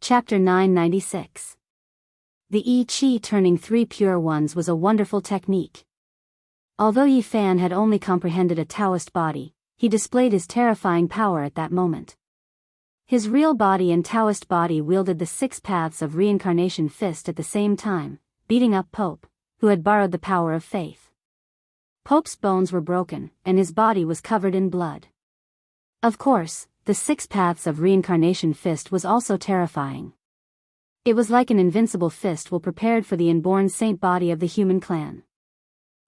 Chapter 996. The Yi-Chi turning 3 pure ones was a wonderful technique. Although Yi-Fan had only comprehended a Taoist body, he displayed his terrifying power at that moment. His real body and Taoist body wielded the 6 paths of reincarnation fist at the same time, beating up Pope, who had borrowed the power of faith. Pope's bones were broken, and his body was covered in blood. Of course, the 6 paths of reincarnation fist was also terrifying. It was like an invincible fist well prepared for the inborn saint body of the human clan.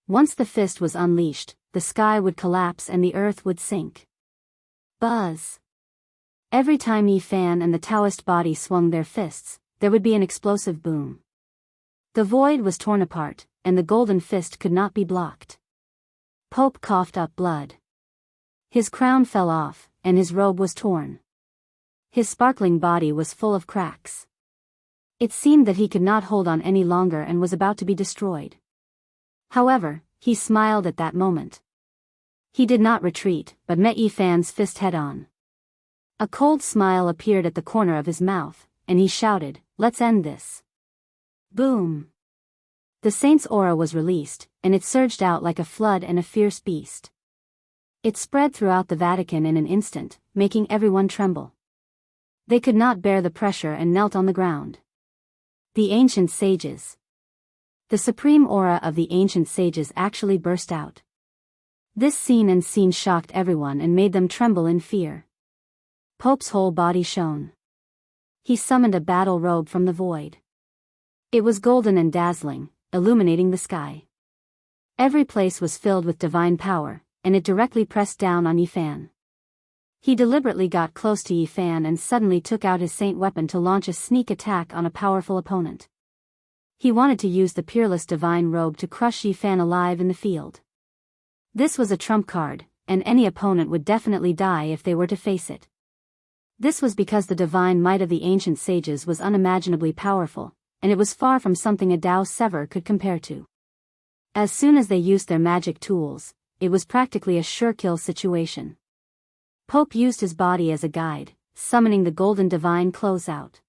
Once the fist was unleashed, the sky would collapse and the earth would sink. Buzz. Every time Yi-Fan and the Taoist body swung their fists, there would be an explosive boom. The void was torn apart, and the golden fist could not be blocked. Pope coughed up blood. His crown fell off, and his robe was torn. His sparkling body was full of cracks. It seemed that he could not hold on any longer and was about to be destroyed. However, he smiled at that moment. He did not retreat, but met Yi-Fan's fist head-on. A cold smile appeared at the corner of his mouth, and he shouted, "Let's end this." Boom! The saint's aura was released, and it surged out like a flood and a fierce beast. It spread throughout the Vatican in an instant, making everyone tremble. They could not bear the pressure and knelt on the ground. The ancient sages. The supreme aura of the ancient sages actually burst out. This scene shocked everyone and made them tremble in fear. Pope's whole body shone. He summoned a battle robe from the void. It was golden and dazzling, illuminating the sky. Every place was filled with divine power, and it directly pressed down on Yi-Fan. He deliberately got close to Yi-Fan and suddenly took out his saint weapon to launch a sneak attack on a powerful opponent. He wanted to use the peerless divine robe to crush Yi-Fan alive in the field. This was a trump card, and any opponent would definitely die if they were to face it. This was because the divine might of the ancient sages was unimaginably powerful, and it was far from something a Tao Sever could compare to. As soon as they used their magic tools, it was practically a sure-kill situation. Pope used his body as a guide, summoning the golden divine closeout.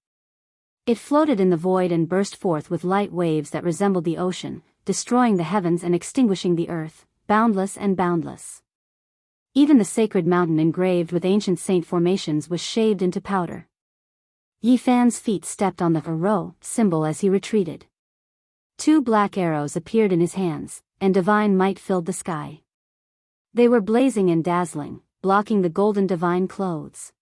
It floated in the void and burst forth with light waves that resembled the ocean, destroying the heavens and extinguishing the earth, boundless and boundless. Even the sacred mountain engraved with ancient saint formations was shaved into powder. Yi-Fan's feet stepped on the Rho symbol as he retreated. 2 black arrows appeared in his hands, and divine might filled the sky. They were blazing and dazzling, blocking the golden divine clothes.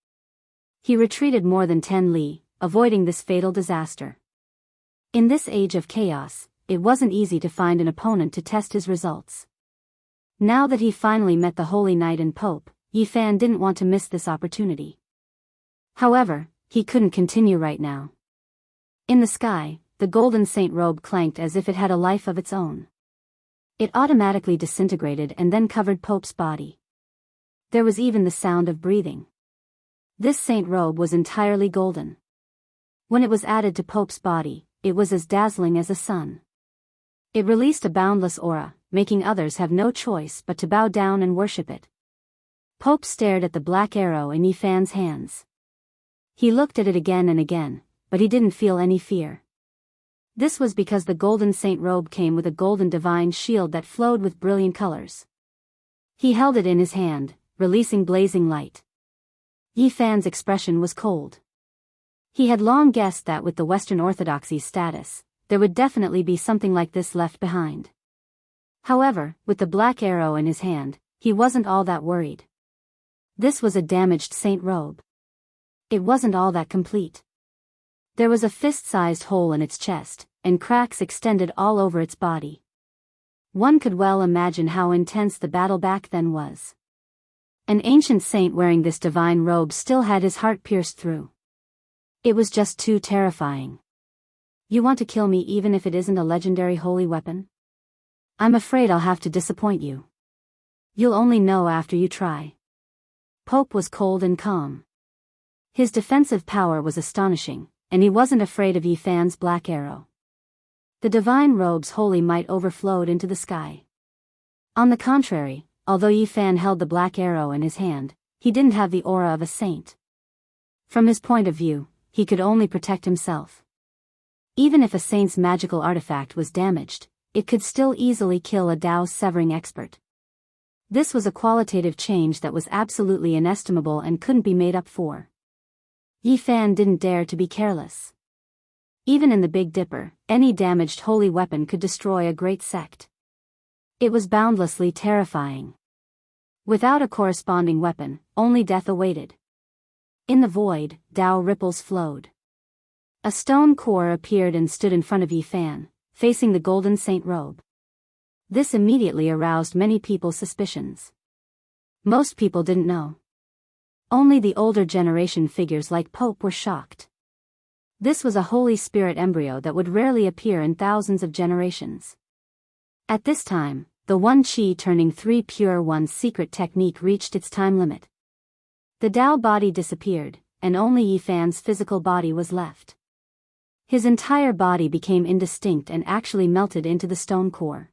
He retreated more than 10 li, avoiding this fatal disaster. In this age of chaos, it wasn't easy to find an opponent to test his results. Now that he finally met the Holy Knight and Pope, Yi-Fan didn't want to miss this opportunity. However, he couldn't continue right now. In the sky, the golden saint robe clanked as if it had a life of its own. It automatically disintegrated and then covered Pope's body. There was even the sound of breathing. This saint robe was entirely golden. When it was added to Pope's body, it was as dazzling as a sun. It released a boundless aura, making others have no choice but to bow down and worship it. Pope stared at the black arrow in Yi-Fan's hands. He looked at it again and again, but he didn't feel any fear. This was because the golden saint robe came with a golden divine shield that flowed with brilliant colors. He held it in his hand, releasing blazing light. Yi-Fan's expression was cold. He had long guessed that with the Western Orthodoxy's status, there would definitely be something like this left behind. However, with the black arrow in his hand, he wasn't all that worried. This was a damaged saint robe. It wasn't all that complete. There was a fist-sized hole in its chest, and cracks extended all over its body. One could well imagine how intense the battle back then was. An ancient saint wearing this divine robe still had his heart pierced through. It was just too terrifying. You want to kill me even if it isn't a legendary holy weapon? I'm afraid I'll have to disappoint you. You'll only know after you try. Pope was cold and calm. His defensive power was astonishing, and he wasn't afraid of Yi-Fan's black arrow. The divine robe's holy might overflowed into the sky. On the contrary, although Yi-Fan held the black arrow in his hand, he didn't have the aura of a saint. From his point of view, he could only protect himself. Even if a saint's magical artifact was damaged, it could still easily kill a Dao-severing expert. This was a qualitative change that was absolutely inestimable and couldn't be made up for. Yi Fan didn't dare to be careless. Even in the Big Dipper, any damaged holy weapon could destroy a great sect. It was boundlessly terrifying. Without a corresponding weapon, only death awaited. In the void, Dao ripples flowed. A stone core appeared and stood in front of Yi Fan, facing the golden saint robe. This immediately aroused many people's suspicions. Most people didn't know. Only the older generation figures like Pope were shocked. This was a Holy Spirit embryo that would rarely appear in thousands of generations. At this time, the 1 Qi turning 3 pure one's secret technique reached its time limit. The Dao body disappeared, and only Yi Fan's physical body was left. His entire body became indistinct and actually melted into the stone core.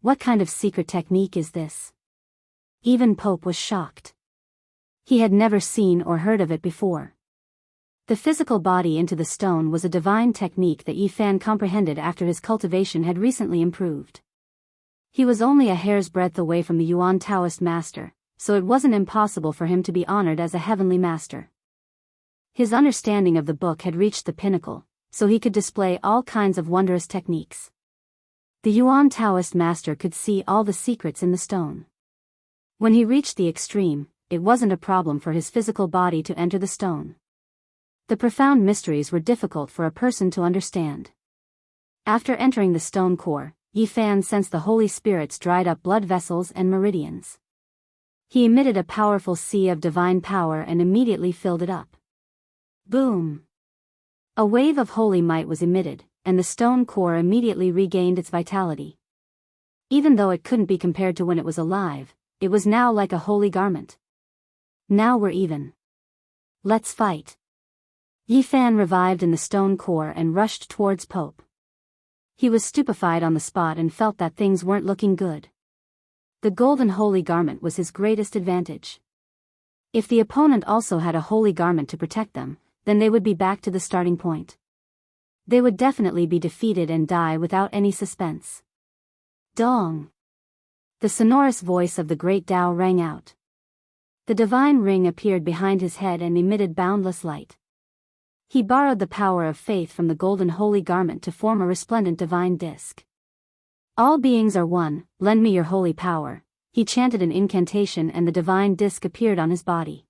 What kind of secret technique is this? Even Pope was shocked. He had never seen or heard of it before. The physical body into the stone was a divine technique that Yi Fan comprehended after his cultivation had recently improved. He was only a hair's breadth away from the Yuan Taoist master, so it wasn't impossible for him to be honored as a heavenly master. His understanding of the book had reached the pinnacle, so he could display all kinds of wondrous techniques. The Yuan Taoist master could see all the secrets in the stone. When he reached the extreme, it wasn't a problem for his physical body to enter the stone. The profound mysteries were difficult for a person to understand. After entering the stone core, Yi Fan sensed the Holy Spirit's dried up blood vessels and meridians. He emitted a powerful sea of divine power and immediately filled it up. Boom! A wave of holy might was emitted, and the stone core immediately regained its vitality. Even though it couldn't be compared to when it was alive, it was now like a holy garment. Now we're even. Let's fight. Yi Fan revived in the stone core and rushed towards Pope. He was stupefied on the spot and felt that things weren't looking good. The golden holy garment was his greatest advantage. If the opponent also had a holy garment to protect them, then they would be back to the starting point. They would definitely be defeated and die without any suspense. Dong! The sonorous voice of the great Tao rang out. The divine ring appeared behind his head and emitted boundless light. He borrowed the power of faith from the golden holy garment to form a resplendent divine disk. All beings are one, lend me your holy power. He chanted an incantation and the divine disk appeared on his body.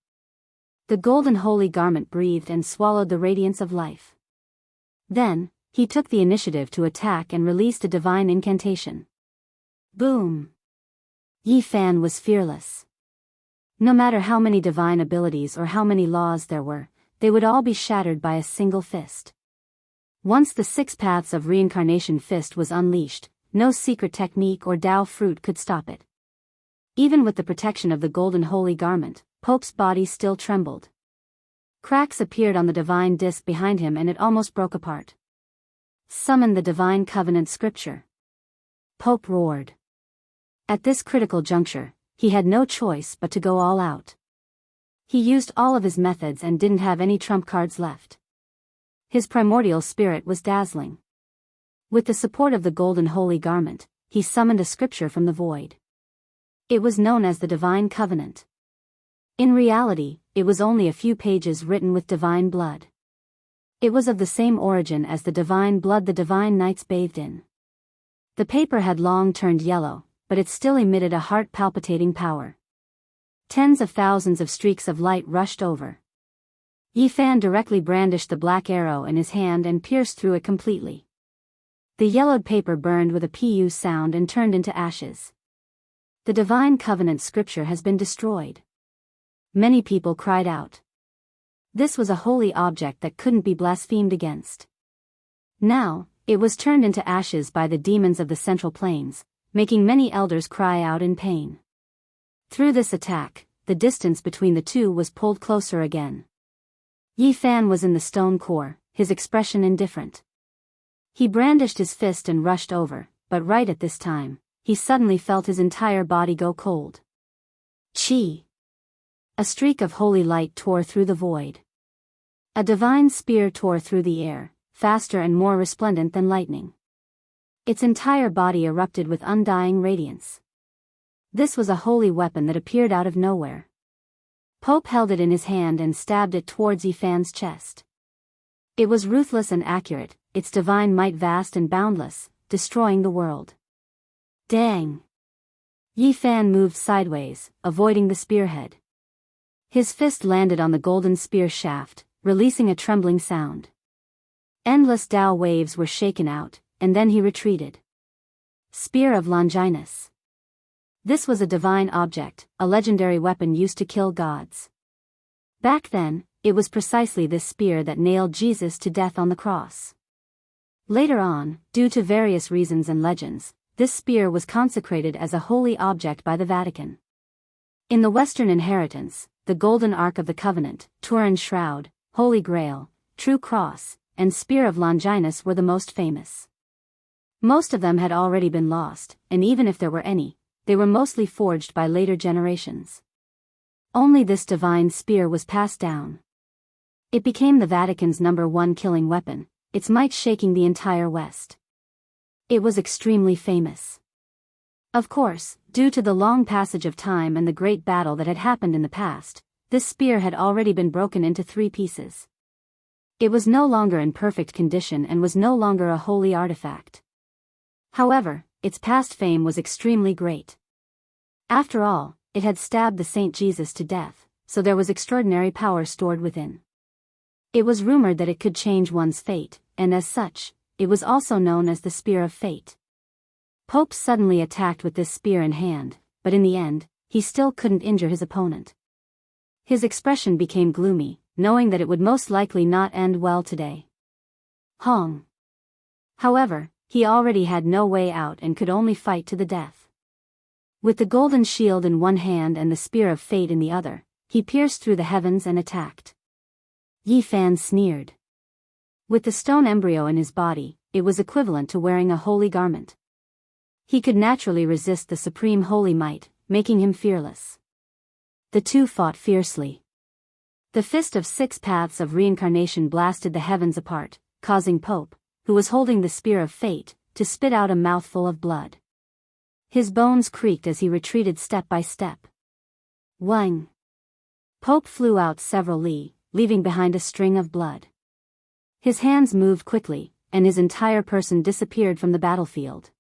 The golden holy garment breathed and swallowed the radiance of life. Then, he took the initiative to attack and released a divine incantation. Boom! Yi Fan was fearless. No matter how many divine abilities or how many laws there were, they would all be shattered by a single fist. Once the 6 paths of reincarnation fist was unleashed, no secret technique or Tao fruit could stop it. Even with the protection of the golden holy garment, Pope's body still trembled. Cracks appeared on the divine disk behind him and it almost broke apart. Summon the divine covenant scripture. Pope roared. At this critical juncture, he had no choice but to go all out. He used all of his methods and didn't have any trump cards left. His primordial spirit was dazzling. With the support of the golden holy garment, he summoned a scripture from the void. It was known as the Divine Covenant. In reality, it was only a few pages written with divine blood. It was of the same origin as the divine blood the divine knights bathed in. The paper had long turned yellow, but it still emitted a heart-palpitating power. Tens of thousands of streaks of light rushed over. Yi Fan directly brandished the black arrow in his hand and pierced through it completely. The yellowed paper burned with a pu sound and turned into ashes. The Divine Covenant scripture has been destroyed. Many people cried out. This was a holy object that couldn't be blasphemed against. Now, it was turned into ashes by the demons of the Central Plains, making many elders cry out in pain. Through this attack, the distance between the two was pulled closer again. Yi Fan was in the stone core, his expression indifferent. He brandished his fist and rushed over, but right at this time, he suddenly felt his entire body go cold. Chi! A streak of holy light tore through the void. A divine spear tore through the air, faster and more resplendent than lightning. Its entire body erupted with undying radiance. This was a holy weapon that appeared out of nowhere. Pope held it in his hand and stabbed it towards Yifan's chest. It was ruthless and accurate, its divine might vast and boundless, destroying the world. Dang! Yifan moved sideways, avoiding the spearhead. His fist landed on the golden spear shaft, releasing a trembling sound. Endless Tao waves were shaken out, and then he retreated. Spear of Longinus. This was a divine object, a legendary weapon used to kill gods. Back then, it was precisely this spear that nailed Jesus to death on the cross. Later on, due to various reasons and legends, this spear was consecrated as a holy object by the Vatican. In the Western inheritance, the Golden Ark of the Covenant, Turin's Shroud, Holy Grail, True Cross, and Spear of Longinus were the most famous. Most of them had already been lost, and even if there were any, they were mostly forged by later generations. Only this divine spear was passed down. It became the Vatican's #1 killing weapon, its might shaking the entire West. It was extremely famous. Of course, due to the long passage of time and the great battle that had happened in the past, this spear had already been broken into 3 pieces. It was no longer in perfect condition and was no longer a holy artifact. However, its past fame was extremely great. After all, it had stabbed the Saint Jesus to death, so there was extraordinary power stored within. It was rumored that it could change one's fate, and as such, it was also known as the Spear of Fate. Pope suddenly attacked with this spear in hand, but in the end, he still couldn't injure his opponent. His expression became gloomy, knowing that it would most likely not end well today. Hong. However, he already had no way out and could only fight to the death. With the golden shield in one hand and the Spear of Fate in the other, he pierced through the heavens and attacked. Yifan sneered. With the stone embryo in his body, it was equivalent to wearing a holy garment. He could naturally resist the supreme holy might, making him fearless. The two fought fiercely. The fist of 6 paths of reincarnation blasted the heavens apart, causing Pope, who was holding the Spear of Fate, to spit out a mouthful of blood. His bones creaked as he retreated step by step. Wang! Pope flew out several li, leaving behind a string of blood. His hands moved quickly, and his entire person disappeared from the battlefield.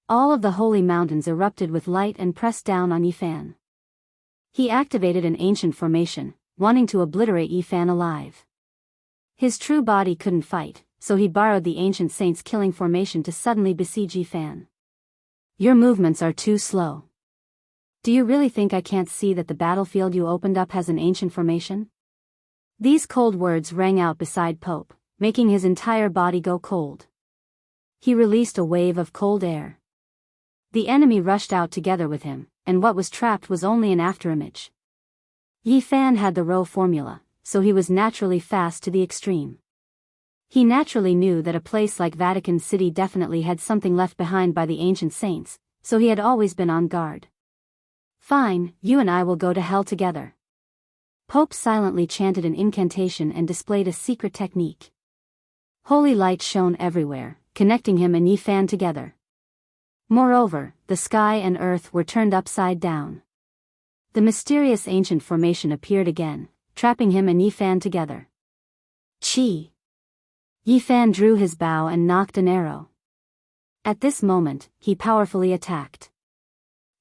All of the holy mountains erupted with light and pressed down on Yifan. He activated an ancient formation, wanting to obliterate Yifan alive. His true body couldn't fight, so he borrowed the ancient saint's killing formation to suddenly besiege Yifan. Your movements are too slow. Do you really think I can't see that the battlefield you opened up has an ancient formation? These cold words rang out beside Pope, making his entire body go cold. He released a wave of cold air. The enemy rushed out together with him, and what was trapped was only an afterimage. Yifan had the Rho formula, so he was naturally fast to the extreme. He naturally knew that a place like Vatican City definitely had something left behind by the ancient saints, so he had always been on guard. Fine, you and I will go to hell together. Pope silently chanted an incantation and displayed a secret technique. Holy light shone everywhere, connecting him and Yifan together. Moreover, the sky and earth were turned upside down. The mysterious ancient formation appeared again, trapping him and Yifan together. Chi! Yifan drew his bow and nocked an arrow. At this moment, he powerfully attacked.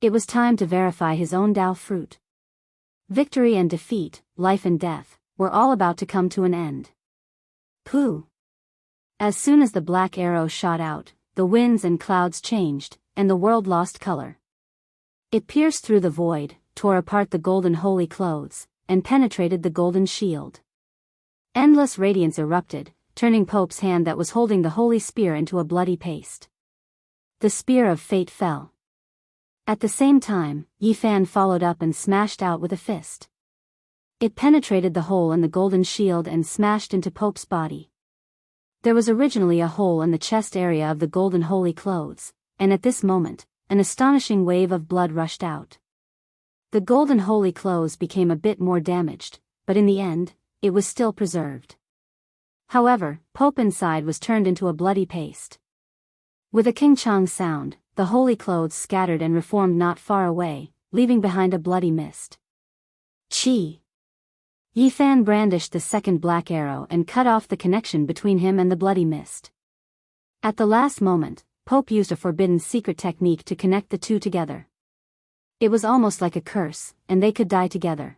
It was time to verify his own Tao fruit. Victory and defeat, life and death, were all about to come to an end. Pooh! As soon as the black arrow shot out, the winds and clouds changed, and the world lost color. It pierced through the void, tore apart the golden holy clothes, and penetrated the golden shield. Endless radiance erupted, turning Pope's hand that was holding the holy spear into a bloody paste. The Spear of Fate fell. At the same time, Yifan followed up and smashed out with a fist. It penetrated the hole in the golden shield and smashed into Pope's body. There was originally a hole in the chest area of the golden holy clothes, and at this moment, an astonishing wave of blood rushed out. The golden holy clothes became a bit more damaged, but in the end, it was still preserved. However, Pope inside was turned into a bloody paste. With a king-chong sound, the holy clothes scattered and reformed not far away, leaving behind a bloody mist. Chi! Yi Fan brandished the second black arrow and cut off the connection between him and the bloody mist. At the last moment, Pope used a forbidden secret technique to connect the two together. It was almost like a curse, and they could die together.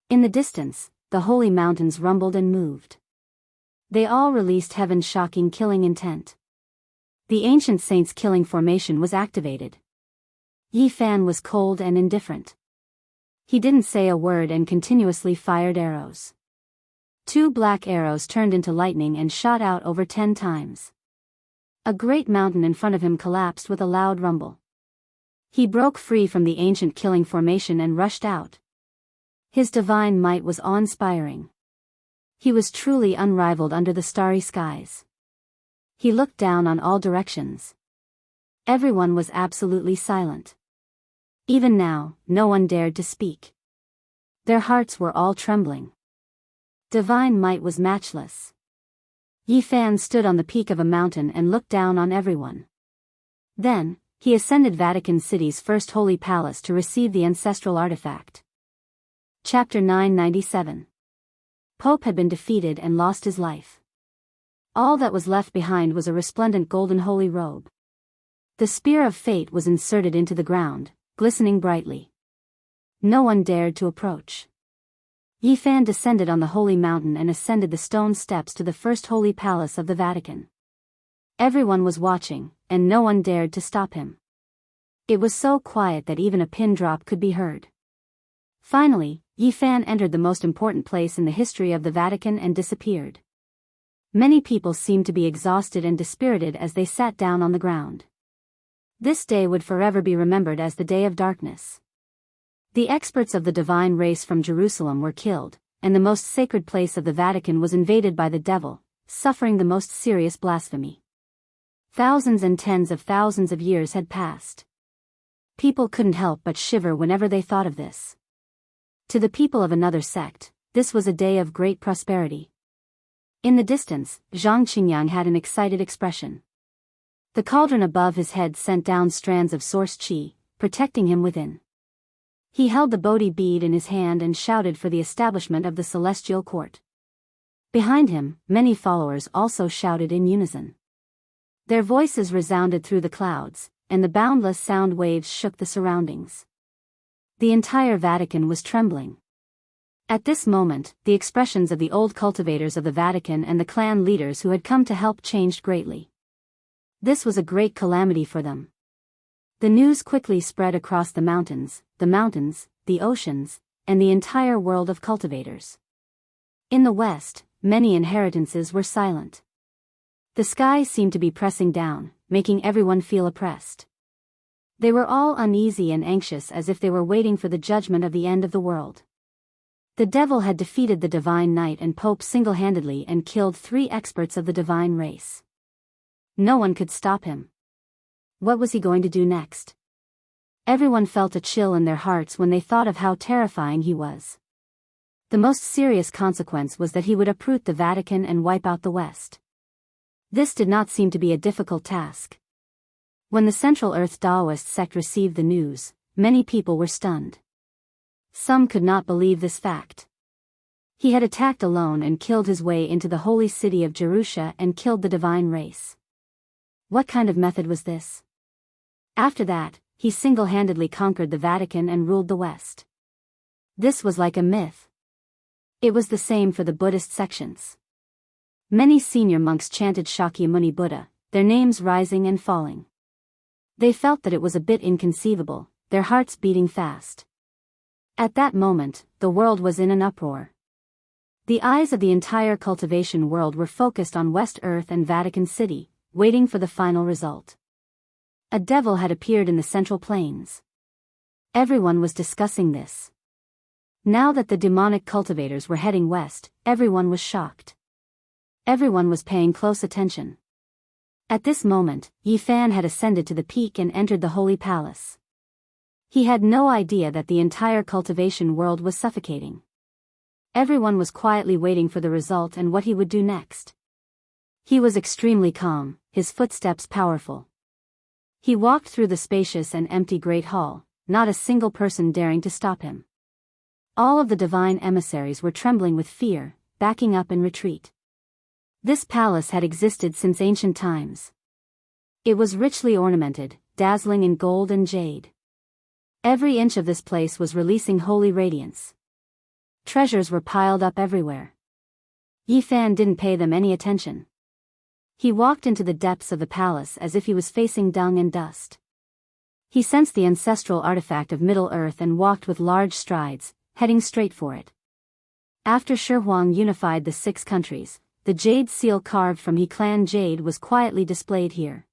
In the distance, the holy mountains rumbled and moved. They all released heaven's shocking killing intent. The ancient saint's killing formation was activated. Yi Fan was cold and indifferent. He didn't say a word and continuously fired arrows. 2 black arrows turned into lightning and shot out over 10 times. A great mountain in front of him collapsed with a loud rumble. He broke free from the ancient killing formation and rushed out. His divine might was awe-inspiring. He was truly unrivaled under the starry skies. He looked down on all directions. Everyone was absolutely silent. Even now, no one dared to speak. Their hearts were all trembling. Divine might was matchless. Yi Fan stood on the peak of a mountain and looked down on everyone. Then, he ascended Vatican City's first holy palace to receive the ancestral artifact. Chapter 997. Pope had been defeated and lost his life. All that was left behind was a resplendent golden holy robe. The spear of fate was inserted into the ground, glistening brightly. No one dared to approach. Yi Fan descended on the holy mountain and ascended the stone steps to the first holy palace of the Vatican. Everyone was watching, and no one dared to stop him. It was so quiet that even a pin drop could be heard. Finally, Yi Fan entered the most important place in the history of the Vatican and disappeared. Many people seemed to be exhausted and dispirited as they sat down on the ground. This day would forever be remembered as the Day of Darkness. The experts of the divine race from Jerusalem were killed, and the most sacred place of the Vatican was invaded by the devil, suffering the most serious blasphemy. Thousands and tens of thousands of years had passed. People couldn't help but shiver whenever they thought of this. To the people of another sect, this was a day of great prosperity. In the distance, Zhang Qingyang had an excited expression. The cauldron above his head sent down strands of source qi, protecting him within. He held the Bodhi bead in his hand and shouted for the establishment of the celestial court. Behind him, many followers also shouted in unison. Their voices resounded through the clouds, and the boundless sound waves shook the surroundings. The entire Vatican was trembling. At this moment, the expressions of the old cultivators of the Vatican and the clan leaders who had come to help changed greatly. This was a great calamity for them. The news quickly spread across the mountains, the oceans, and the entire world of cultivators. In the West, many inheritances were silent. The sky seemed to be pressing down, making everyone feel oppressed. They were all uneasy and anxious as if they were waiting for the judgment of the end of the world. The devil had defeated the divine knight and Pope single-handedly and killed 3 experts of the divine race. No one could stop him. What was he going to do next? Everyone felt a chill in their hearts when they thought of how terrifying he was. The most serious consequence was that he would uproot the Vatican and wipe out the West. This did not seem to be a difficult task. When the Central Earth Taoist sect received the news, many people were stunned. Some could not believe this fact. He had attacked alone and killed his way into the holy city of Jerusha and killed the divine race. What kind of method was this? After that, he single-handedly conquered the Vatican and ruled the West. This was like a myth. It was the same for the Buddhist sections. Many senior monks chanted Shakyamuni Buddha, their names rising and falling. They felt that it was a bit inconceivable, their hearts beating fast. At that moment, the world was in an uproar. The eyes of the entire cultivation world were focused on West Earth and Vatican City, waiting for the final result. A devil had appeared in the Central Plains. Everyone was discussing this. Now that the demonic cultivators were heading west, everyone was shocked. Everyone was paying close attention. At this moment, Yi Fan had ascended to the peak and entered the holy palace. He had no idea that the entire cultivation world was suffocating. Everyone was quietly waiting for the result and what he would do next. He was extremely calm, his footsteps powerful. He walked through the spacious and empty great hall, not a single person daring to stop him. All of the divine emissaries were trembling with fear, backing up in retreat. This palace had existed since ancient times. It was richly ornamented, dazzling in gold and jade. Every inch of this place was releasing holy radiance. Treasures were piled up everywhere. Yi Fan didn't pay them any attention. He walked into the depths of the palace as if he was facing dung and dust. He sensed the ancestral artifact of Middle-earth and walked with large strides, heading straight for it. After Shi Huang unified the 6 countries, the jade seal carved from He clan jade was quietly displayed here.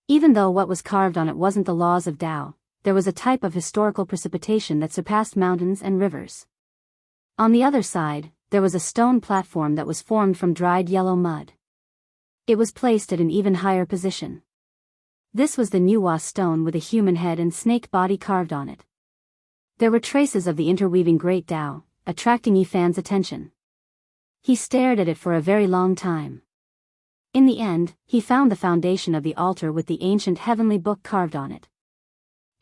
Even though what was carved on it wasn't the laws of Tao, there was a type of historical precipitation that surpassed mountains and rivers. On the other side, there was a stone platform that was formed from dried yellow mud. It was placed at an even higher position. This was the Nuwa stone with a human head and snake body carved on it. There were traces of the interweaving Great Tao, attracting Yi Fan's attention. He stared at it for a very long time. In the end, he found the foundation of the altar with the ancient heavenly book carved on it.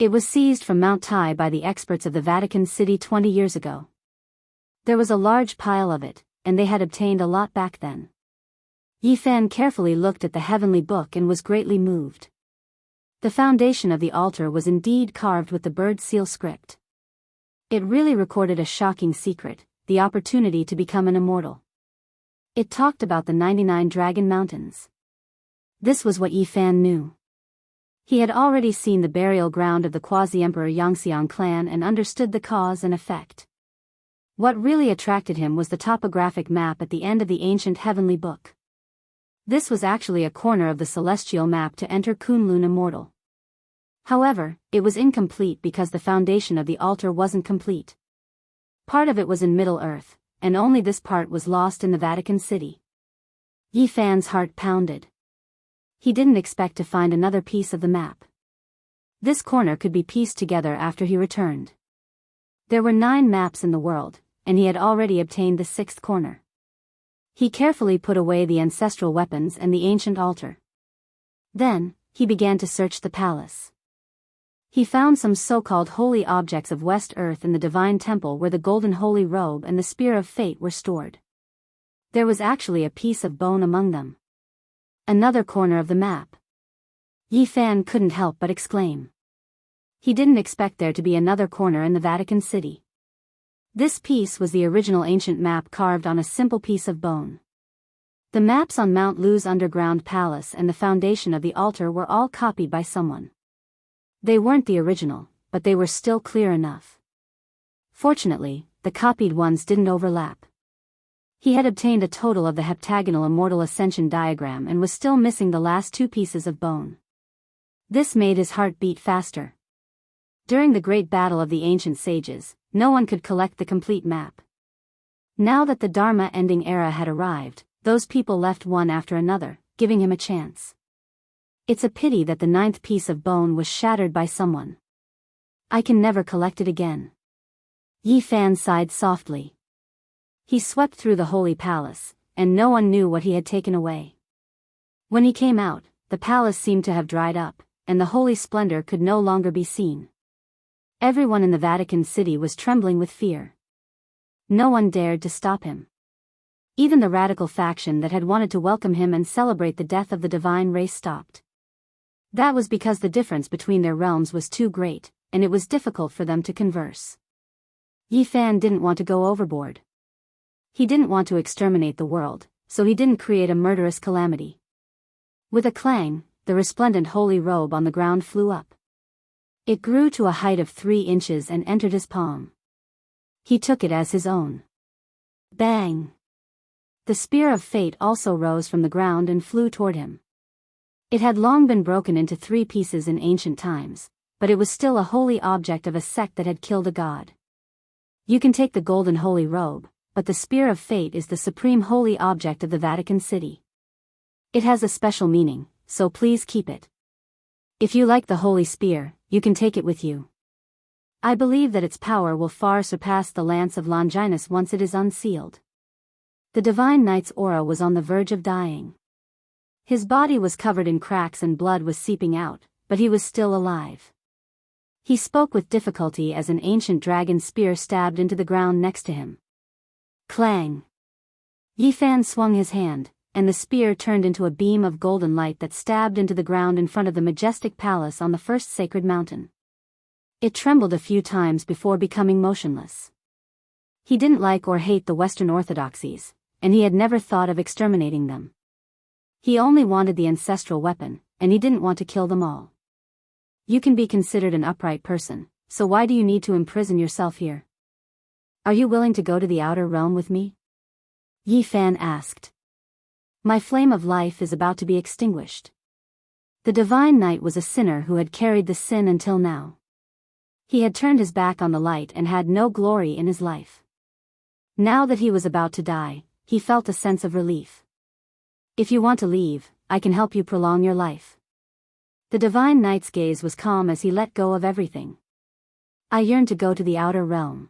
It was seized from Mount Tai by the experts of the Vatican City 20 years ago. There was a large pile of it, and they had obtained a lot back then. Yi Fan carefully looked at the heavenly book and was greatly moved. The foundation of the altar was indeed carved with the bird seal script. It really recorded a shocking secret, the opportunity to become an immortal. It talked about the 99 Dragon Mountains. This was what Yi Fan knew. He had already seen the burial ground of the quasi-emperor Yangxiang clan and understood the cause and effect. What really attracted him was the topographic map at the end of the ancient heavenly book. This was actually a corner of the celestial map to enter Kunlun Immortal. However, it was incomplete because the foundation of the altar wasn't complete. Part of it was in Middle-earth, and only this part was lost in the Vatican City. Yi Fan's heart pounded. He didn't expect to find another piece of the map. This corner could be pieced together after he returned. There were 9 maps in the world, and he had already obtained the 6th corner. He carefully put away the ancestral weapons and the ancient altar. Then, he began to search the palace. He found some so-called holy objects of West Earth in the divine temple where the golden holy robe and the spear of fate were stored. There was actually a piece of bone among them. Another corner of the map. Yi Fan couldn't help but exclaim. He didn't expect there to be another corner in the Vatican City. This piece was the original ancient map carved on a simple piece of bone. The maps on Mount Lu's underground palace and the foundation of the altar were all copied by someone. They weren't the original, but they were still clear enough. Fortunately, the copied ones didn't overlap. He had obtained a total of the heptagonal immortal ascension diagram and was still missing the last 2 pieces of bone. This made his heart beat faster. During the great battle of the ancient sages, no one could collect the complete map. Now that the Dharma ending era had arrived, those people left one after another, giving him a chance. It's a pity that the 9th piece of bone was shattered by someone. I can never collect it again. Yi Fan sighed softly. He swept through the holy palace, and no one knew what he had taken away. When he came out, the palace seemed to have dried up, and the holy splendor could no longer be seen. Everyone in the Vatican City was trembling with fear. No one dared to stop him. Even the radical faction that had wanted to welcome him and celebrate the death of the divine race stopped. That was because the difference between their realms was too great, and it was difficult for them to converse. Yi Fan didn't want to go overboard. He didn't want to exterminate the world, so he didn't create a murderous calamity. With a clang, the resplendent holy robe on the ground flew up. It grew to a height of 3 inches and entered his palm. He took it as his own. Bang! The spear of fate also rose from the ground and flew toward him. It had long been broken into 3 pieces in ancient times, but it was still a holy object of a sect that had killed a god. You can take the golden holy robe, but the spear of fate is the supreme holy object of the Vatican City. It has a special meaning, so please keep it. If you like the holy spear, you can take it with you. I believe that its power will far surpass the lance of Longinus once it is unsealed. The Divine Knight's aura was on the verge of dying. His body was covered in cracks and blood was seeping out, but he was still alive. He spoke with difficulty as an ancient dragon spear stabbed into the ground next to him. Clang! Yifan swung his hand, and the spear turned into a beam of golden light that stabbed into the ground in front of the majestic palace on the first sacred mountain. It trembled a few times before becoming motionless. He didn't like or hate the Western orthodoxies, and he had never thought of exterminating them. He only wanted the ancestral weapon, and he didn't want to kill them all. You can be considered an upright person, so why do you need to imprison yourself here? Are you willing to go to the outer realm with me? Yifan asked. My flame of life is about to be extinguished. The Divine Knight was a sinner who had carried the sin until now. He had turned his back on the light and had no glory in his life. Now that he was about to die, he felt a sense of relief. If you want to leave, I can help you prolong your life. The Divine Knight's gaze was calm as he let go of everything. I yearn to go to the outer realm.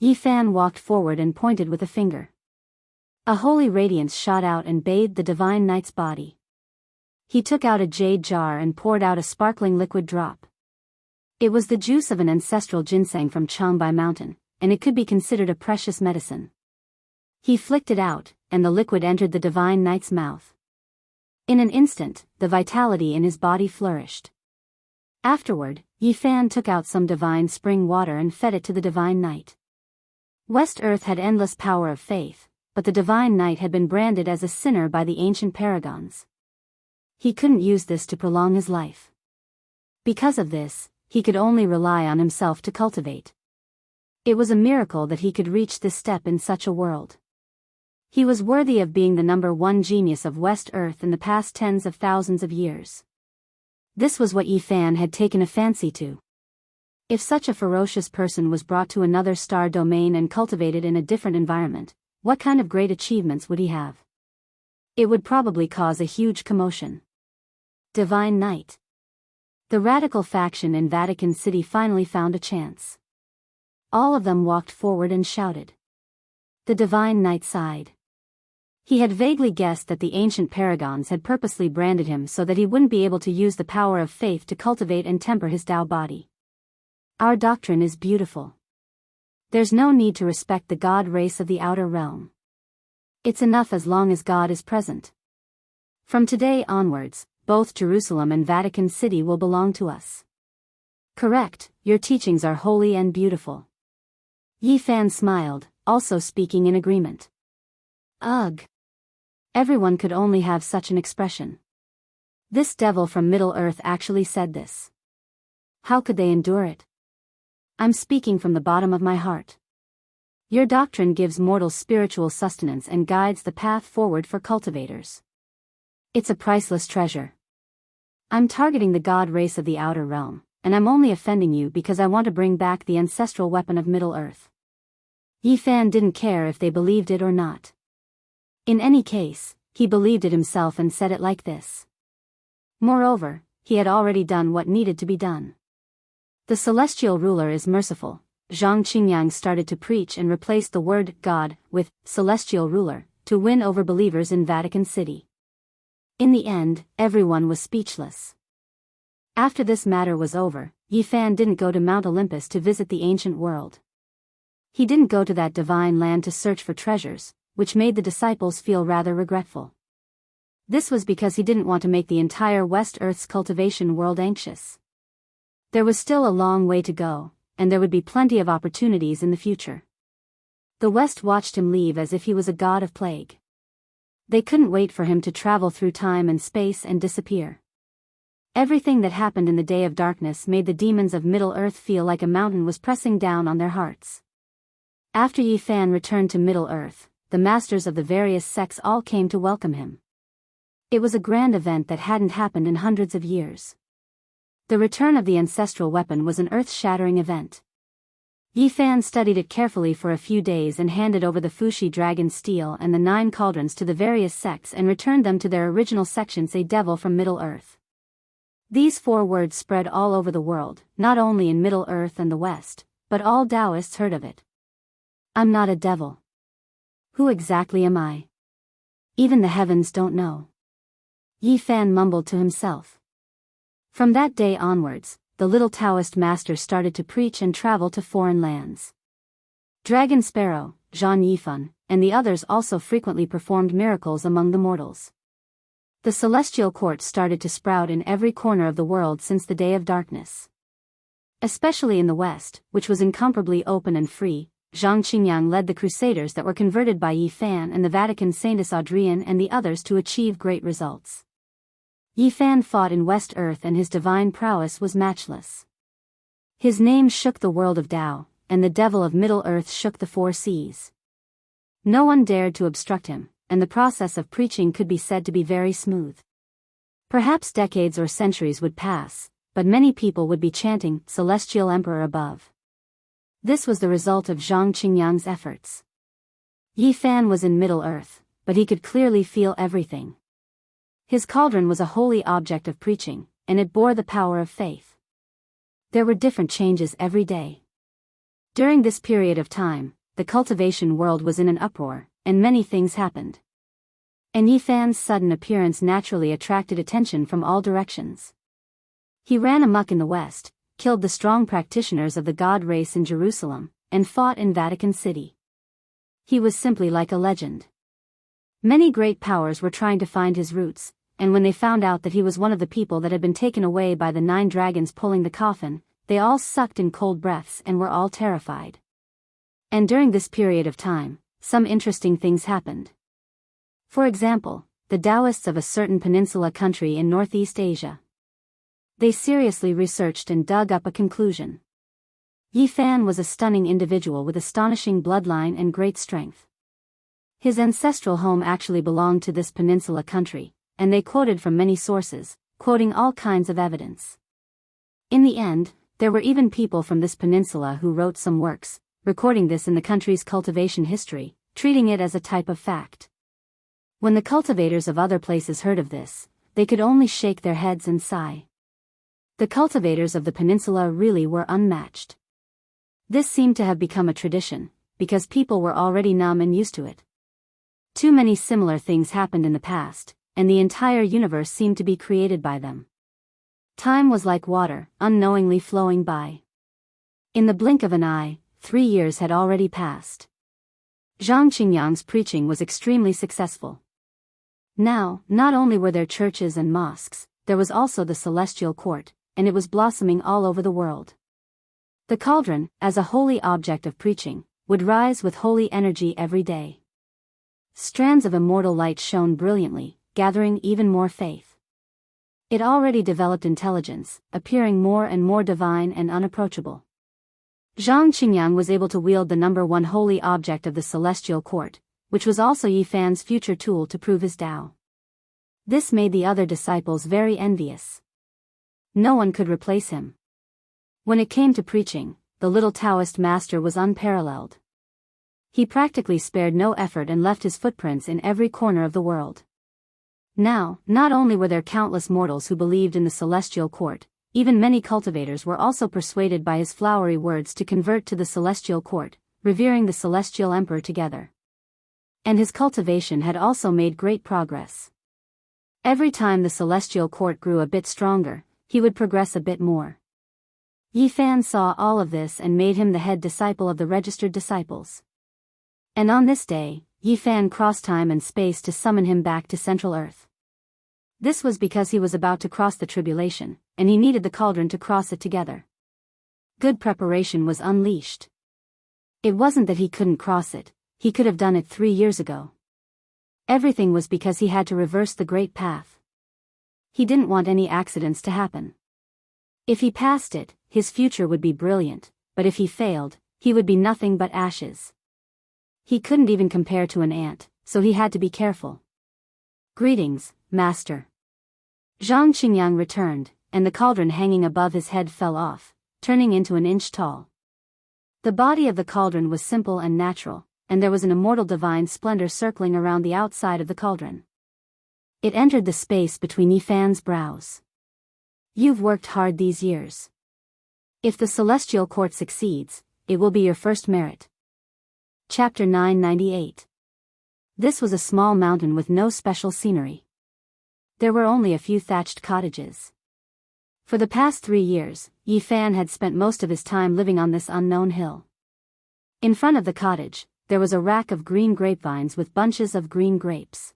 Yifan walked forward and pointed with a finger. A holy radiance shot out and bathed the Divine Knight's body. He took out a jade jar and poured out a sparkling liquid drop. It was the juice of an ancestral ginseng from Changbai Mountain, and it could be considered a precious medicine. He flicked it out, and the liquid entered the Divine Knight's mouth. In an instant, the vitality in his body flourished. Afterward, Yifan took out some divine spring water and fed it to the Divine Knight. West Earth had endless power of faith, but the Divine Knight had been branded as a sinner by the ancient paragons. He couldn't use this to prolong his life. Because of this, he could only rely on himself to cultivate. It was a miracle that he could reach this step in such a world. He was worthy of being the #1 genius of West Earth in the past tens of thousands of years. This was what Yifan had taken a fancy to. If such a ferocious person was brought to another star domain and cultivated in a different environment, what kind of great achievements would he have? It would probably cause a huge commotion. Divine Knight. The radical faction in Vatican City finally found a chance. All of them walked forward and shouted. The Divine Knight sighed. He had vaguely guessed that the ancient paragons had purposely branded him so that he wouldn't be able to use the power of faith to cultivate and temper his Tao body. Our doctrine is beautiful. There's no need to respect the god race of the outer realm. It's enough as long as God is present. From today onwards, both Jerusalem and Vatican City will belong to us. Correct, your teachings are holy and beautiful. Yifan smiled, also speaking in agreement. Ugh. Everyone could only have such an expression. This devil from Middle-earth actually said this. How could they endure it? I'm speaking from the bottom of my heart. Your doctrine gives mortals spiritual sustenance and guides the path forward for cultivators. It's a priceless treasure. I'm targeting the god race of the outer realm, and I'm only offending you because I want to bring back the ancestral weapon of Middle-earth. Yifan didn't care if they believed it or not. In any case, he believed it himself and said it like this. Moreover, he had already done what needed to be done. The celestial ruler is merciful. Zhang Qingyang started to preach and replaced the word God with celestial ruler to win over believers in Vatican City. In the end, everyone was speechless. After this matter was over, Yifan didn't go to Mount Olympus to visit the ancient world. He didn't go to that divine land to search for treasures, which made the disciples feel rather regretful. This was because he didn't want to make the entire West Earth's cultivation world anxious. There was still a long way to go, and there would be plenty of opportunities in the future. The West watched him leave as if he was a god of plague. They couldn't wait for him to travel through time and space and disappear. Everything that happened in the day of darkness made the demons of Middle-earth feel like a mountain was pressing down on their hearts. After Yifan returned to Middle-earth, the masters of the various sects all came to welcome him. It was a grand event that hadn't happened in hundreds of years. The return of the ancestral weapon was an earth-shattering event. Yifan studied it carefully for a few days and handed over the Fushi dragon steel and the 9 cauldrons to the various sects and returned them to their original sections, a devil from Middle-earth. These 4 words spread all over the world, not only in Middle-earth and the West, but all Taoists heard of it. I'm not a devil. Who exactly am I? Even the heavens don't know. Yi Fan mumbled to himself. From that day onwards, the little Taoist master started to preach and travel to foreign lands. Dragon Sparrow, Zhang Yifan, and the others also frequently performed miracles among the mortals. The celestial court started to sprout in every corner of the world since the day of darkness. Especially in the West, which was incomparably open and free, Zhang Qingyang led the crusaders that were converted by Yi Fan and the Vatican Saints Adrian and the others to achieve great results. Yi Fan fought in West Earth and his divine prowess was matchless. His name shook the world of Tao, and the devil of Middle Earth shook the 4 seas. No one dared to obstruct him, and the process of preaching could be said to be very smooth. Perhaps decades or centuries would pass, but many people would be chanting, "Celestial Emperor above." This was the result of Zhang Qingyang's efforts. Yi Fan was in Middle Earth, but he could clearly feel everything. His cauldron was a holy object of preaching, and it bore the power of faith. There were different changes every day. During this period of time, the cultivation world was in an uproar, and many things happened. And Yi Fan's sudden appearance naturally attracted attention from all directions. He ran amok in the West, killed the strong practitioners of the God race in Jerusalem, and fought in Vatican City. He was simply like a legend. Many great powers were trying to find his roots, and when they found out that he was one of the people that had been taken away by the 9 dragons pulling the coffin, they all sucked in cold breaths and were all terrified. And during this period of time, some interesting things happened. For example, the Taoists of a certain peninsula country in Northeast Asia. They seriously researched and dug up a conclusion. Yi Fan was a stunning individual with astonishing bloodline and great strength. His ancestral home actually belonged to this peninsula country, and they quoted from many sources, quoting all kinds of evidence. In the end, there were even people from this peninsula who wrote some works, recording this in the country's cultivation history, treating it as a type of fact. When the cultivators of other places heard of this, they could only shake their heads and sigh. The cultivators of the peninsula really were unmatched. This seemed to have become a tradition, because people were already numb and used to it. Too many similar things happened in the past, and the entire universe seemed to be created by them. Time was like water, unknowingly flowing by. In the blink of an eye, 3 years had already passed. Zhang Qingyang's preaching was extremely successful. Now, not only were there churches and mosques, there was also the celestial court, and it was blossoming all over the world. The cauldron, as a holy object of preaching, would rise with holy energy every day. Strands of immortal light shone brilliantly, gathering even more faith. It already developed intelligence, appearing more and more divine and unapproachable. Zhang Qingyang was able to wield the number 1 holy object of the celestial court, which was also Yi Fan's future tool to prove his Tao. This made the other disciples very envious. No one could replace him. When it came to preaching, the little Taoist master was unparalleled. He practically spared no effort and left his footprints in every corner of the world. Now, not only were there countless mortals who believed in the celestial court, even many cultivators were also persuaded by his flowery words to convert to the celestial court, revering the celestial emperor together. And his cultivation had also made great progress. Every time the celestial court grew a bit stronger, he would progress a bit more. Yi Fan saw all of this and made him the head disciple of the registered disciples. And on this day, Yi Fan crossed time and space to summon him back to Central Earth. This was because he was about to cross the tribulation, and he needed the cauldron to cross it together. Good preparation was unleashed. It wasn't that he couldn't cross it, he could have done it 3 years ago. Everything was because he had to reverse the great path. He didn't want any accidents to happen. If he passed it, his future would be brilliant, but if he failed, he would be nothing but ashes. He couldn't even compare to an ant, so he had to be careful. "Greetings, Master." Zhang Qingyang returned, and the cauldron hanging above his head fell off, turning into an inch tall. The body of the cauldron was simple and natural, and there was an immortal divine splendor circling around the outside of the cauldron. It entered the space between Yi Fan's brows. You've worked hard these years. If the celestial court succeeds, it will be your first merit. Chapter 998. This was a small mountain with no special scenery. There were only a few thatched cottages. For the past 3 years, Yi Fan had spent most of his time living on this unknown hill. In front of the cottage, there was a rack of green grapevines with bunches of green grapes.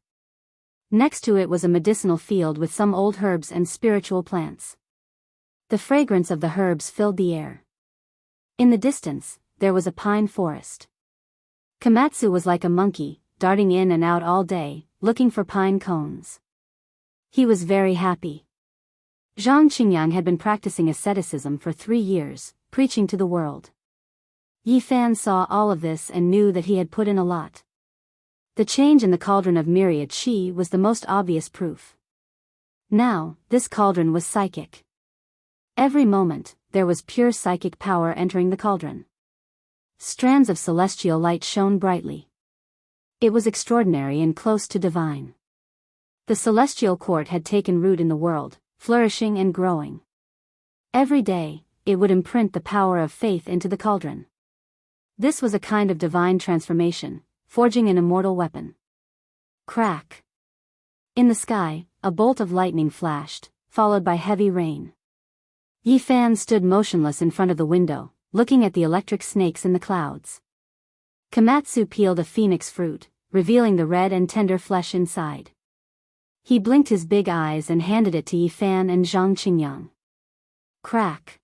Next to it was a medicinal field with some old herbs and spiritual plants. The fragrance of the herbs filled the air. In the distance, there was a pine forest. Komatsu was like a monkey, darting in and out all day, looking for pine cones. He was very happy. Zhang Qingyang had been practicing asceticism for 3 years, preaching to the world. Yi Fan saw all of this and knew that he had put in a lot. The change in the cauldron of myriad qi was the most obvious proof. Now, this cauldron was psychic. Every moment, there was pure psychic power entering the cauldron. Strands of celestial light shone brightly. It was extraordinary and close to divine. The celestial court had taken root in the world, flourishing and growing. Every day, it would imprint the power of faith into the cauldron. This was a kind of divine transformation, forging an immortal weapon. Crack! In the sky, a bolt of lightning flashed, followed by heavy rain. Yi Fan stood motionless in front of the window, looking at the electric snakes in the clouds. Komatsu peeled a phoenix fruit, revealing the red and tender flesh inside. He blinked his big eyes and handed it to Yi Fan and Zhang Qingyang. Crack!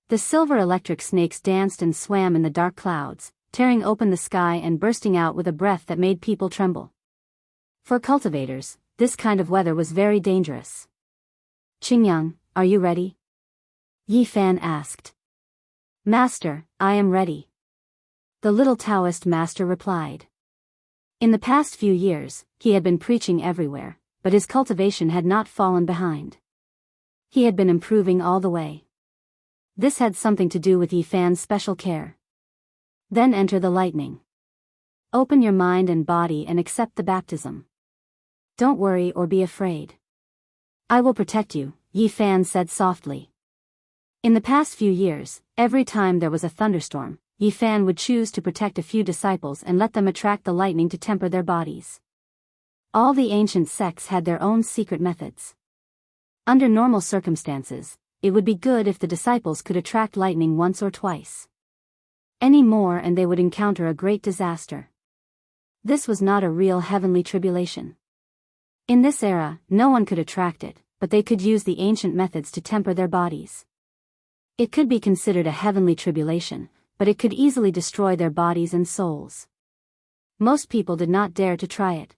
The silver electric snakes danced and swam in the dark clouds, tearing open the sky and bursting out with a breath that made people tremble. For cultivators, this kind of weather was very dangerous. Qingyang, are you ready? Yi Fan asked. Master, I am ready. The little Taoist master replied. In the past few years, he had been preaching everywhere, but his cultivation had not fallen behind. He had been improving all the way. This had something to do with Yi Fan's special care. Then enter the lightning. Open your mind and body and accept the baptism. Don't worry or be afraid. I will protect you, Yi Fan said softly. In the past few years, every time there was a thunderstorm, Yi Fan would choose to protect a few disciples and let them attract the lightning to temper their bodies. All the ancient sects had their own secret methods. Under normal circumstances, it would be good if the disciples could attract lightning once or twice. Any more and they would encounter a great disaster. This was not a real heavenly tribulation. In this era, no one could attract it, but they could use the ancient methods to temper their bodies. It could be considered a heavenly tribulation, but it could easily destroy their bodies and souls. Most people did not dare to try it.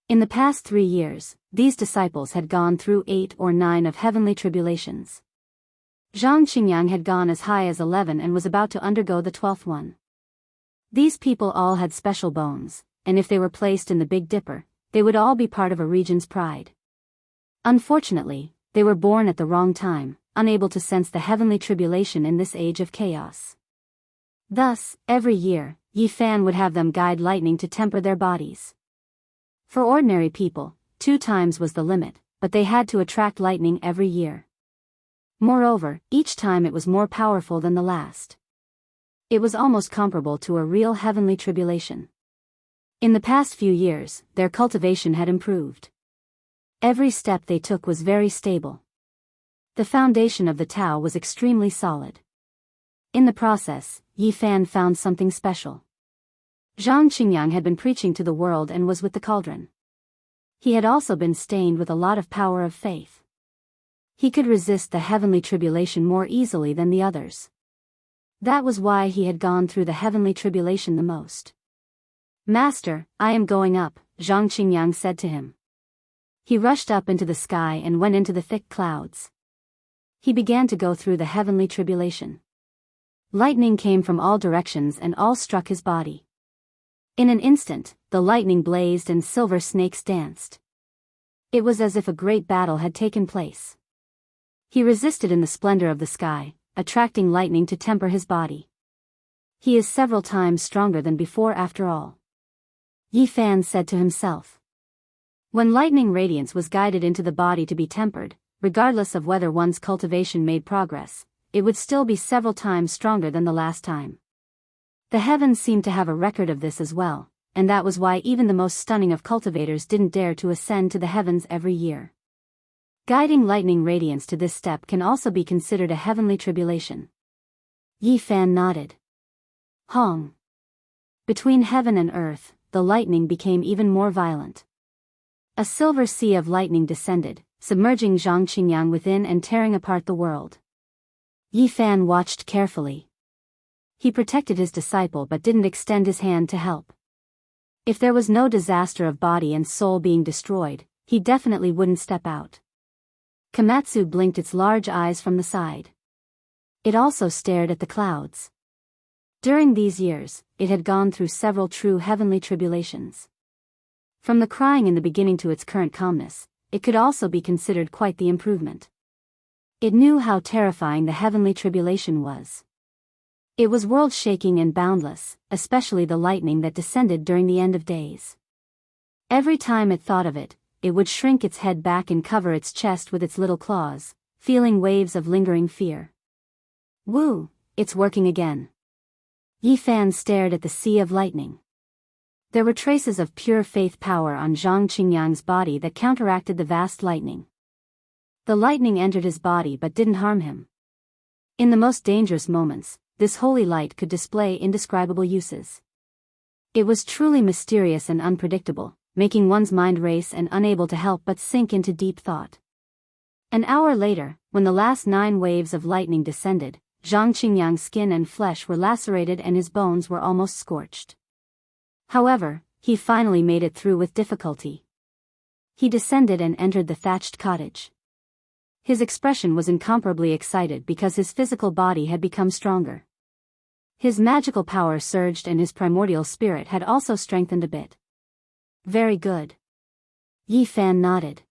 In the past 3 years, these disciples had gone through 8 or 9 of heavenly tribulations. Zhang Qingyang had gone as high as 11 and was about to undergo the 12th one. These people all had special bones, and if they were placed in the Big Dipper, they would all be part of a region's pride. Unfortunately, they were born at the wrong time, unable to sense the heavenly tribulation in this age of chaos. Thus, every year, Yi Fan would have them guide lightning to temper their bodies. For ordinary people, 2 times was the limit, but they had to attract lightning every year. Moreover, each time it was more powerful than the last. It was almost comparable to a real heavenly tribulation. In the past few years, their cultivation had improved. Every step they took was very stable. The foundation of the Tao was extremely solid. In the process, Yi Fan found something special. Zhang Qingyang had been preaching to the world and was with the cauldron. He had also been stained with a lot of power of faith. He could resist the heavenly tribulation more easily than the others. That was why he had gone through the heavenly tribulation the most. Master, I am going up, Zhang Qingyang said to him. He rushed up into the sky and went into the thick clouds. He began to go through the heavenly tribulation. Lightning came from all directions and all struck his body. In an instant, the lightning blazed and silver snakes danced. It was as if a great battle had taken place. He resisted in the splendor of the sky, attracting lightning to temper his body. He is several times stronger than before after all. Yi Fan said to himself. When lightning radiance was guided into the body to be tempered, regardless of whether one's cultivation made progress, it would still be several times stronger than the last time. The heavens seemed to have a record of this as well, and that was why even the most stunning of cultivators didn't dare to ascend to the heavens every year. Guiding lightning radiance to this step can also be considered a heavenly tribulation. Yi Fan nodded. Hong. Between heaven and earth, the lightning became even more violent. A silver sea of lightning descended, submerging Zhang Qingyang within and tearing apart the world. Yi Fan watched carefully. He protected his disciple but didn't extend his hand to help. If there was no disaster of body and soul being destroyed, he definitely wouldn't step out. Komatsu blinked its large eyes from the side. It also stared at the clouds. During these years, it had gone through several true heavenly tribulations. From the crying in the beginning to its current calmness, it could also be considered quite the improvement. It knew how terrifying the heavenly tribulation was. It was world-shaking and boundless, especially the lightning that descended during the end of days. Every time it thought of it, it would shrink its head back and cover its chest with its little claws, feeling waves of lingering fear. Woo, it's working again. Yi Fan stared at the sea of lightning. There were traces of pure faith power on Zhang Qingyang's body that counteracted the vast lightning. The lightning entered his body but didn't harm him. In the most dangerous moments, this holy light could display indescribable uses. It was truly mysterious and unpredictable, making one's mind race and unable to help but sink into deep thought. An hour later, when the last 9 waves of lightning descended, Zhang Qingyang's skin and flesh were lacerated and his bones were almost scorched. However, he finally made it through with difficulty. He descended and entered the thatched cottage. His expression was incomparably excited because his physical body had become stronger. His magical power surged and his primordial spirit had also strengthened a bit. Very good. Yi Fan nodded.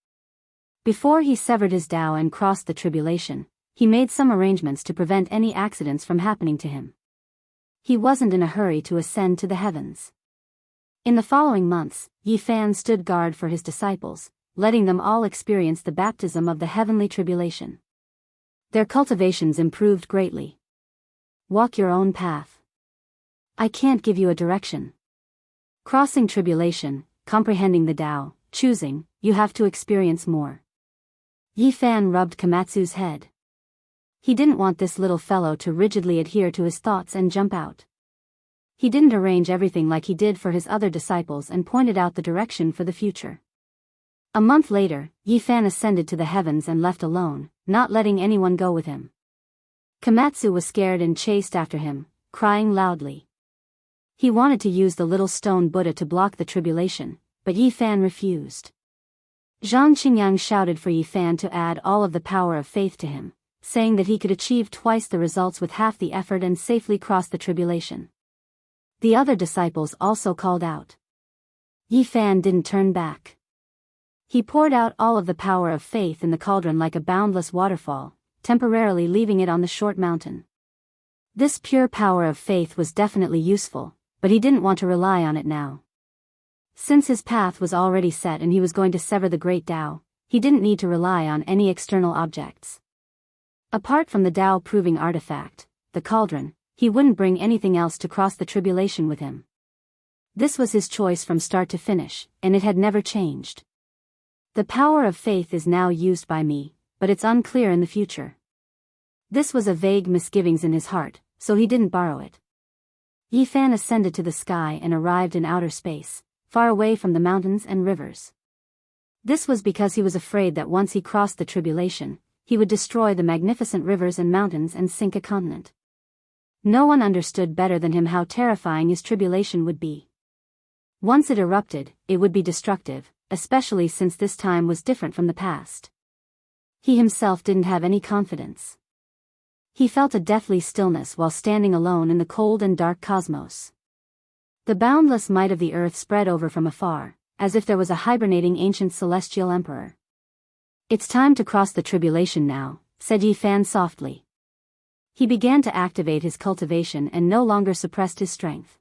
Before he severed his Tao and crossed the tribulation, he made some arrangements to prevent any accidents from happening to him. He wasn't in a hurry to ascend to the heavens. In the following months, Yi Fan stood guard for his disciples, letting them all experience the baptism of the heavenly tribulation. Their cultivations improved greatly. Walk your own path. I can't give you a direction. Crossing tribulation, comprehending the Tao, choosing, you have to experience more. Yi Fan rubbed Komatsu's head. He didn't want this little fellow to rigidly adhere to his thoughts and jump out. He didn't arrange everything like he did for his other disciples and pointed out the direction for the future. A month later, Yi Fan ascended to the heavens and left alone, not letting anyone go with him. Komatsu was scared and chased after him, crying loudly. He wanted to use the little stone Buddha to block the tribulation, but Yi Fan refused. Zhang Qingyang shouted for Yi Fan to add all of the power of faith to him, saying that he could achieve twice the results with half the effort and safely cross the tribulation. The other disciples also called out. Yi Fan didn't turn back. He poured out all of the power of faith in the cauldron like a boundless waterfall, temporarily leaving it on the short mountain. This pure power of faith was definitely useful, but he didn't want to rely on it now. Since his path was already set and he was going to sever the great Tao, he didn't need to rely on any external objects. Apart from the Tao-proving artifact, the cauldron, he wouldn't bring anything else to cross the tribulation with him. This was his choice from start to finish, and it had never changed. The power of faith is now used by me, but it's unclear in the future. This was a vague misgivings in his heart, so he didn't borrow it. Yi Fan ascended to the sky and arrived in outer space, far away from the mountains and rivers. This was because he was afraid that once he crossed the tribulation, he would destroy the magnificent rivers and mountains and sink a continent. No one understood better than him how terrifying his tribulation would be. Once it erupted, it would be destructive, especially since this time was different from the past. He himself didn't have any confidence. He felt a deathly stillness while standing alone in the cold and dark cosmos. The boundless might of the earth spread over from afar, as if there was a hibernating ancient celestial emperor. It's time to cross the tribulation now, said Yi Fan softly. He began to activate his cultivation and no longer suppressed his strength.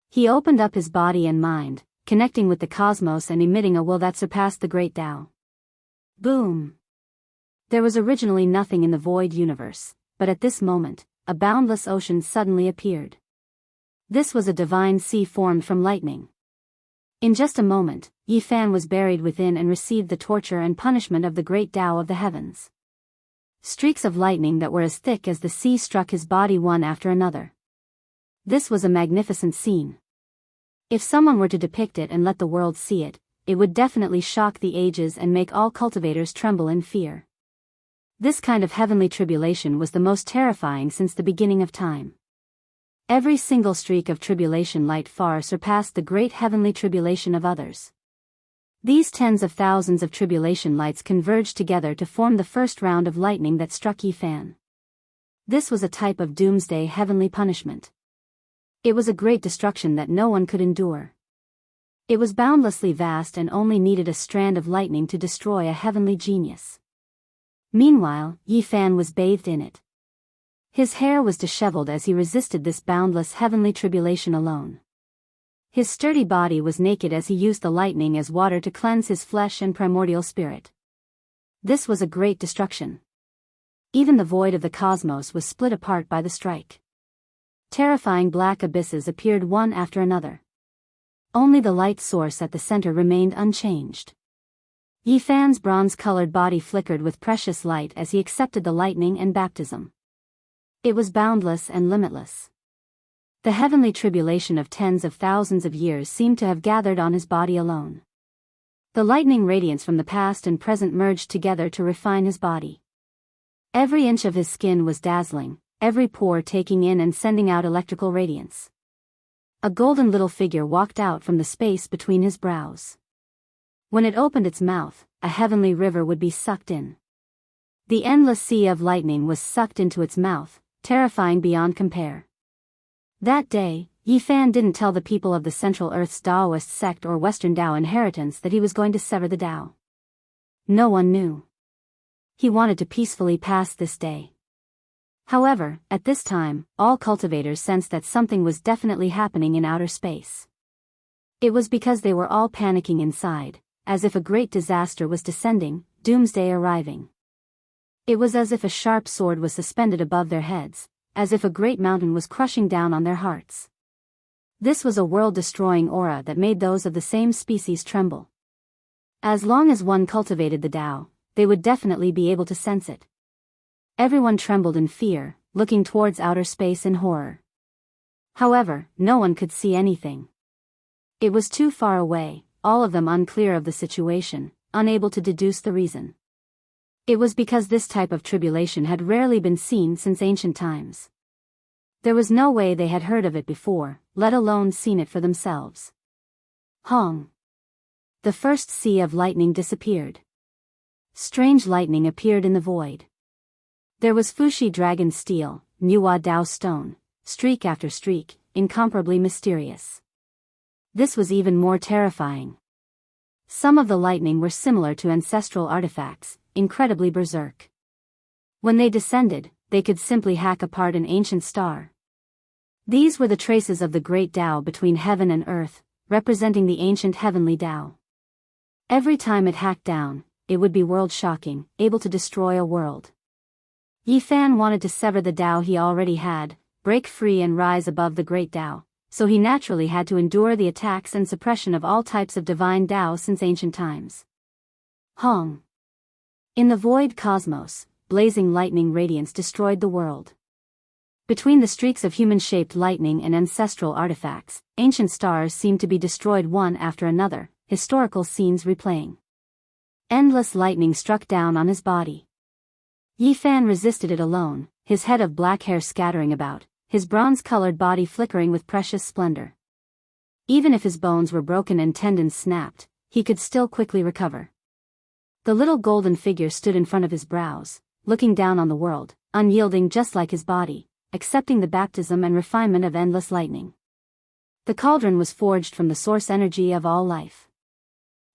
He opened up his body and mind, connecting with the cosmos and emitting a will that surpassed the great Tao. Boom! There was originally nothing in the void universe, but at this moment, a boundless ocean suddenly appeared. This was a divine sea formed from lightning. In just a moment, Yi Fan was buried within and received the torture and punishment of the great Tao of the heavens. Streaks of lightning that were as thick as the sea struck his body one after another. This was a magnificent scene. If someone were to depict it and let the world see it, it would definitely shock the ages and make all cultivators tremble in fear. This kind of heavenly tribulation was the most terrifying since the beginning of time. Every single streak of tribulation light far surpassed the great heavenly tribulation of others. These tens of thousands of tribulation lights converged together to form the first round of lightning that struck Yi Fan. This was a type of doomsday heavenly punishment. It was a great destruction that no one could endure. It was boundlessly vast and only needed a strand of lightning to destroy a heavenly genius. Meanwhile, Yi Fan was bathed in it. His hair was disheveled as he resisted this boundless heavenly tribulation alone. His sturdy body was naked as he used the lightning as water to cleanse his flesh and primordial spirit. This was a great destruction. Even the void of the cosmos was split apart by the strike. Terrifying black abysses appeared one after another. Only the light source at the center remained unchanged. Yi Fan's bronze-colored body flickered with precious light as he accepted the lightning and baptism. It was boundless and limitless. The heavenly tribulation of tens of thousands of years seemed to have gathered on his body alone. The lightning radiance from the past and present merged together to refine his body. Every inch of his skin was dazzling, every pore taking in and sending out electrical radiance. A golden little figure walked out from the space between his brows. When it opened its mouth, a heavenly river would be sucked in. The endless sea of lightning was sucked into its mouth, terrifying beyond compare. That day, Yi Fan didn't tell the people of the Central Earth's Taoist sect or Western Tao inheritance that he was going to sever the Tao. No one knew. He wanted to peacefully pass this day. However, at this time, all cultivators sensed that something was definitely happening in outer space. It was because they were all panicking inside, as if a great disaster was descending, doomsday arriving. It was as if a sharp sword was suspended above their heads, as if a great mountain was crushing down on their hearts. This was a world-destroying aura that made those of the same species tremble. As long as one cultivated the Tao, they would definitely be able to sense it. Everyone trembled in fear, looking towards outer space in horror. However, no one could see anything. It was too far away, all of them unclear of the situation, unable to deduce the reason. It was because this type of tribulation had rarely been seen since ancient times. There was no way they had heard of it before, let alone seen it for themselves. Hong. The first sea of lightning disappeared. Strange lightning appeared in the void. There was Fushi dragon steel, Nuwa Dao stone, streak after streak, incomparably mysterious. This was even more terrifying. Some of the lightning were similar to ancestral artifacts, incredibly berserk. When they descended, they could simply hack apart an ancient star. These were the traces of the great Tao between heaven and earth, representing the ancient heavenly Tao. Every time it hacked down, it would be world-shocking, able to destroy a world. Yi Fan wanted to sever the Tao he already had, break free and rise above the great Tao, so he naturally had to endure the attacks and suppression of all types of divine Tao since ancient times. Hong. In the void cosmos, blazing lightning radiance destroyed the world. Between the streaks of human-shaped lightning and ancestral artifacts, ancient stars seemed to be destroyed one after another, historical scenes replaying. Endless lightning struck down on his body. Yi Fan resisted it alone, his head of black hair scattering about, his bronze-colored body flickering with precious splendor. Even if his bones were broken and tendons snapped, he could still quickly recover. The little golden figure stood in front of his brows, looking down on the world, unyielding just like his body, accepting the baptism and refinement of endless lightning. The cauldron was forged from the source energy of all life.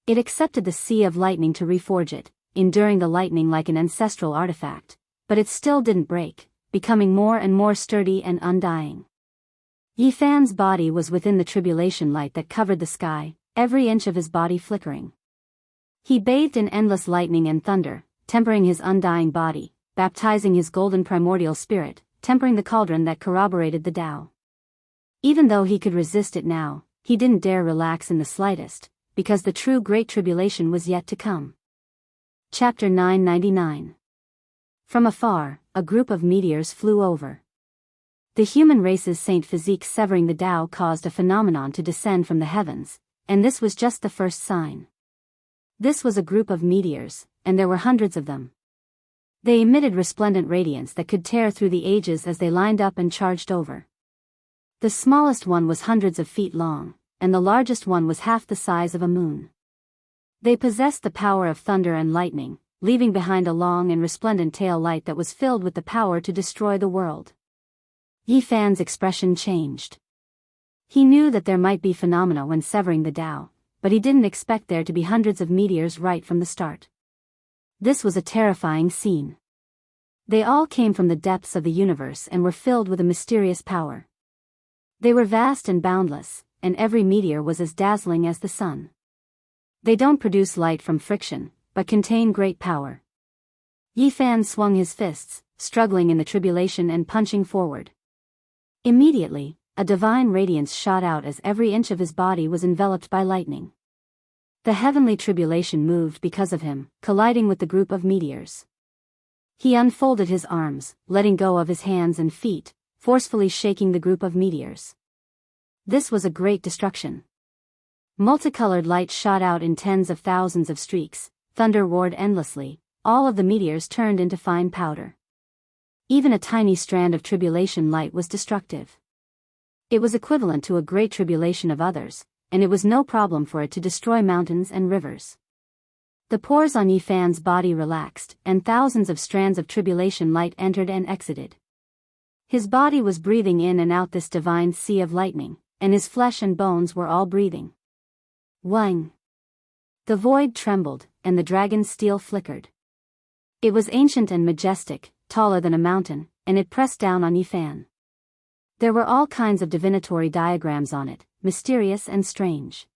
It accepted the sea of lightning to reforge it, enduring the lightning like an ancestral artifact, but it still didn't break, becoming more and more sturdy and undying. Yi Fan's body was within the tribulation light that covered the sky, every inch of his body flickering. He bathed in endless lightning and thunder, tempering his undying body, baptizing his golden primordial spirit, tempering the cauldron that corroborated the Tao. Even though he could resist it now, he didn't dare relax in the slightest, because the true Great Tribulation was yet to come. Chapter 999. From afar, a group of meteors flew over. The human race's Saint Physique severing the Tao caused a phenomenon to descend from the heavens, and this was just the first sign. This was a group of meteors, and there were hundreds of them. They emitted resplendent radiance that could tear through the ages as they lined up and charged over. The smallest one was hundreds of feet long, and the largest one was half the size of a moon. They possessed the power of thunder and lightning, leaving behind a long and resplendent tail light that was filled with the power to destroy the world. Yi Fan's expression changed. He knew that there might be phenomena when severing the Tao, but he didn't expect there to be hundreds of meteors right from the start. This was a terrifying scene. They all came from the depths of the universe and were filled with a mysterious power. They were vast and boundless, and every meteor was as dazzling as the sun. They don't produce light from friction, but contain great power. Yi Fan swung his fists, struggling in the tribulation and punching forward. Immediately, a divine radiance shot out as every inch of his body was enveloped by lightning. The heavenly tribulation moved because of him, colliding with the group of meteors. He unfolded his arms, letting go of his hands and feet, forcefully shaking the group of meteors. This was a great destruction. Multicolored light shot out in tens of thousands of streaks, thunder roared endlessly, all of the meteors turned into fine powder. Even a tiny strand of tribulation light was destructive. It was equivalent to a great tribulation of others, and it was no problem for it to destroy mountains and rivers. The pores on Yi Fan's body relaxed, and thousands of strands of tribulation light entered and exited. His body was breathing in and out this divine sea of lightning, and his flesh and bones were all breathing. Wang! The void trembled, and the dragon's steel flickered. It was ancient and majestic, taller than a mountain, and it pressed down on Yi Fan. There were all kinds of divinatory diagrams on it, mysterious and strange.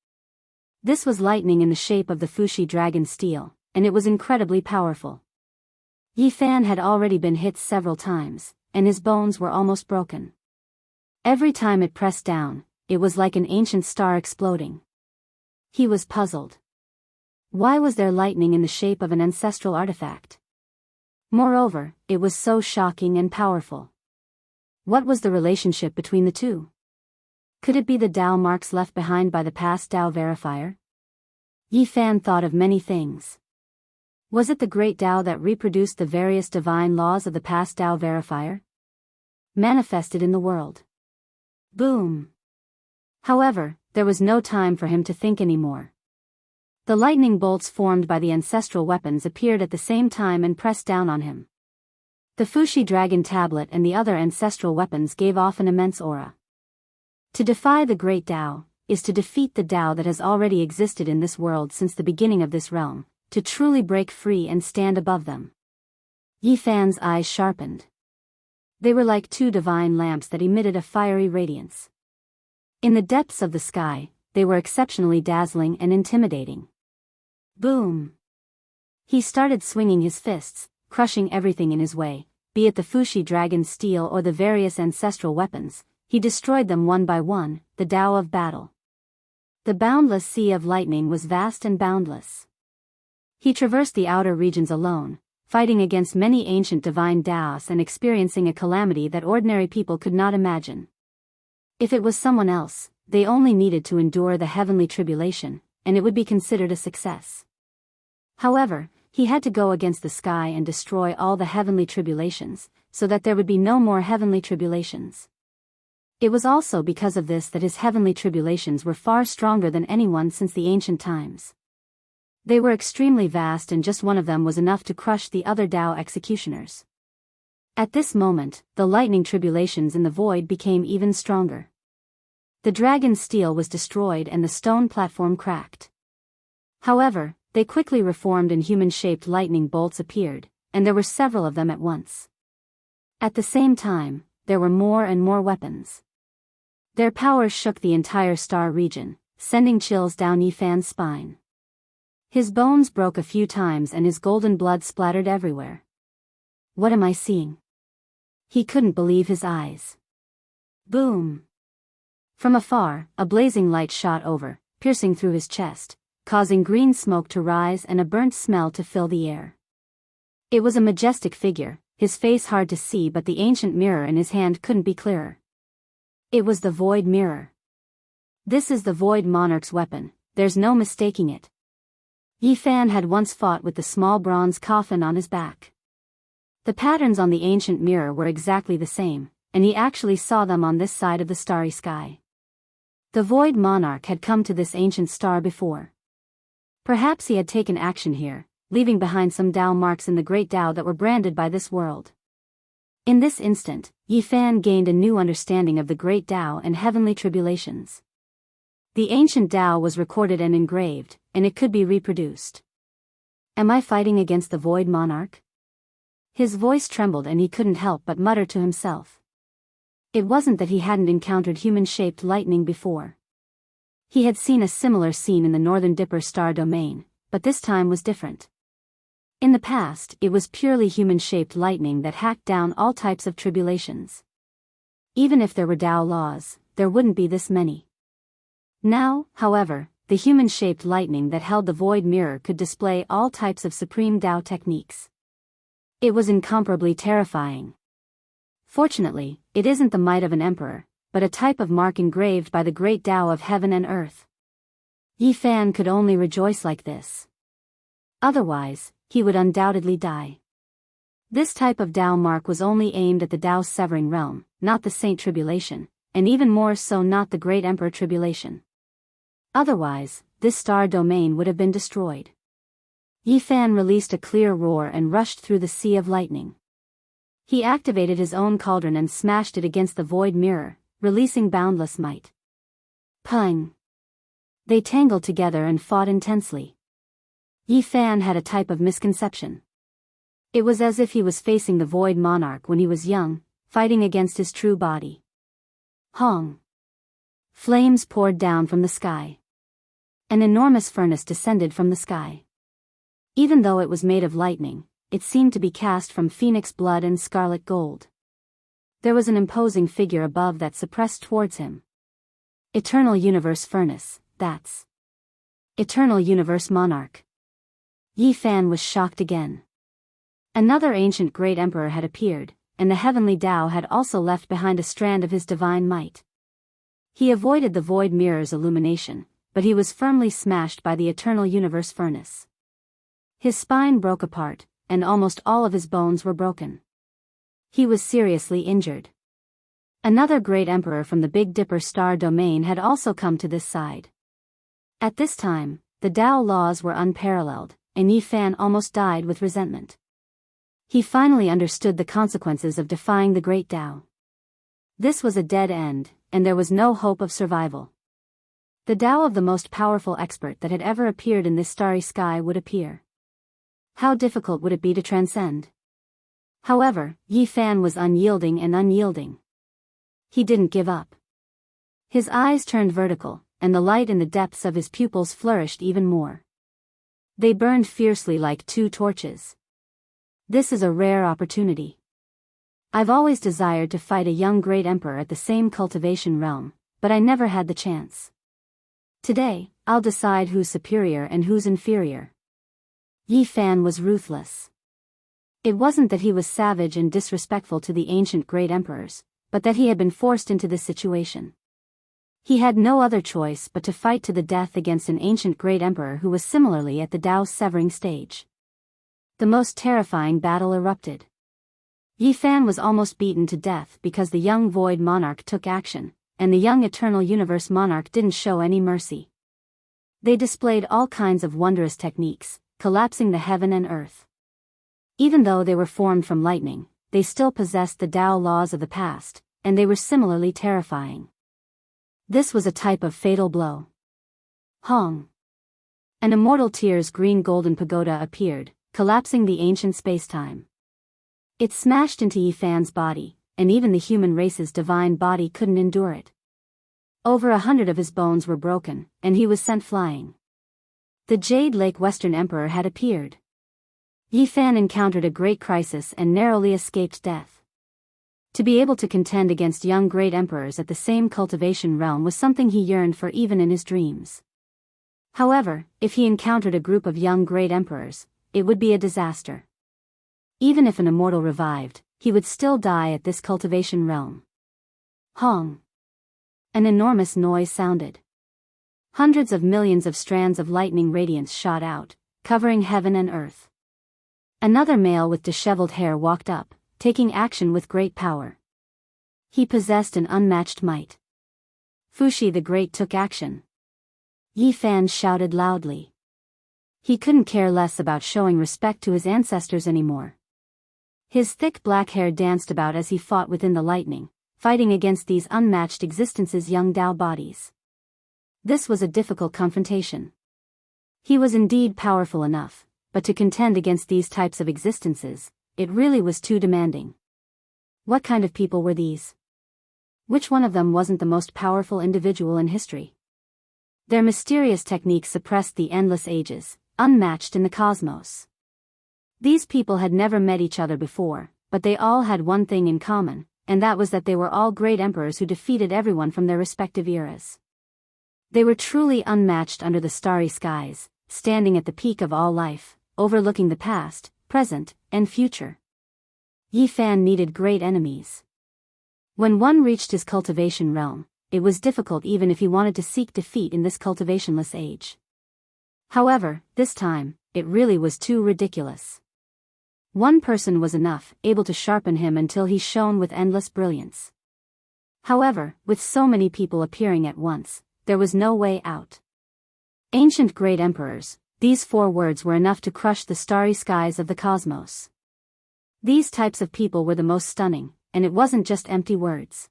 This was lightning in the shape of the Fushi dragon steel, and it was incredibly powerful. Yi Fan had already been hit several times, and his bones were almost broken. Every time it pressed down, it was like an ancient star exploding. He was puzzled. Why was there lightning in the shape of an ancestral artifact? Moreover, it was so shocking and powerful. What was the relationship between the two? Could it be the Tao marks left behind by the past Tao verifier? Yi Fan thought of many things. Was it the great Tao that reproduced the various divine laws of the past Tao verifier? Manifested in the world. Boom! However, there was no time for him to think anymore. The lightning bolts formed by the ancestral weapons appeared at the same time and pressed down on him. The Fushi dragon tablet and the other ancestral weapons gave off an immense aura. To defy the great Tao is to defeat the Tao that has already existed in this world since the beginning of this realm, to truly break free and stand above them. Yi Fan's eyes sharpened. They were like two divine lamps that emitted a fiery radiance. In the depths of the sky, they were exceptionally dazzling and intimidating. Boom! He started swinging his fists, crushing everything in his way, be it the Fushi dragon's steel or the various ancestral weapons. He destroyed them one by one, the Tao of battle. The boundless sea of lightning was vast and boundless. He traversed the outer regions alone, fighting against many ancient divine Taos and experiencing a calamity that ordinary people could not imagine. If it was someone else, they only needed to endure the heavenly tribulation, and it would be considered a success. However, he had to go against the sky and destroy all the heavenly tribulations, so that there would be no more heavenly tribulations. It was also because of this that his heavenly tribulations were far stronger than anyone since the ancient times. They were extremely vast, and just one of them was enough to crush the other Tao executioners. At this moment, the lightning tribulations in the void became even stronger. The dragon's steel was destroyed and the stone platform cracked. However, they quickly reformed and human-shaped lightning bolts appeared, and there were several of them at once. At the same time, there were more and more weapons. Their power shook the entire star region, sending chills down Yi Fan's spine. His bones broke a few times and his golden blood splattered everywhere. What am I seeing? He couldn't believe his eyes. Boom! From afar, a blazing light shot over, piercing through his chest, causing green smoke to rise and a burnt smell to fill the air. It was a majestic figure, his face hard to see, but the ancient mirror in his hand couldn't be clearer. It was the Void Mirror. This is the Void Monarch's weapon, there's no mistaking it. Yi Fan had once fought with the small bronze coffin on his back. The patterns on the ancient mirror were exactly the same, and he actually saw them on this side of the starry sky. The Void Monarch had come to this ancient star before. Perhaps he had taken action here, leaving behind some Tao marks in the great Tao that were branded by this world. In this instant, Yi Fan gained a new understanding of the great Tao and heavenly tribulations. The ancient Tao was recorded and engraved, and it could be reproduced. Am I fighting against the Void Monarch? His voice trembled and he couldn't help but mutter to himself. It wasn't that he hadn't encountered human-shaped lightning before. He had seen a similar scene in the Northern Dipper star domain, but this time was different. In the past, it was purely human-shaped lightning that hacked down all types of tribulations. Even if there were Tao laws, there wouldn't be this many. Now, however, the human-shaped lightning that held the Void Mirror could display all types of supreme Tao techniques. It was incomparably terrifying. Fortunately, it isn't the might of an emperor, but a type of mark engraved by the great Tao of heaven and earth. Yi Fan could only rejoice like this. Otherwise, he would undoubtedly die. This type of Tao mark was only aimed at the Tao's severing realm, not the Saint Tribulation, and even more so not the Great Emperor Tribulation. Otherwise, this star domain would have been destroyed. Yi Fan released a clear roar and rushed through the sea of lightning. He activated his own cauldron and smashed it against the Void Mirror, releasing boundless might. Pung! They tangled together and fought intensely. Yi Fan had a type of misconception. It was as if he was facing the Void Monarch when he was young, fighting against his true body. Hong! Flames poured down from the sky. An enormous furnace descended from the sky. Even though it was made of lightning, it seemed to be cast from phoenix blood and scarlet gold. There was an imposing figure above that suppressed towards him. Eternal Universe Furnace, that's Eternal Universe Monarch. Yi Fan was shocked again. Another ancient great emperor had appeared, and the heavenly Tao had also left behind a strand of his divine might. He avoided the Void Mirror's illumination, but he was firmly smashed by the Eternal Universe Furnace. His spine broke apart, and almost all of his bones were broken. He was seriously injured. Another great emperor from the Big Dipper star domain had also come to this side. At this time, the Tao laws were unparalleled, and Yi Fan almost died with resentment. He finally understood the consequences of defying the great Tao. This was a dead end, and there was no hope of survival. The Tao of the most powerful expert that had ever appeared in this starry sky would appear. How difficult would it be to transcend? However, Yi Fan was unyielding and unyielding. He didn't give up. His eyes turned vertical, and the light in the depths of his pupils flourished even more. They burned fiercely like two torches. This is a rare opportunity. I've always desired to fight a young great emperor at the same cultivation realm, but I never had the chance. Today, I'll decide who's superior and who's inferior. Yi Fan was ruthless. It wasn't that he was savage and disrespectful to the ancient great emperors, but that he had been forced into this situation. He had no other choice but to fight to the death against an ancient great emperor who was similarly at the Tao's severing stage. The most terrifying battle erupted. Yi Fan was almost beaten to death because the young Void Monarch took action, and the young Eternal Universe Monarch didn't show any mercy. They displayed all kinds of wondrous techniques, collapsing the heaven and earth. Even though they were formed from lightning, they still possessed the Tao laws of the past, and they were similarly terrifying. This was a type of fatal blow. Hong! An immortal tear's green golden pagoda appeared, collapsing the ancient spacetime. It smashed into Yi Fan's body, and even the human race's divine body couldn't endure it. Over 100 of his bones were broken, and he was sent flying. The Jade Lake Western Emperor had appeared. Yi Fan encountered a great crisis and narrowly escaped death. To be able to contend against young great emperors at the same cultivation realm was something he yearned for even in his dreams. However, if he encountered a group of young great emperors, it would be a disaster. Even if an immortal revived, he would still die at this cultivation realm. Hong! An enormous noise sounded. Hundreds of millions of strands of lightning radiance shot out, covering heaven and earth. Another male with disheveled hair walked up, taking action with great power. He possessed an unmatched might. Fuxi the Great took action. Yi Fan shouted loudly. He couldn't care less about showing respect to his ancestors anymore. His thick black hair danced about as he fought within the lightning, fighting against these unmatched existences' young Tao bodies. This was a difficult confrontation. He was indeed powerful enough, but to contend against these types of existences, it really was too demanding. What kind of people were these? Which one of them wasn't the most powerful individual in history? Their mysterious techniques suppressed the endless ages, unmatched in the cosmos. These people had never met each other before, but they all had one thing in common, and that was that they were all great emperors who defeated everyone from their respective eras. They were truly unmatched under the starry skies, standing at the peak of all life, overlooking the past, present, and future. Yi Fan needed great enemies. When one reached his cultivation realm, it was difficult even if he wanted to seek defeat in this cultivationless age. However, this time, it really was too ridiculous. One person was enough, able to sharpen him until he shone with endless brilliance. However, with so many people appearing at once, there was no way out. Ancient great emperors, these 4 words were enough to crush the starry skies of the cosmos. These types of people were the most stunning, and it wasn't just empty words.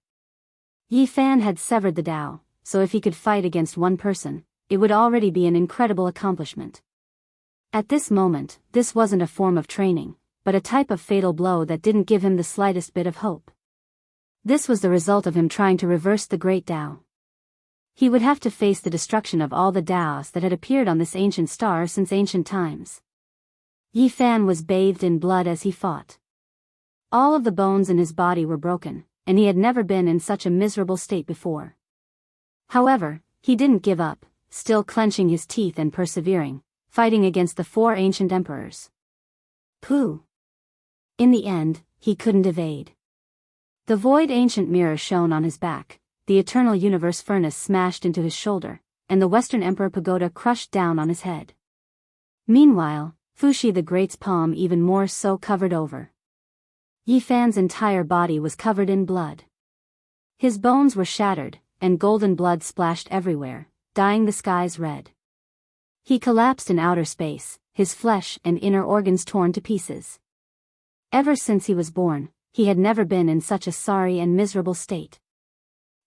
Yi Fan had severed the Tao, so if he could fight against one person, it would already be an incredible accomplishment. At this moment, this wasn't a form of training, but a type of fatal blow that didn't give him the slightest bit of hope. This was the result of him trying to reverse the great Tao. He would have to face the destruction of all the Taos that had appeared on this ancient star since ancient times. Yi Fan was bathed in blood as he fought. All of the bones in his body were broken, and he had never been in such a miserable state before. However, he didn't give up, still clenching his teeth and persevering, fighting against the 4 ancient emperors. Pooh! In the end, he couldn't evade. The void ancient mirror shone on his back, the eternal universe furnace smashed into his shoulder, and the Western Emperor Pagoda crushed down on his head. Meanwhile, Fuxi the Great's palm even more so covered over. Yi Fan's entire body was covered in blood. His bones were shattered, and golden blood splashed everywhere, dyeing the skies red. He collapsed in outer space, his flesh and inner organs torn to pieces. Ever since he was born, he had never been in such a sorry and miserable state.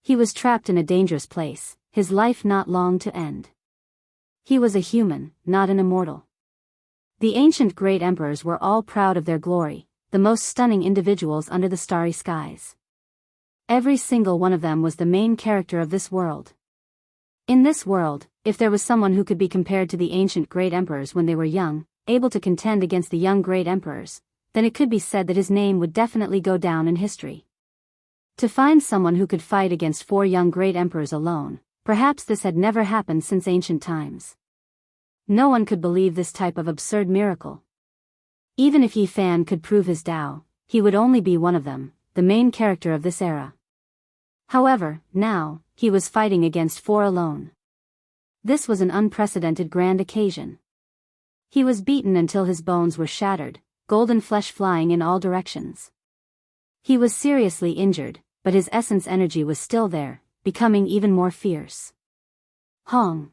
He was trapped in a dangerous place, his life not long to end. He was a human, not an immortal. The ancient great emperors were all proud of their glory, the most stunning individuals under the starry skies. Every single one of them was the main character of this world. In this world, if there was someone who could be compared to the ancient great emperors when they were young, able to contend against the young great emperors, then it could be said that his name would definitely go down in history. To find someone who could fight against 4 young great emperors alone, perhaps this had never happened since ancient times. No one could believe this type of absurd miracle. Even if Yi Fan could prove his Tao, he would only be one of them, the main character of this era. However, now, he was fighting against 4 alone. This was an unprecedented grand occasion. He was beaten until his bones were shattered, golden flesh flying in all directions. He was seriously injured, but his essence energy was still there, becoming even more fierce. Hong!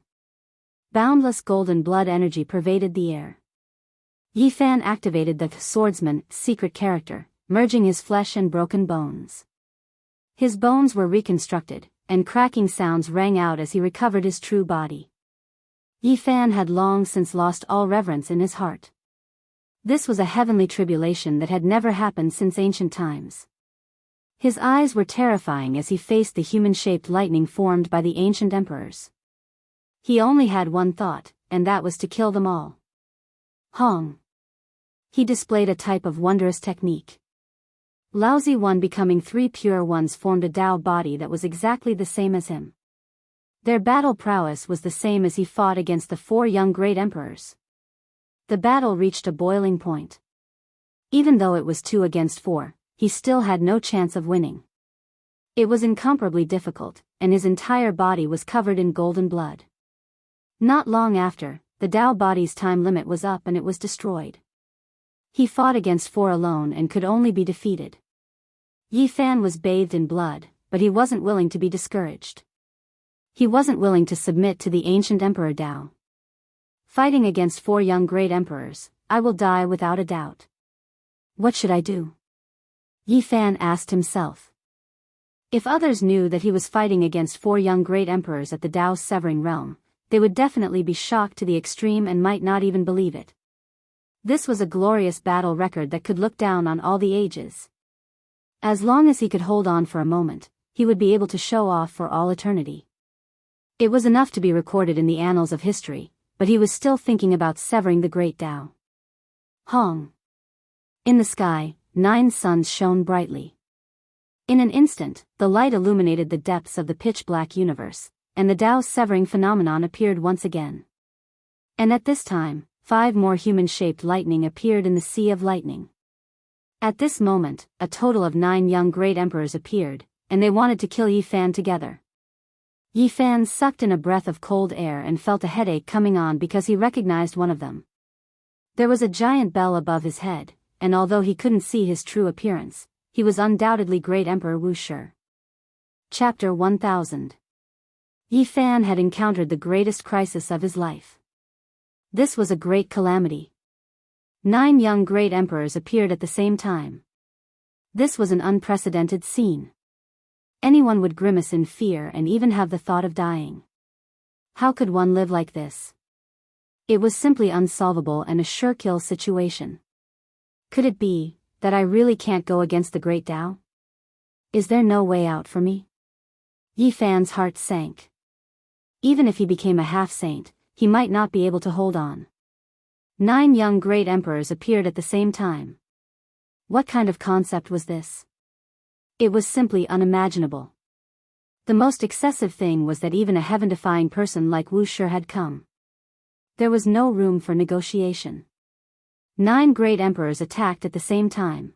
Boundless golden blood energy pervaded the air. Yi Fan activated the swordsman secret character, merging his flesh and broken bones. His bones were reconstructed, and cracking sounds rang out as he recovered his true body. Yi Fan had long since lost all reverence in his heart. This was a heavenly tribulation that had never happened since ancient times. His eyes were terrifying as he faced the human-shaped lightning formed by the ancient emperors. He only had one thought, and that was to kill them all. Hong. He displayed a type of wondrous technique. Lousy One becoming 3 pure ones formed a Tao body that was exactly the same as him. Their battle prowess was the same as he fought against the 4 young great emperors. The battle reached a boiling point. Even though it was 2 against 4, he still had no chance of winning. It was incomparably difficult, and his entire body was covered in golden blood. Not long after, the Tao body's time limit was up and it was destroyed. He fought against 4 alone and could only be defeated. Yi Fan was bathed in blood, but he wasn't willing to be discouraged. He wasn't willing to submit to the ancient Emperor Tao. Fighting against 4 young great emperors, I will die without a doubt. What should I do? Yi Fan asked himself. If others knew that he was fighting against 4 young great emperors at the Tao's severing realm, they would definitely be shocked to the extreme and might not even believe it. This was a glorious battle record that could look down on all the ages. As long as he could hold on for a moment, he would be able to show off for all eternity. It was enough to be recorded in the annals of history, but he was still thinking about severing the great Tao. Hong. In the sky, 9 suns shone brightly. In an instant, the light illuminated the depths of the pitch-black universe, and the Tao's severing phenomenon appeared once again. And at this time, 5 more human-shaped lightning appeared in the sea of lightning. At this moment, a total of 9 young great emperors appeared, and they wanted to kill Yi Fan together. Yi Fan sucked in a breath of cold air and felt a headache coming on because he recognized one of them. There was a giant bell above his head, and although he couldn't see his true appearance, he was undoubtedly Great Emperor Wu Shi. Chapter 1000. Yi Fan had encountered the greatest crisis of his life. This was a great calamity. 9 young great emperors appeared at the same time. This was an unprecedented scene. Anyone would grimace in fear and even have the thought of dying. How could one live like this? It was simply unsolvable and a sure-kill situation. Could it be that I really can't go against the great Tao? Is there no way out for me? Yi Fan's heart sank. Even if he became a half-saint, he might not be able to hold on. 9 young great emperors appeared at the same time. What kind of concept was this? It was simply unimaginable. The most excessive thing was that even a heaven-defying person like Wu Shi had come. There was no room for negotiation. 9 great emperors attacked at the same time.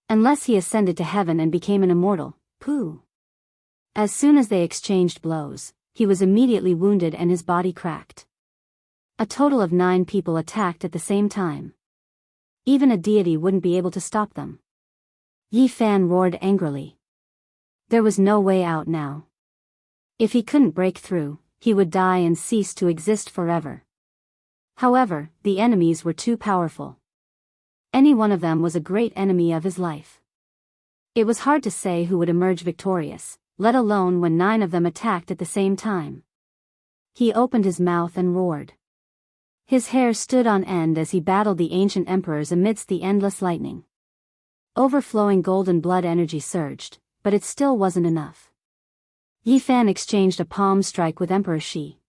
Unless he ascended to heaven and became an immortal, pooh. As soon as they exchanged blows, he was immediately wounded and his body cracked. A total of 9 people attacked at the same time. Even a deity wouldn't be able to stop them. Yi Fan roared angrily. There was no way out now. If he couldn't break through, he would die and cease to exist forever. However, the enemies were too powerful. Any one of them was a great enemy of his life. It was hard to say who would emerge victorious, let alone when 9 of them attacked at the same time. He opened his mouth and roared. His hair stood on end as he battled the ancient emperors amidst the endless lightning. Overflowing golden blood energy surged, but it still wasn't enough. Yi Fan exchanged a palm strike with Emperor Shi.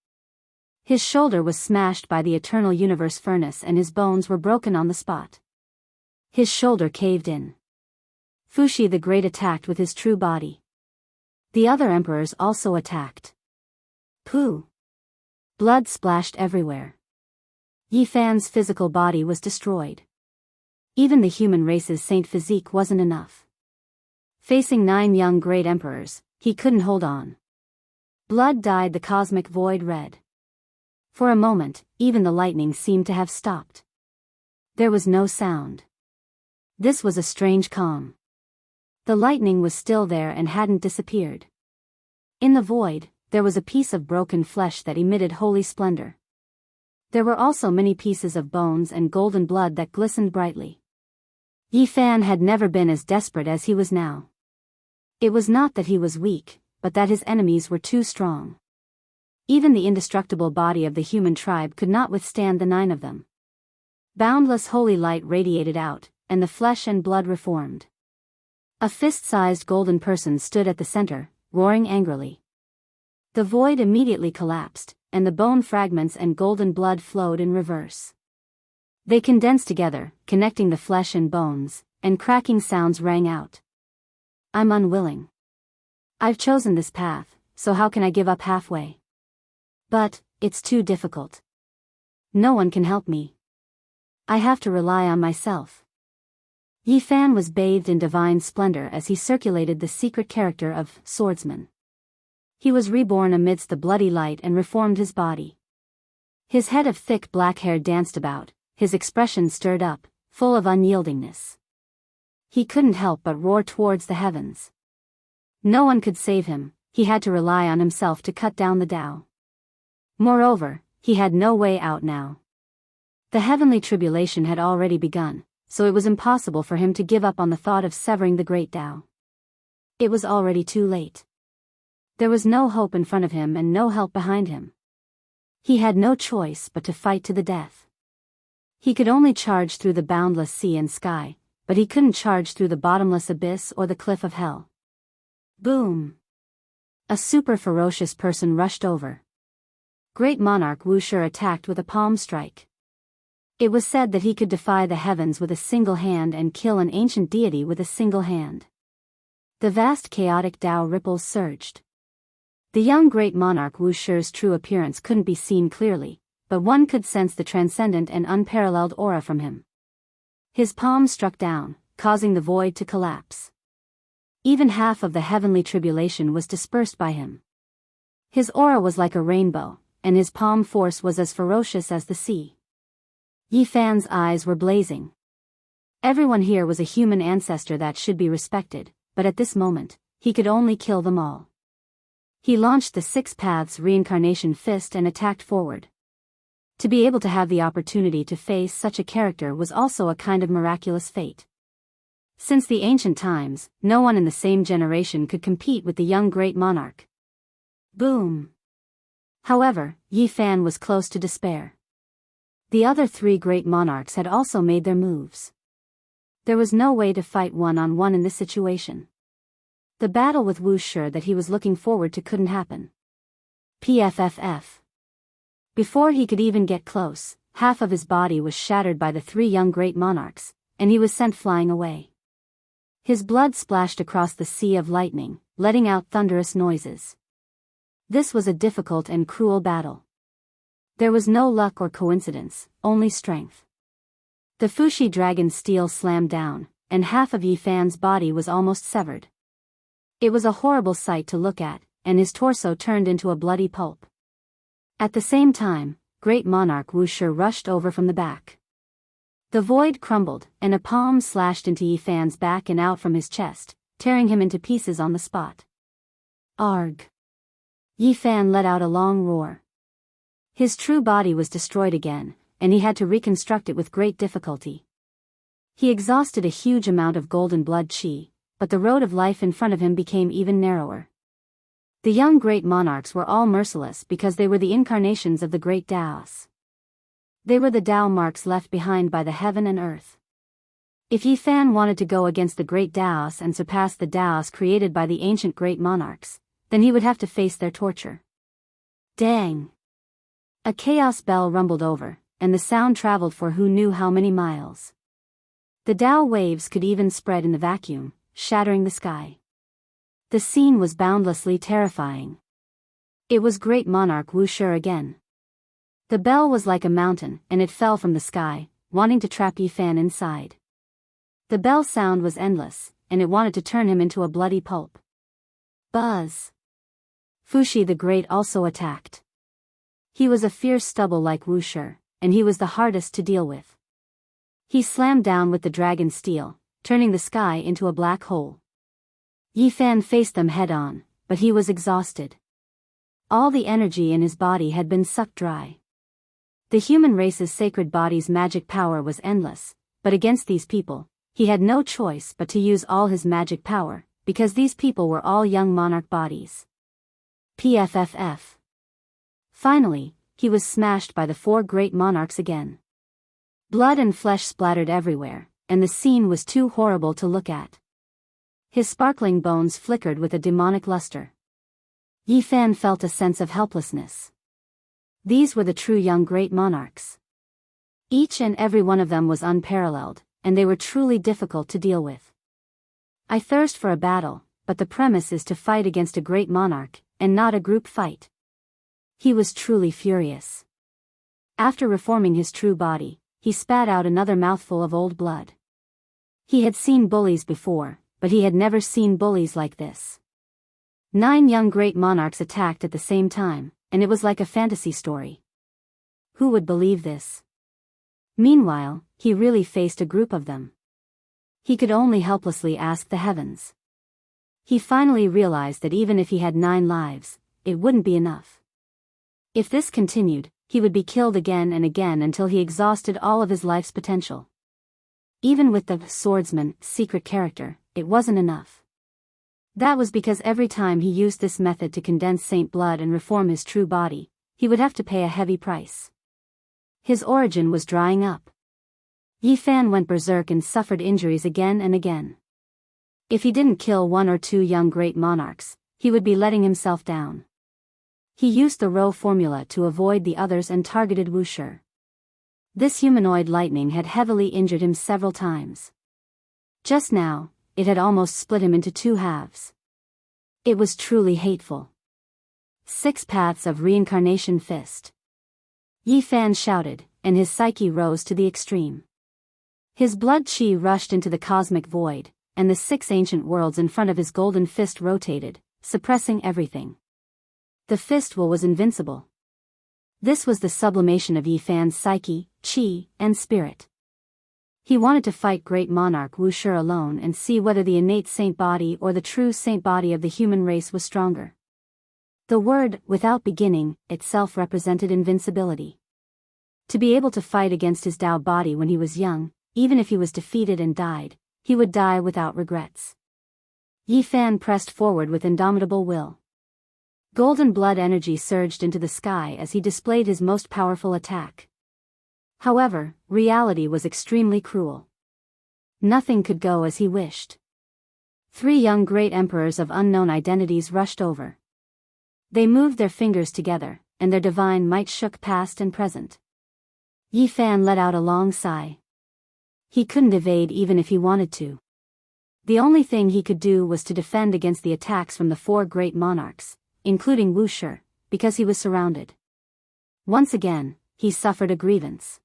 His shoulder was smashed by the eternal universe furnace and his bones were broken on the spot. His shoulder caved in. Fuxi the Great attacked with his true body. The other emperors also attacked. Pooh! Blood splashed everywhere. Yi Fan's physical body was destroyed. Even the human race's saint physique wasn't enough. Facing 9 young great emperors, he couldn't hold on. Blood dyed the cosmic void red. For a moment, even the lightning seemed to have stopped. There was no sound. This was a strange calm. The lightning was still there and hadn't disappeared. In the void, there was a piece of broken flesh that emitted holy splendor. There were also many pieces of bones and golden blood that glistened brightly. Yi Fan had never been as desperate as he was now. It was not that he was weak, but that his enemies were too strong. Even the indestructible body of the human tribe could not withstand the 9 of them. Boundless holy light radiated out, and the flesh and blood reformed. A fist-sized golden person stood at the center, roaring angrily. The void immediately collapsed, and the bone fragments and golden blood flowed in reverse. They condensed together, connecting the flesh and bones, and cracking sounds rang out. I'm unwilling. I've chosen this path, so how can I give up halfway? But, it's too difficult. No one can help me. I have to rely on myself. Yi Fan was bathed in divine splendor as he circulated the secret character of swordsman. He was reborn amidst the bloody light and reformed his body. His head of thick black hair danced about, his expression stirred up, full of unyieldingness. He couldn't help but roar towards the heavens. No one could save him, he had to rely on himself to cut down the Tao. Moreover, he had no way out now. The heavenly tribulation had already begun, so it was impossible for him to give up on the thought of severing the great Tao. It was already too late. There was no hope in front of him and no help behind him. He had no choice but to fight to the death. He could only charge through the boundless sea and sky, but he couldn't charge through the bottomless abyss or the cliff of hell. Boom! A super ferocious person rushed over. Great monarch Wu Shi attacked with a palm strike. It was said that he could defy the heavens with a single hand and kill an ancient deity with a single hand. The vast chaotic Tao ripples surged. The young great monarch Wu Shi's true appearance couldn't be seen clearly, but one could sense the transcendent and unparalleled aura from him. His palm struck down, causing the void to collapse. Even half of the heavenly tribulation was dispersed by him. His aura was like a rainbow, and his palm force was as ferocious as the sea. Yi Fan's eyes were blazing. Everyone here was a human ancestor that should be respected, but at this moment, he could only kill them all. He launched the Six Paths Reincarnation Fist and attacked forward. To be able to have the opportunity to face such a character was also a kind of miraculous fate. Since the ancient times, no one in the same generation could compete with the young great monarch. Boom! However, Yi Fan was close to despair. The other three great monarchs had also made their moves. There was no way to fight one-on-one in this situation. The battle with Wu Shi that he was looking forward to couldn't happen. PFFF. Before he could even get close, half of his body was shattered by the three young great monarchs, and he was sent flying away. His blood splashed across the sea of lightning, letting out thunderous noises. This was a difficult and cruel battle. There was no luck or coincidence, only strength. The Fushi dragon's steel slammed down, and half of Yi Fan's body was almost severed. It was a horrible sight to look at, and his torso turned into a bloody pulp. At the same time, great monarch Wu Shi rushed over from the back. The void crumbled, and a palm slashed into Yi Fan's back and out from his chest, tearing him into pieces on the spot. Arg! Yi Fan let out a long roar. His true body was destroyed again, and he had to reconstruct it with great difficulty. He exhausted a huge amount of golden blood qi, but the road of life in front of him became even narrower. The young great monarchs were all merciless because they were the incarnations of the great Taos. They were the Tao marks left behind by the heaven and earth. If Yi Fan wanted to go against the great Taos and surpass the Taos created by the ancient great monarchs, then he would have to face their torture. Dang! A chaos bell rumbled over, and the sound traveled for who knew how many miles. The Tao waves could even spread in the vacuum, shattering the sky. The scene was boundlessly terrifying. It was great monarch Wu Shi again. The bell was like a mountain, and it fell from the sky, wanting to trap Yi Fan inside. The bell sound was endless, and it wanted to turn him into a bloody pulp. Buzz! Fushi the Great also attacked. He was a fierce stubble like Wu Shi, and he was the hardest to deal with. He slammed down with the dragon steel, turning the sky into a black hole. Yi Fan faced them head-on, but he was exhausted. All the energy in his body had been sucked dry. The human race's sacred body's magic power was endless, but against these people, he had no choice but to use all his magic power, because these people were all young monarch bodies. PFFF. Finally, he was smashed by the four great monarchs again. Blood and flesh splattered everywhere, and the scene was too horrible to look at. His sparkling bones flickered with a demonic luster. Yi Fan felt a sense of helplessness. These were the true young great monarchs. Each and every one of them was unparalleled, and they were truly difficult to deal with. I thirst for a battle, but the premise is to fight against a great monarch, and not a group fight. He was truly furious. After reforming his true body, he spat out another mouthful of old blood. He had seen bullies before, but he had never seen bullies like this. 9 young great monarchs attacked at the same time, and it was like a fantasy story. Who would believe this? Meanwhile, he really faced a group of them. He could only helplessly ask the heavens. He finally realized that even if he had 9 lives, it wouldn't be enough. If this continued, he would be killed again and again until he exhausted all of his life's potential. Even with the swordsman, secret character, it wasn't enough. That was because every time he used this method to condense saint blood and reform his true body, he would have to pay a heavy price. His origin was drying up. Yi Fan went berserk and suffered injuries again and again. If he didn't kill 1 or 2 young great monarchs, he would be letting himself down. He used the Rho formula to avoid the others and targeted Wuxia. This humanoid lightning had heavily injured him several times. Just now, it had almost split him into 2 halves. It was truly hateful. 6 paths of reincarnation fist. Yi Fan shouted, and his psyche rose to the extreme. His blood chi rushed into the cosmic void, and the 6 ancient worlds in front of his golden fist rotated, suppressing everything. The fist will was invincible. This was the sublimation of Yi Fan's psyche, chi, and spirit. He wanted to fight great monarch Wuxia alone and see whether the innate saint body or the true saint body of the human race was stronger. The word, without beginning, itself represented invincibility. To be able to fight against his Tao body when he was young, even if he was defeated and died, he would die without regrets. Yi Fan pressed forward with indomitable will. Golden blood energy surged into the sky as he displayed his most powerful attack. However, reality was extremely cruel. Nothing could go as he wished. 3 young great emperors of unknown identities rushed over. They moved their fingers together, and their divine might shook past and present. Yi Fan let out a long sigh. He couldn't evade even if he wanted to. The only thing he could do was to defend against the attacks from the 4 great monarchs, including Wuxia, because he was surrounded. Once again, he suffered a grievance.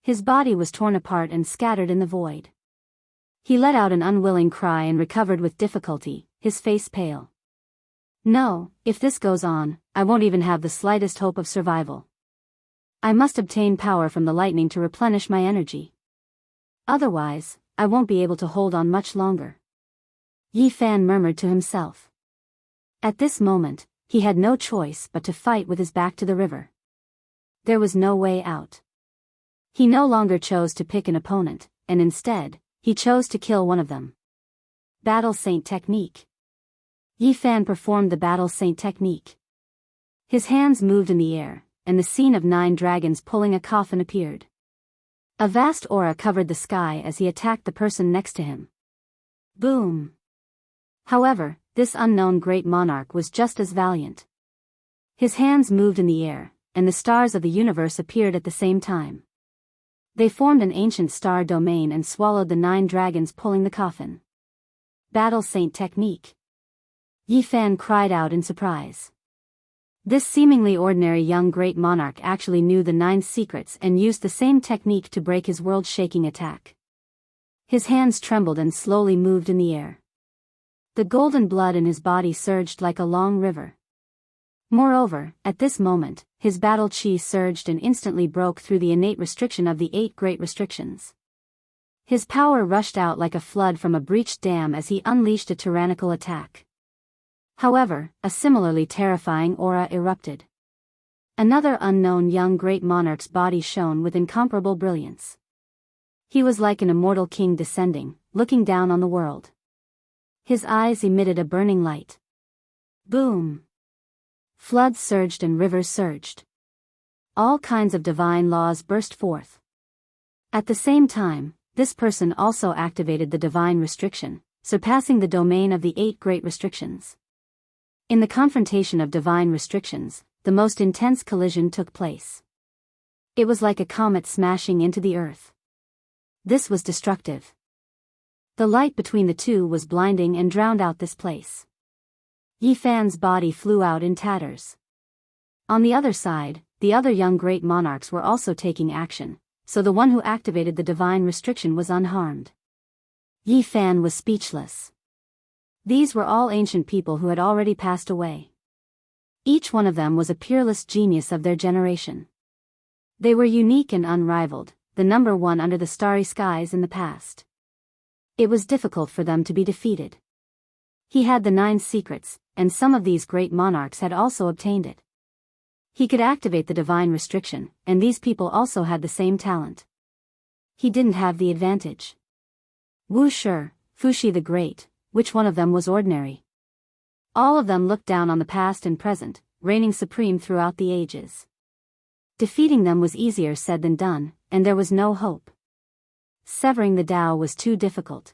His body was torn apart and scattered in the void. He let out an unwilling cry and recovered with difficulty, his face pale. No, if this goes on, I won't even have the slightest hope of survival. I must obtain power from the lightning to replenish my energy. Otherwise, I won't be able to hold on much longer. Yi Fan murmured to himself. At this moment, he had no choice but to fight with his back to the river. There was no way out. He no longer chose to pick an opponent, and instead, he chose to kill one of them. Battle Saint Technique. Yi Fan performed the Battle Saint Technique. His hands moved in the air, and the scene of 9 dragons pulling a coffin appeared. A vast aura covered the sky as he attacked the person next to him. Boom! However, this unknown great monarch was just as valiant. His hands moved in the air, and the stars of the universe appeared at the same time. They formed an ancient star domain and swallowed the 9 dragons pulling the coffin. Battle Saint Technique. Yi Fan cried out in surprise. This seemingly ordinary young great monarch actually knew the 9 secrets and used the same technique to break his world-shaking attack. His hands trembled and slowly moved in the air. The golden blood in his body surged like a long river. Moreover, at this moment, his battle chi surged and instantly broke through the innate restriction of the 8 great restrictions. His power rushed out like a flood from a breached dam as he unleashed a tyrannical attack. However, a similarly terrifying aura erupted. Another unknown young great monarch's body shone with incomparable brilliance. He was like an immortal king descending, looking down on the world. His eyes emitted a burning light. Boom! Floods surged and rivers surged. All kinds of divine laws burst forth. At the same time, this person also activated the divine restriction, surpassing the domain of the 8 great restrictions. In the confrontation of divine restrictions, the most intense collision took place. It was like a comet smashing into the earth. This was destructive. The light between the two was blinding and drowned out this place. Yi Fan's body flew out in tatters. On the other side, the other young great monarchs were also taking action, so the one who activated the divine restriction was unharmed. Yi Fan was speechless. These were all ancient people who had already passed away. Each one of them was a peerless genius of their generation. They were unique and unrivaled, the number one under the starry skies in the past. It was difficult for them to be defeated. He had the 9 secrets, and some of these great monarchs had also obtained it. He could activate the divine restriction, and these people also had the same talent. He didn't have the advantage. Wu Shi, Fuxi the Great, which one of them was ordinary? All of them looked down on the past and present, reigning supreme throughout the ages. Defeating them was easier said than done, and there was no hope. Severing the Tao was too difficult.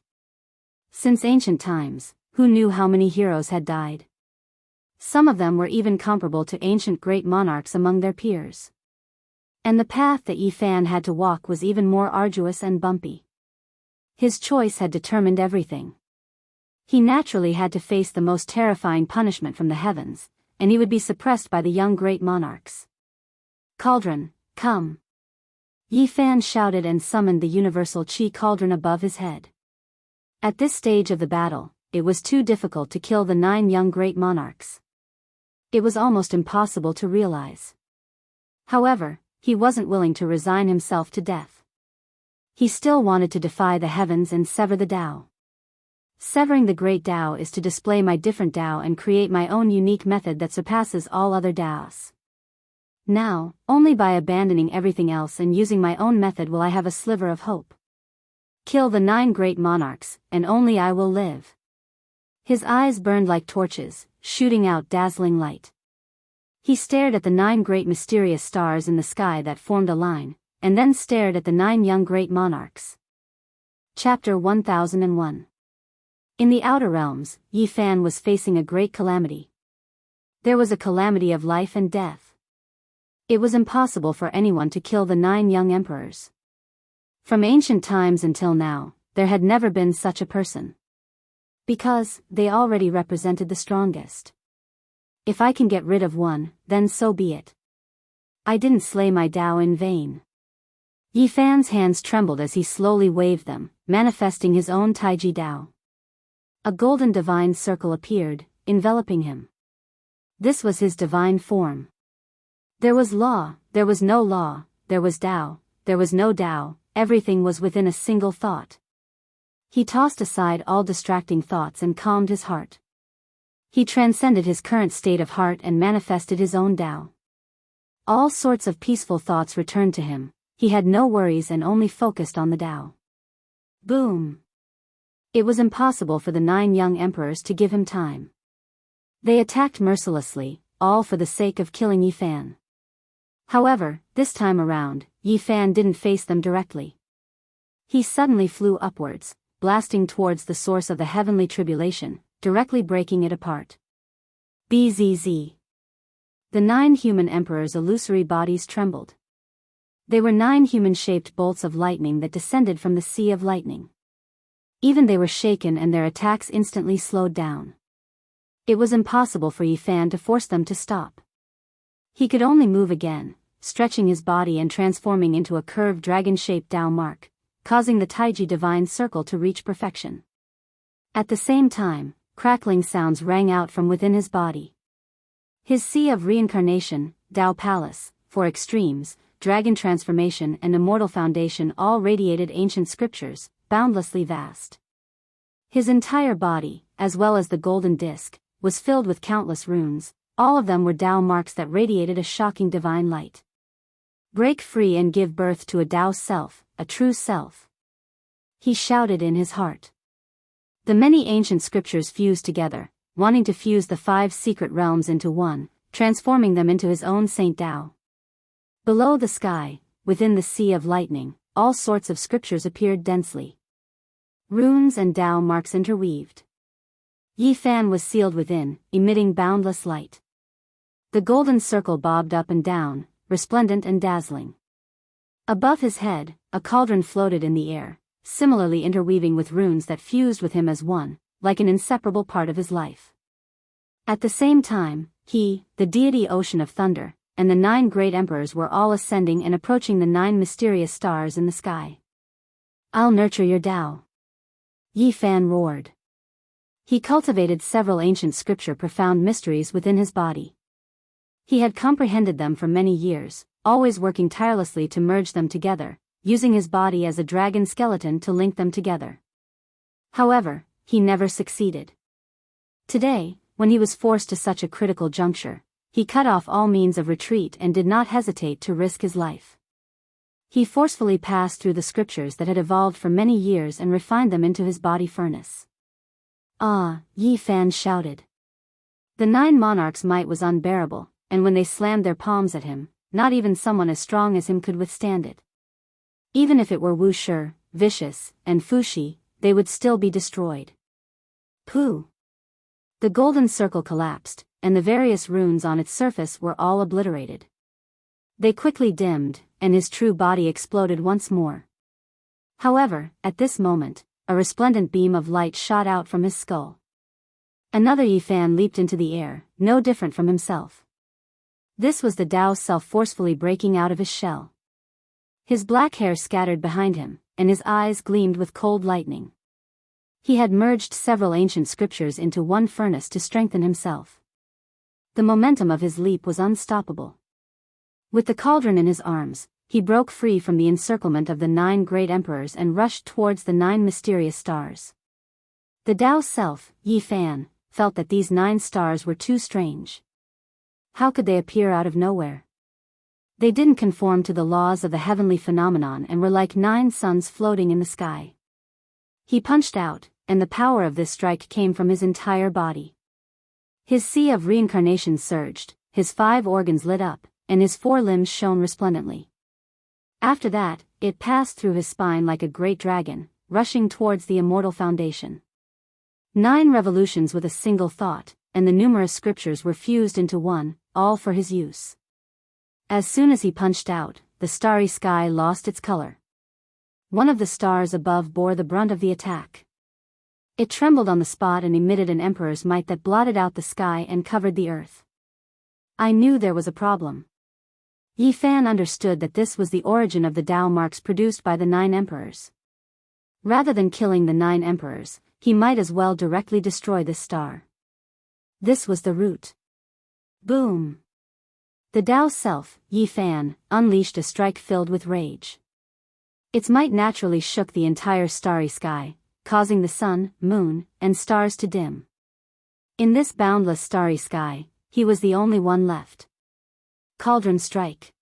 Since ancient times, who knew how many heroes had died? Some of them were even comparable to ancient great monarchs among their peers. And the path that Yi Fan had to walk was even more arduous and bumpy. His choice had determined everything. He naturally had to face the most terrifying punishment from the heavens, and he would be suppressed by the young great monarchs. Cauldron, come! Yi Fan shouted and summoned the universal Qi cauldron above his head. At this stage of the battle, it was too difficult to kill the 9 young great monarchs. It was almost impossible to realize. However, he wasn't willing to resign himself to death. He still wanted to defy the heavens and sever the Tao. Severing the great Tao is to display my different Tao and create my own unique method that surpasses all other Taos. Now, only by abandoning everything else and using my own method will I have a sliver of hope. Kill the 9 great monarchs, and only I will live. His eyes burned like torches, shooting out dazzling light. He stared at the 9 great mysterious stars in the sky that formed a line, and then stared at the 9 young great monarchs. Chapter 1001. In the outer realms, Yi Fan was facing a great calamity. There was a calamity of life and death. It was impossible for anyone to kill the 9 young emperors. From ancient times until now, there had never been such a person. Because, they already represented the strongest. If I can get rid of one, then so be it. I didn't slay my Tao in vain. Yi Fan's hands trembled as he slowly waved them, manifesting his own Taiji Tao. A golden divine circle appeared, enveloping him. This was his divine form. There was law, there was no law, there was Tao, there was no Tao, everything was within a single thought. He tossed aside all distracting thoughts and calmed his heart. He transcended his current state of heart and manifested his own Tao. All sorts of peaceful thoughts returned to him, he had no worries and only focused on the Tao. Boom! It was impossible for the 9 young emperors to give him time. They attacked mercilessly, all for the sake of killing Yi Fan. However, this time around, Yi Fan didn't face them directly. He suddenly flew upwards, blasting towards the source of the heavenly tribulation, directly breaking it apart. Bzz. The 9 human emperors' illusory bodies trembled. They were 9 human-shaped bolts of lightning that descended from the sea of lightning. Even they were shaken and their attacks instantly slowed down. It was impossible for Yi Fan to force them to stop. He could only move again, stretching his body and transforming into a curved dragon-shaped Tao mark, causing the Taiji divine circle to reach perfection. At the same time, crackling sounds rang out from within his body. His sea of reincarnation, Tao Palace, 4 extremes, dragon transformation and immortal foundation all radiated ancient scriptures, boundlessly vast. His entire body, as well as the golden disc, was filled with countless runes, all of them were Tao marks that radiated a shocking divine light. Break free and give birth to a Tao self, a true self. He shouted in his heart. The many ancient scriptures fused together, wanting to fuse the 5 secret realms into one, transforming them into his own Saint Tao. Below the sky, within the sea of lightning, all sorts of scriptures appeared densely. Runes and Tao marks interweaved. Yi Fan was sealed within, emitting boundless light. The golden circle bobbed up and down, resplendent and dazzling. Above his head, a cauldron floated in the air, similarly interweaving with runes that fused with him as one, like an inseparable part of his life. At the same time, he, the deity Ocean of Thunder, and the 9 great emperors were all ascending and approaching the 9 mysterious stars in the sky. "I'll nurture your Tao," Yi Fan roared. He cultivated several ancient scripture profound mysteries within his body. He had comprehended them for many years, always working tirelessly to merge them together, using his body as a dragon skeleton to link them together. However, he never succeeded. Today, when he was forced to such a critical juncture, he cut off all means of retreat and did not hesitate to risk his life. He forcefully passed through the scriptures that had evolved for many years and refined them into his body furnace. "Ah!" Yi Fan shouted. The 9 monarchs' might was unbearable, and when they slammed their palms at him, not even someone as strong as him could withstand it. Even if it were Wu Shi, Vicious, and Fushi, they would still be destroyed. Pooh! The golden circle collapsed, and the various runes on its surface were all obliterated. They quickly dimmed, and his true body exploded once more. However, at this moment, a resplendent beam of light shot out from his skull. Another Yi Fan leaped into the air, no different from himself. This was the Tao self forcefully breaking out of his shell. His black hair scattered behind him, and his eyes gleamed with cold lightning. He had merged several ancient scriptures into one furnace to strengthen himself. The momentum of his leap was unstoppable. With the cauldron in his arms, he broke free from the encirclement of the 9 great emperors and rushed towards the 9 mysterious stars. The Tao self, Yi Fan, felt that these 9 stars were too strange. How could they appear out of nowhere? They didn't conform to the laws of the heavenly phenomenon and were like 9 suns floating in the sky. He punched out, and the power of this strike came from his entire body. His sea of reincarnation surged, his 5 organs lit up, and his 4 limbs shone resplendently. After that, it passed through his spine like a great dragon, rushing towards the immortal foundation. 9 revolutions with a single thought, and the numerous scriptures were fused into one, all for his use. As soon as he punched out, the starry sky lost its color. One of the stars above bore the brunt of the attack. It trembled on the spot and emitted an emperor's might that blotted out the sky and covered the earth. I knew there was a problem. Yi Fan understood that this was the origin of the Tao marks produced by the 9 emperors. Rather than killing the 9 emperors, he might as well directly destroy this star. This was the root. Boom! The Tao self, Yi Fan, unleashed a strike filled with rage. Its might naturally shook the entire starry sky, causing the sun, moon, and stars to dim. In this boundless starry sky, he was the only one left. Cauldron strike.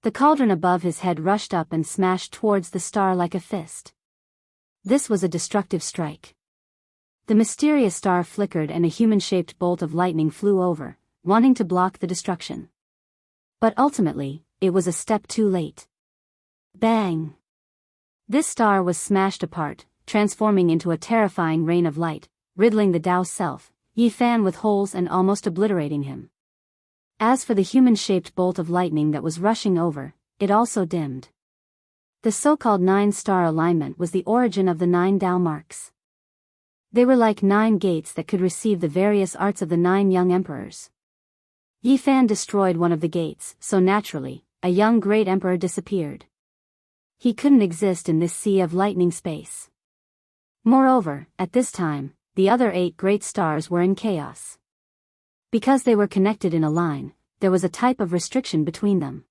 The cauldron above his head rushed up and smashed towards the star like a fist. This was a destructive strike. The mysterious star flickered and a human-shaped bolt of lightning flew over, wanting to block the destruction. But ultimately, it was a step too late. Bang! This star was smashed apart, transforming into a terrifying rain of light, riddling the Tao self, Yi Fan with holes and almost obliterating him. As for the human-shaped bolt of lightning that was rushing over, it also dimmed. The so-called 9-star alignment was the origin of the 9 Tao marks. They were like 9 gates that could receive the various arts of the 9 young emperors. Yi Fan destroyed one of the gates, so naturally, a young great emperor disappeared. He couldn't exist in this sea of lightning space. Moreover, at this time, the other 8 great stars were in chaos. Because they were connected in a line, there was a type of restriction between them.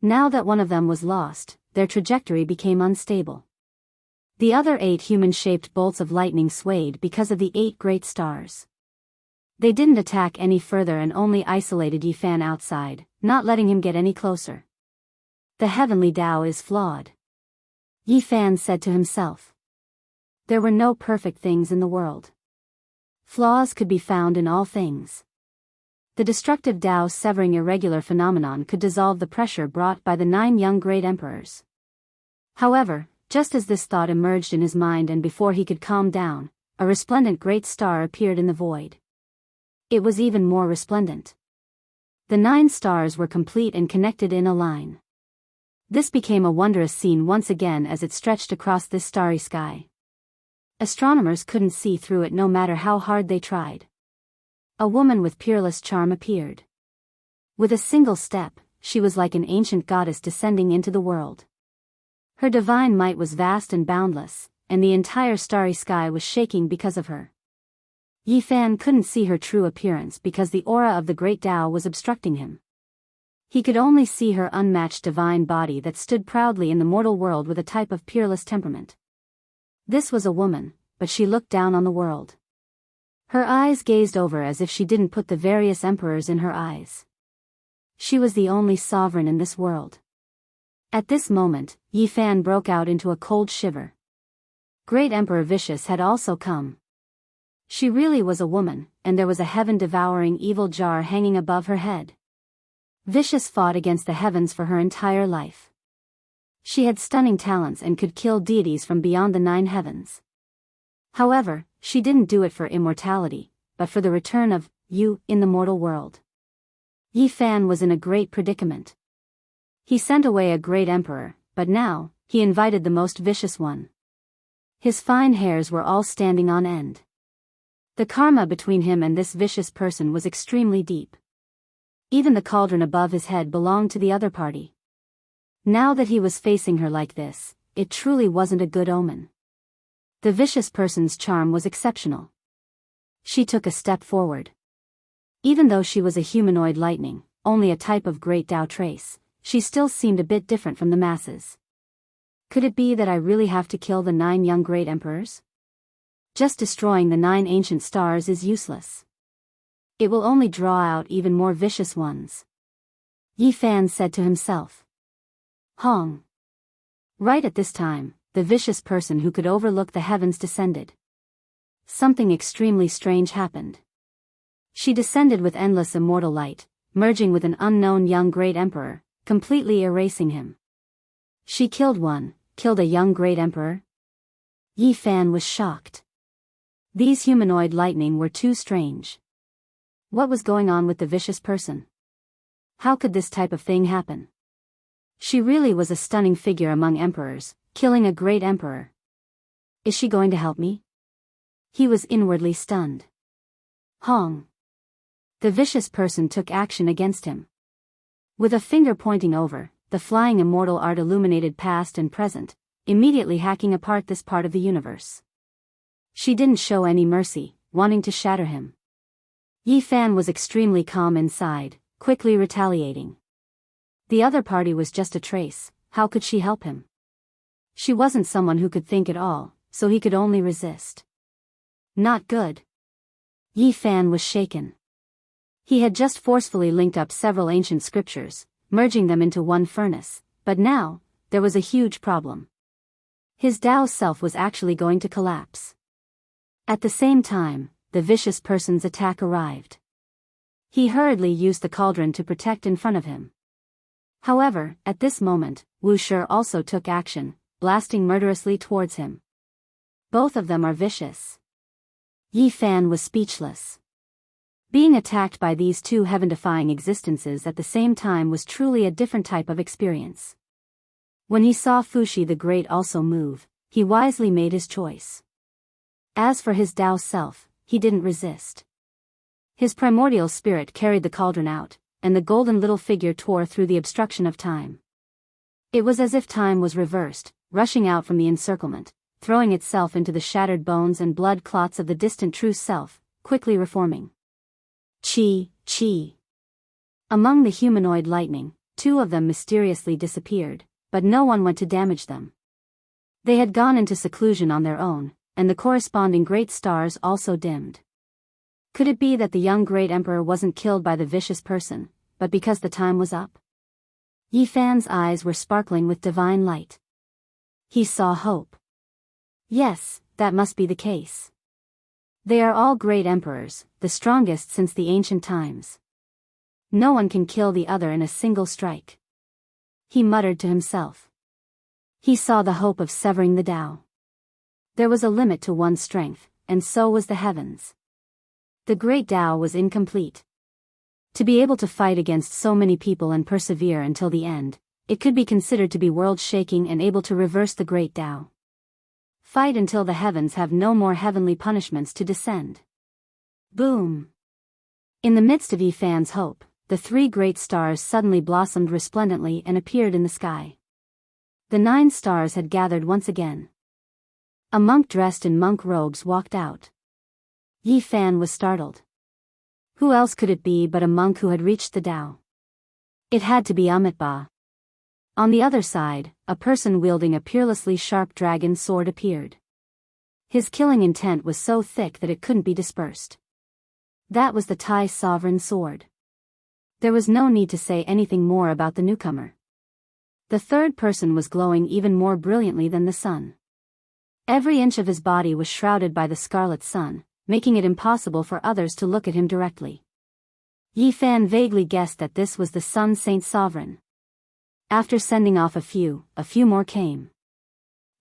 Now that one of them was lost, their trajectory became unstable. The other 8 human-shaped bolts of lightning swayed because of the 8 great stars. They didn't attack any further and only isolated Yi Fan outside, not letting him get any closer. The heavenly Tao is flawed, Yi Fan said to himself. There were no perfect things in the world. Flaws could be found in all things. The destructive Tao severing irregular phenomenon could dissolve the pressure brought by the 9 young great emperors. However, just as this thought emerged in his mind and before he could calm down, a resplendent great star appeared in the void. It was even more resplendent. The 9 stars were complete and connected in a line. This became a wondrous scene once again as it stretched across this starry sky. Astronomers couldn't see through it no matter how hard they tried. A woman with peerless charm appeared. With a single step, she was like an ancient goddess descending into the world. Her divine might was vast and boundless, and the entire starry sky was shaking because of her. Yi Fan couldn't see her true appearance because the aura of the great Tao was obstructing him. He could only see her unmatched divine body that stood proudly in the mortal world with a type of peerless temperament. This was a woman, but she looked down on the world. Her eyes gazed over as if she didn't put the various emperors in her eyes. She was the only sovereign in this world. At this moment, Yi Fan broke out into a cold shiver. Great Emperor Vicious had also come. She really was a woman, and there was a heaven-devouring evil jar hanging above her head. Vicious fought against the heavens for her entire life. She had stunning talents and could kill deities from beyond the 9 heavens. However, she didn't do it for immortality, but for the return of you in the mortal world. Yi Fan was in a great predicament. He sent away a great emperor, but now, he invited the most vicious one. His fine hairs were all standing on end. The karma between him and this vicious person was extremely deep. Even the cauldron above his head belonged to the other party. Now that he was facing her like this, it truly wasn't a good omen. The vicious person's charm was exceptional. She took a step forward. Even though she was a humanoid lightning, only a type of great Tao trace, she still seemed a bit different from the masses. Could it be that I really have to kill the 9 young great emperors? Just destroying the 9 ancient stars is useless. It will only draw out even more vicious ones. Yi Fan said to himself. Hong. Right at this time, the vicious person who could overlook the heavens descended. Something extremely strange happened. She descended with endless immortal light, merging with an unknown young great emperor, completely erasing him. She killed a young great emperor? Yi Fan was shocked. These humanoid lightning were too strange. What was going on with the vicious person? How could this type of thing happen? She really was a stunning figure among emperors, killing a great emperor. Is she going to help me? He was inwardly stunned. Hong. The vicious person took action against him. With a finger pointing over, the flying immortal art illuminated past and present, immediately hacking apart this part of the universe. She didn't show any mercy, wanting to shatter him. Yi Fan was extremely calm inside, quickly retaliating. The other party was just a trace, how could she help him? She wasn't someone who could think at all, so he could only resist. Not good. Yi Fan was shaken. He had just forcefully linked up several ancient scriptures, merging them into one furnace, but now, there was a huge problem. His Tao self was actually going to collapse. At the same time, the vicious person's attack arrived. He hurriedly used the cauldron to protect in front of him. However, at this moment, Wu Shi also took action, blasting murderously towards him. Both of them are vicious. Yi Fan was speechless. Being attacked by these 2 heaven-defying existences at the same time was truly a different type of experience. When he saw Fuxi the Great also move, he wisely made his choice. As for his Tao self, he didn't resist. His primordial spirit carried the cauldron out, and the golden little figure tore through the obstruction of time. It was as if time was reversed, rushing out from the encirclement, throwing itself into the shattered bones and blood clots of the distant true self, quickly reforming. Chi. Among the humanoid lightning, 2 of them mysteriously disappeared, but no one went to damage them. They had gone into seclusion on their own, and the corresponding great stars also dimmed. Could it be that the young great emperor wasn't killed by the vicious person, but because the time was up? Yi Fan's eyes were sparkling with divine light. He saw hope. Yes, that must be the case. They are all great emperors, the strongest since the ancient times. No one can kill the other in a single strike. He muttered to himself. He saw the hope of severing the Tao. There was a limit to one's strength, and so was the heavens. The great Tao was incomplete. To be able to fight against so many people and persevere until the end, it could be considered to be world-shaking and able to reverse the great Tao. Fight until the heavens have no more heavenly punishments to descend. Boom! In the midst of Yifan's hope, the 3 great stars suddenly blossomed resplendently and appeared in the sky. The 9 stars had gathered once again. A monk dressed in monk robes walked out. Yifan was startled. Who else could it be but a monk who had reached the Tao? It had to be Amitabha. On the other side, a person wielding a peerlessly sharp dragon sword appeared. His killing intent was so thick that it couldn't be dispersed. That was the Thai sovereign sword. There was no need to say anything more about the newcomer. The third person was glowing even more brilliantly than the sun. Every inch of his body was shrouded by the scarlet sun, making it impossible for others to look at him directly. Yifan vaguely guessed that this was the Sun Saint Sovereign. After sending off a few more came.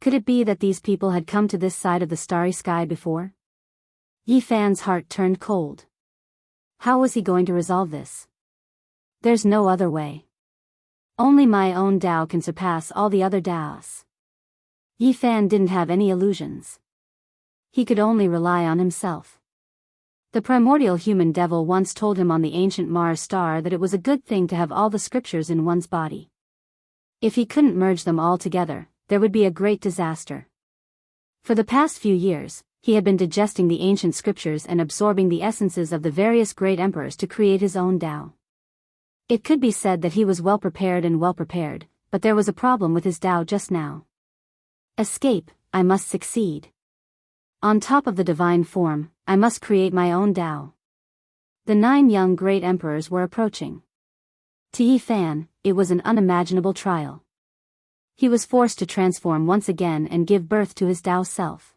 Could it be that these people had come to this side of the starry sky before? Yifan's heart turned cold. How was he going to resolve this? There's no other way. Only my own Tao can surpass all the other Taos. Yifan didn't have any illusions. He could only rely on himself. The primordial human devil once told him on the ancient Mars star that it was a good thing to have all the scriptures in one's body. If he couldn't merge them all together, there would be a great disaster. For the past few years, he had been digesting the ancient scriptures and absorbing the essences of the various great emperors to create his own Tao. It could be said that he was well prepared, but there was a problem with his Tao just now. Escape, I must succeed. On top of the divine form, I must create my own Tao. The 9 young great emperors were approaching. To Yifan, it was an unimaginable trial. He was forced to transform once again and give birth to his Tao self.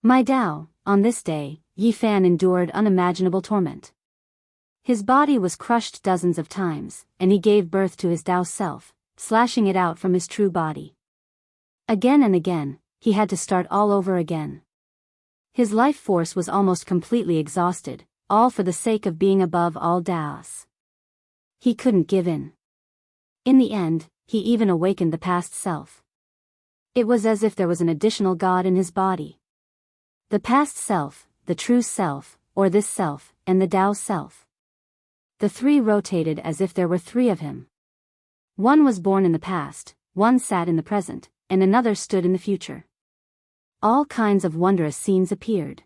My Tao, on this day, Yifan endured unimaginable torment. His body was crushed dozens of times, and he gave birth to his Tao self, slashing it out from his true body. Again and again, he had to start all over again. His life force was almost completely exhausted, all for the sake of being above all Taos. He couldn't give in. In the end, he even awakened the past self. It was as if there was an additional God in his body. The past self, the true self, or this self, and the Tao self. The 3 rotated as if there were 3 of him. One was born in the past, one sat in the present, and another stood in the future. All kinds of wondrous scenes appeared.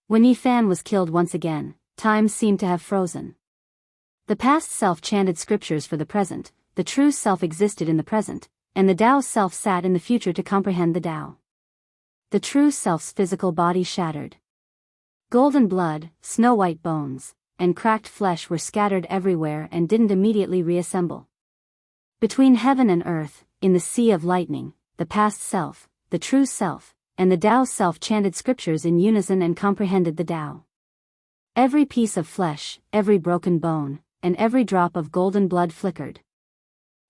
When Yifan was killed once again, time seemed to have frozen. The past self chanted scriptures for the present, the true self existed in the present, and the Tao self sat in the future to comprehend the Tao. The true self's physical body shattered. Golden blood, snow-white bones, and cracked flesh were scattered everywhere and didn't immediately reassemble. Between heaven and earth, in the sea of lightning, the past self, the true self, and the Tao self chanted scriptures in unison and comprehended the Tao. Every piece of flesh, every broken bone, and every drop of golden blood flickered.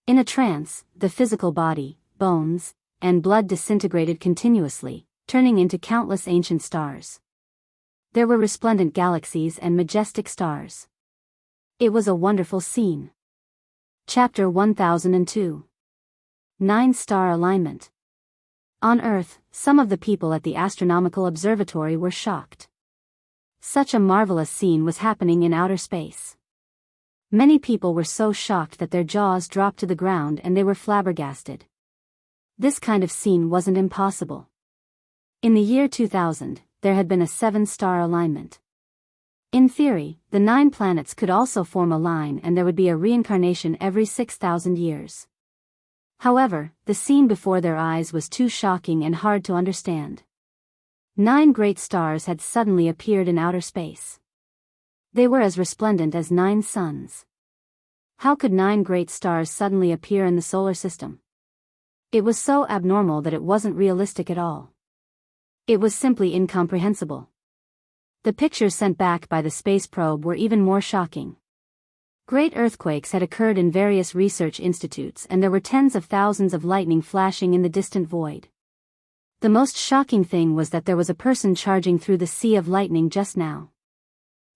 In a trance, the physical body, bones, and blood disintegrated continuously, turning into countless ancient stars. There were resplendent galaxies and majestic stars. It was a wonderful scene. Chapter 1002. 9-star alignment. On Earth, some of the people at the astronomical observatory were shocked. Such a marvelous scene was happening in outer space. Many people were so shocked that their jaws dropped to the ground and they were flabbergasted. This kind of scene wasn't impossible. In the year 2000, there had been a 7-star alignment. In theory, the 9 planets could also form a line and there would be a reincarnation every 6,000 years. However, the scene before their eyes was too shocking and hard to understand. 9 great stars had suddenly appeared in outer space. They were as resplendent as 9 suns. How could 9 great stars suddenly appear in the solar system? It was so abnormal that it wasn't realistic at all. It was simply incomprehensible. The pictures sent back by the space probe were even more shocking. Great earthquakes had occurred in various research institutes and there were tens of thousands of lightning flashing in the distant void. The most shocking thing was that there was a person charging through the sea of lightning just now.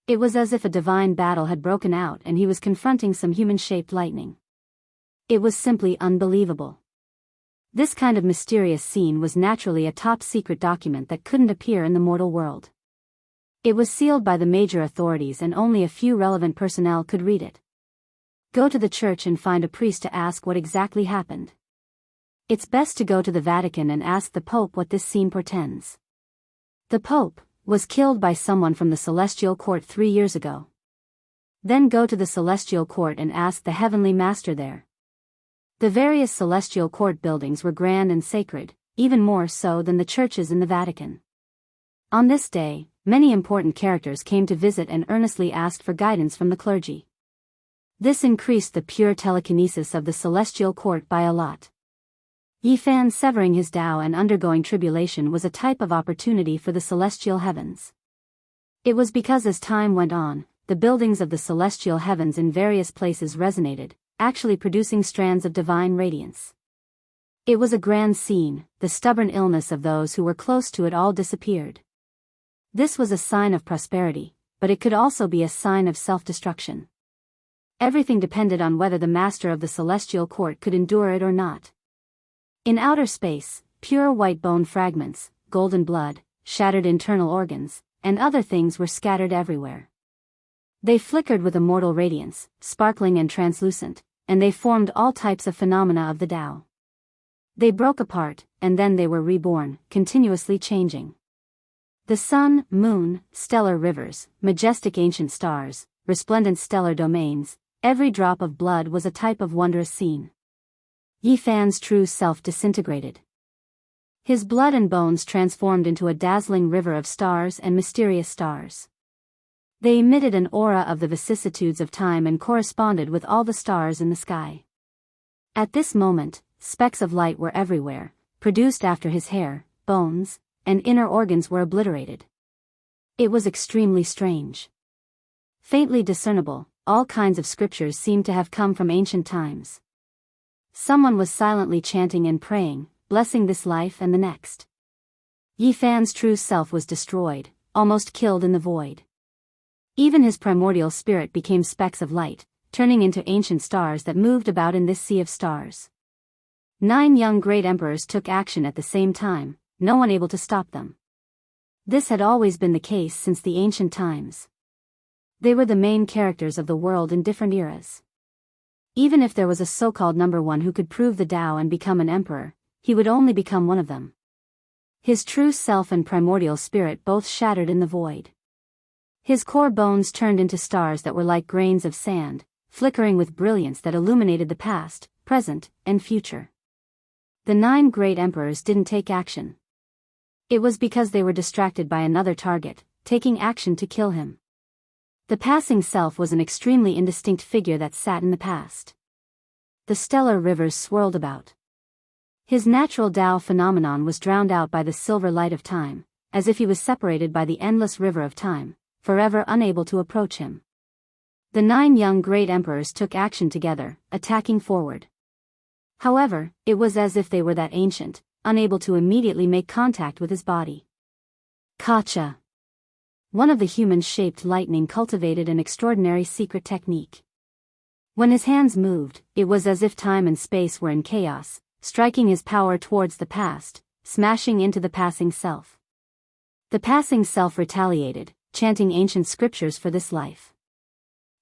It was as if a divine battle had broken out and he was confronting some human-shaped lightning. It was simply unbelievable. This kind of mysterious scene was naturally a top-secret document that couldn't appear in the mortal world. It was sealed by the major authorities and only a few relevant personnel could read it. Go to the church and find a priest to ask what exactly happened. It's best to go to the Vatican and ask the Pope what this scene portends. The Pope was killed by someone from the Celestial Court 3 years ago. Then go to the Celestial Court and ask the Heavenly Master there. The various Celestial Court buildings were grand and sacred, even more so than the churches in the Vatican. On this day, many important characters came to visit and earnestly asked for guidance from the clergy. This increased the pure telekinesis of the Celestial Court by a lot. Yifan severing his Tao and undergoing tribulation was a type of opportunity for the celestial heavens. It was because as time went on, the buildings of the celestial heavens in various places resonated, actually producing strands of divine radiance. It was a grand scene. The stubborn illness of those who were close to it all disappeared. This was a sign of prosperity, but it could also be a sign of self-destruction. Everything depended on whether the master of the celestial court could endure it or not. In outer space, pure white bone fragments, golden blood, shattered internal organs, and other things were scattered everywhere. They flickered with immortal radiance, sparkling and translucent, and they formed all types of phenomena of the Tao. They broke apart, and then they were reborn, continuously changing. The sun, moon, stellar rivers, majestic ancient stars, resplendent stellar domains, every drop of blood was a type of wondrous scene. Yifan's true self disintegrated. His blood and bones transformed into a dazzling river of stars and mysterious stars. They emitted an aura of the vicissitudes of time and corresponded with all the stars in the sky. At this moment, specks of light were everywhere, produced after his hair, bones, and inner organs were obliterated. It was extremely strange. Faintly discernible, all kinds of scriptures seemed to have come from ancient times. Someone was silently chanting and praying, blessing this life and the next. Yifan's true self was destroyed, almost killed in the void. Even his primordial spirit became specks of light, turning into ancient stars that moved about in this sea of stars. 9 young great emperors took action at the same time, no one able to stop them. This had always been the case since the ancient times. They were the main characters of the world in different eras. Even if there was a so-called number one who could prove the Tao and become an emperor, he would only become one of them. His true self and primordial spirit both shattered in the void. His core bones turned into stars that were like grains of sand, flickering with brilliance that illuminated the past, present, and future. The 9 great emperors didn't take action. It was because they were distracted by another target, taking action to kill him. The passing self was an extremely indistinct figure that sat in the past. The stellar rivers swirled about. His natural Tao phenomenon was drowned out by the silver light of time, as if he was separated by the endless river of time, forever unable to approach him. The 9 young great emperors took action together, attacking forward. However, it was as if they were that ancient, unable to immediately make contact with his body. Kacha. One of the human-shaped lightning cultivated an extraordinary secret technique. When his hands moved, it was as if time and space were in chaos, striking his power towards the past, smashing into the passing self. The passing self retaliated, chanting ancient scriptures for this life.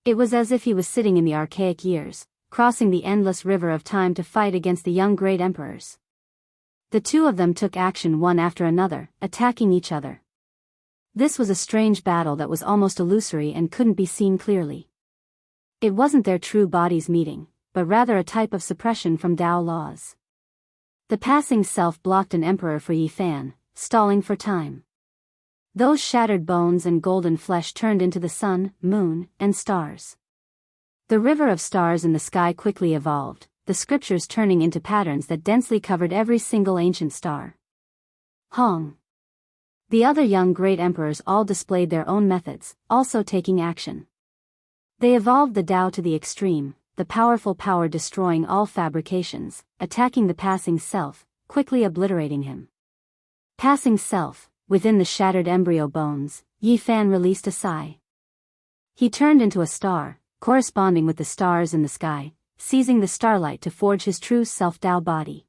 It was as if he was sitting in the archaic years, crossing the endless river of time to fight against the young great emperors. The 2 of them took action one after another, attacking each other. This was a strange battle that was almost illusory and couldn't be seen clearly. It wasn't their true bodies meeting, but rather a type of suppression from Tao laws. The passing self blocked an emperor for Yifan, stalling for time. Those shattered bones and golden flesh turned into the sun, moon, and stars. The river of stars in the sky quickly evolved, the scriptures turning into patterns that densely covered every single ancient star. Hong. The other young great emperors all displayed their own methods, also taking action. They evolved the Tao to the extreme, the powerful power destroying all fabrications, attacking the passing self, quickly obliterating him. Passing self, within the shattered embryo bones, Yifan released a sigh. He turned into a star, corresponding with the stars in the sky, seizing the starlight to forge his true self-Tao body.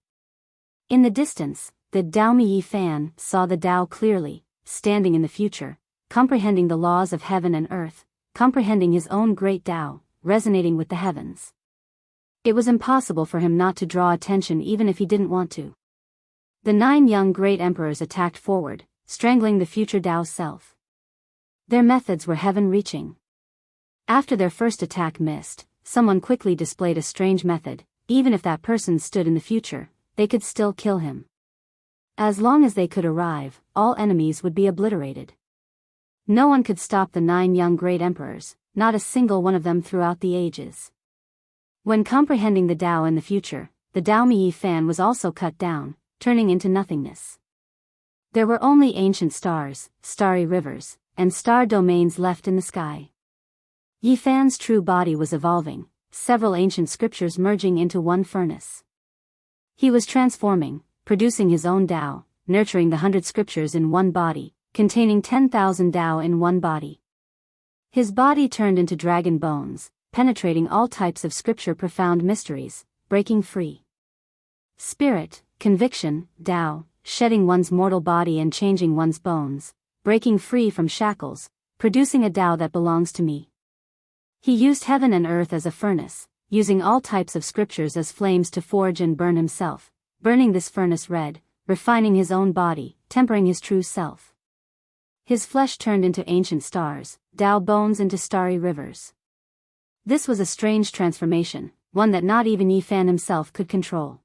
In the distance, the Dao Mi Yi Fan saw the Tao clearly, standing in the future, comprehending the laws of heaven and earth, comprehending his own great Tao, resonating with the heavens. It was impossible for him not to draw attention even if he didn't want to. The 9 young great emperors attacked forward, strangling the future Tao self. Their methods were heaven-reaching. After their first attack missed, someone quickly displayed a strange method. Even if that person stood in the future, they could still kill him. As long as they could arrive, all enemies would be obliterated. No one could stop the 9 young great emperors, not a single one of them throughout the ages. When comprehending the Tao in the future, the Dao Mi Yi Fan was also cut down, turning into nothingness. There were only ancient stars, starry rivers, and star domains left in the sky. Yi Fan's true body was evolving, several ancient scriptures merging into one furnace. He was transforming, producing his own Tao, nurturing the 100 scriptures in one body, containing 10,000 Tao in one body. His body turned into dragon bones, penetrating all types of scripture profound mysteries, breaking free. Spirit, conviction, Tao, shedding one's mortal body and changing one's bones, breaking free from shackles, producing a Tao that belongs to me. He used heaven and earth as a furnace, using all types of scriptures as flames to forge and burn himself, burning this furnace red, refining his own body, tempering his true self. His flesh turned into ancient stars, Tao bones into starry rivers. This was a strange transformation, one that not even Yi Fan himself could control.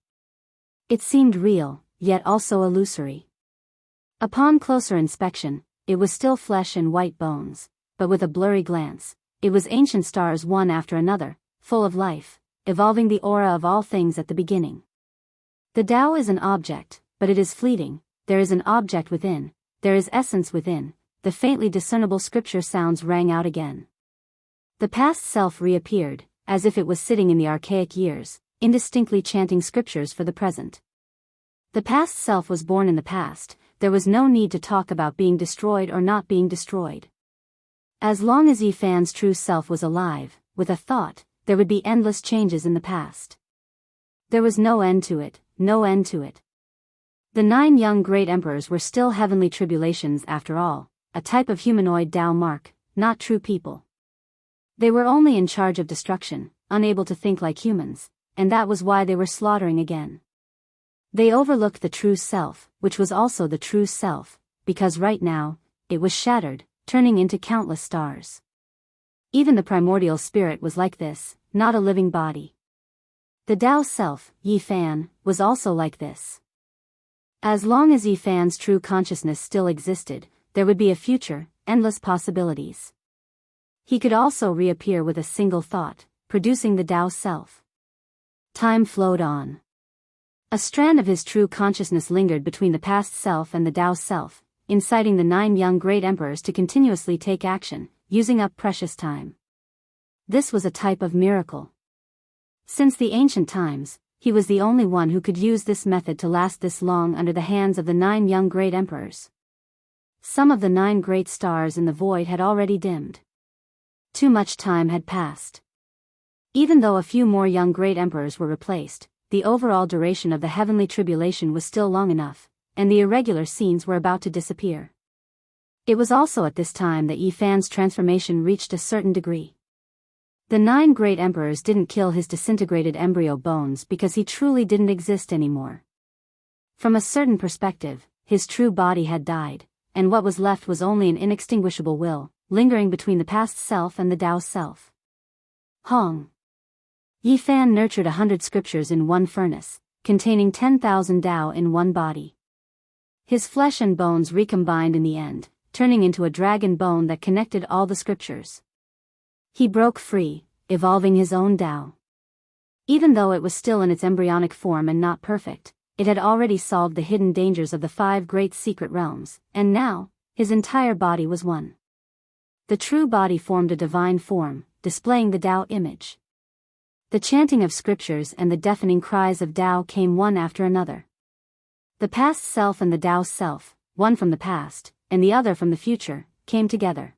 It seemed real, yet also illusory. Upon closer inspection, it was still flesh and white bones, but with a blurry glance, it was ancient stars one after another, full of life, evolving the aura of all things at the beginning. The Tao is an object, but it is fleeting. There is an object within, there is essence within. The faintly discernible scripture sounds rang out again. The past self reappeared, as if it was sitting in the archaic years, indistinctly chanting scriptures for the present. The past self was born in the past. There was no need to talk about being destroyed or not being destroyed. As long as Yi Fan's true self was alive, with a thought, there would be endless changes in the past. There was no end to it, no end to it. The 9 young great emperors were still heavenly tribulations after all, a type of humanoid Tao mark, not true people. They were only in charge of destruction, unable to think like humans, and that was why they were slaughtering again. They overlooked the true self, which was also the true self, because right now, it was shattered, turning into countless stars. Even the primordial spirit was like this, not a living body. The Tao self, Yi Fan, was also like this. As long as Yi Fan's true consciousness still existed, there would be a future, endless possibilities. He could also reappear with a single thought, producing the Tao self. Time flowed on. A strand of his true consciousness lingered between the past self and the Tao self, inciting the 9 young great emperors to continuously take action, using up precious time. This was a type of miracle. Since the ancient times, he was the only one who could use this method to last this long under the hands of the 9 young great emperors. Some of the 9 great stars in the void had already dimmed. Too much time had passed. Even though a few more young great emperors were replaced, the overall duration of the heavenly tribulation was still long enough, and the irregular scenes were about to disappear. It was also at this time that Yi Fan's transformation reached a certain degree. The 9 great emperors didn't kill his disintegrated embryo bones because he truly didn't exist anymore. From a certain perspective, his true body had died, and what was left was only an inextinguishable will, lingering between the past self and the Tao self. Hong. Yi Fan nurtured 100 scriptures in one furnace, containing 10,000 Tao in one body. His flesh and bones recombined in the end, turning into a dragon bone that connected all the scriptures. He broke free, evolving his own Tao. Even though it was still in its embryonic form and not perfect, it had already solved the hidden dangers of the 5 great secret realms, and now, his entire body was one. The true body formed a divine form, displaying the Tao image. The chanting of scriptures and the deafening cries of Tao came one after another. The past self and the Tao self, one from the past, and the other from the future, came together.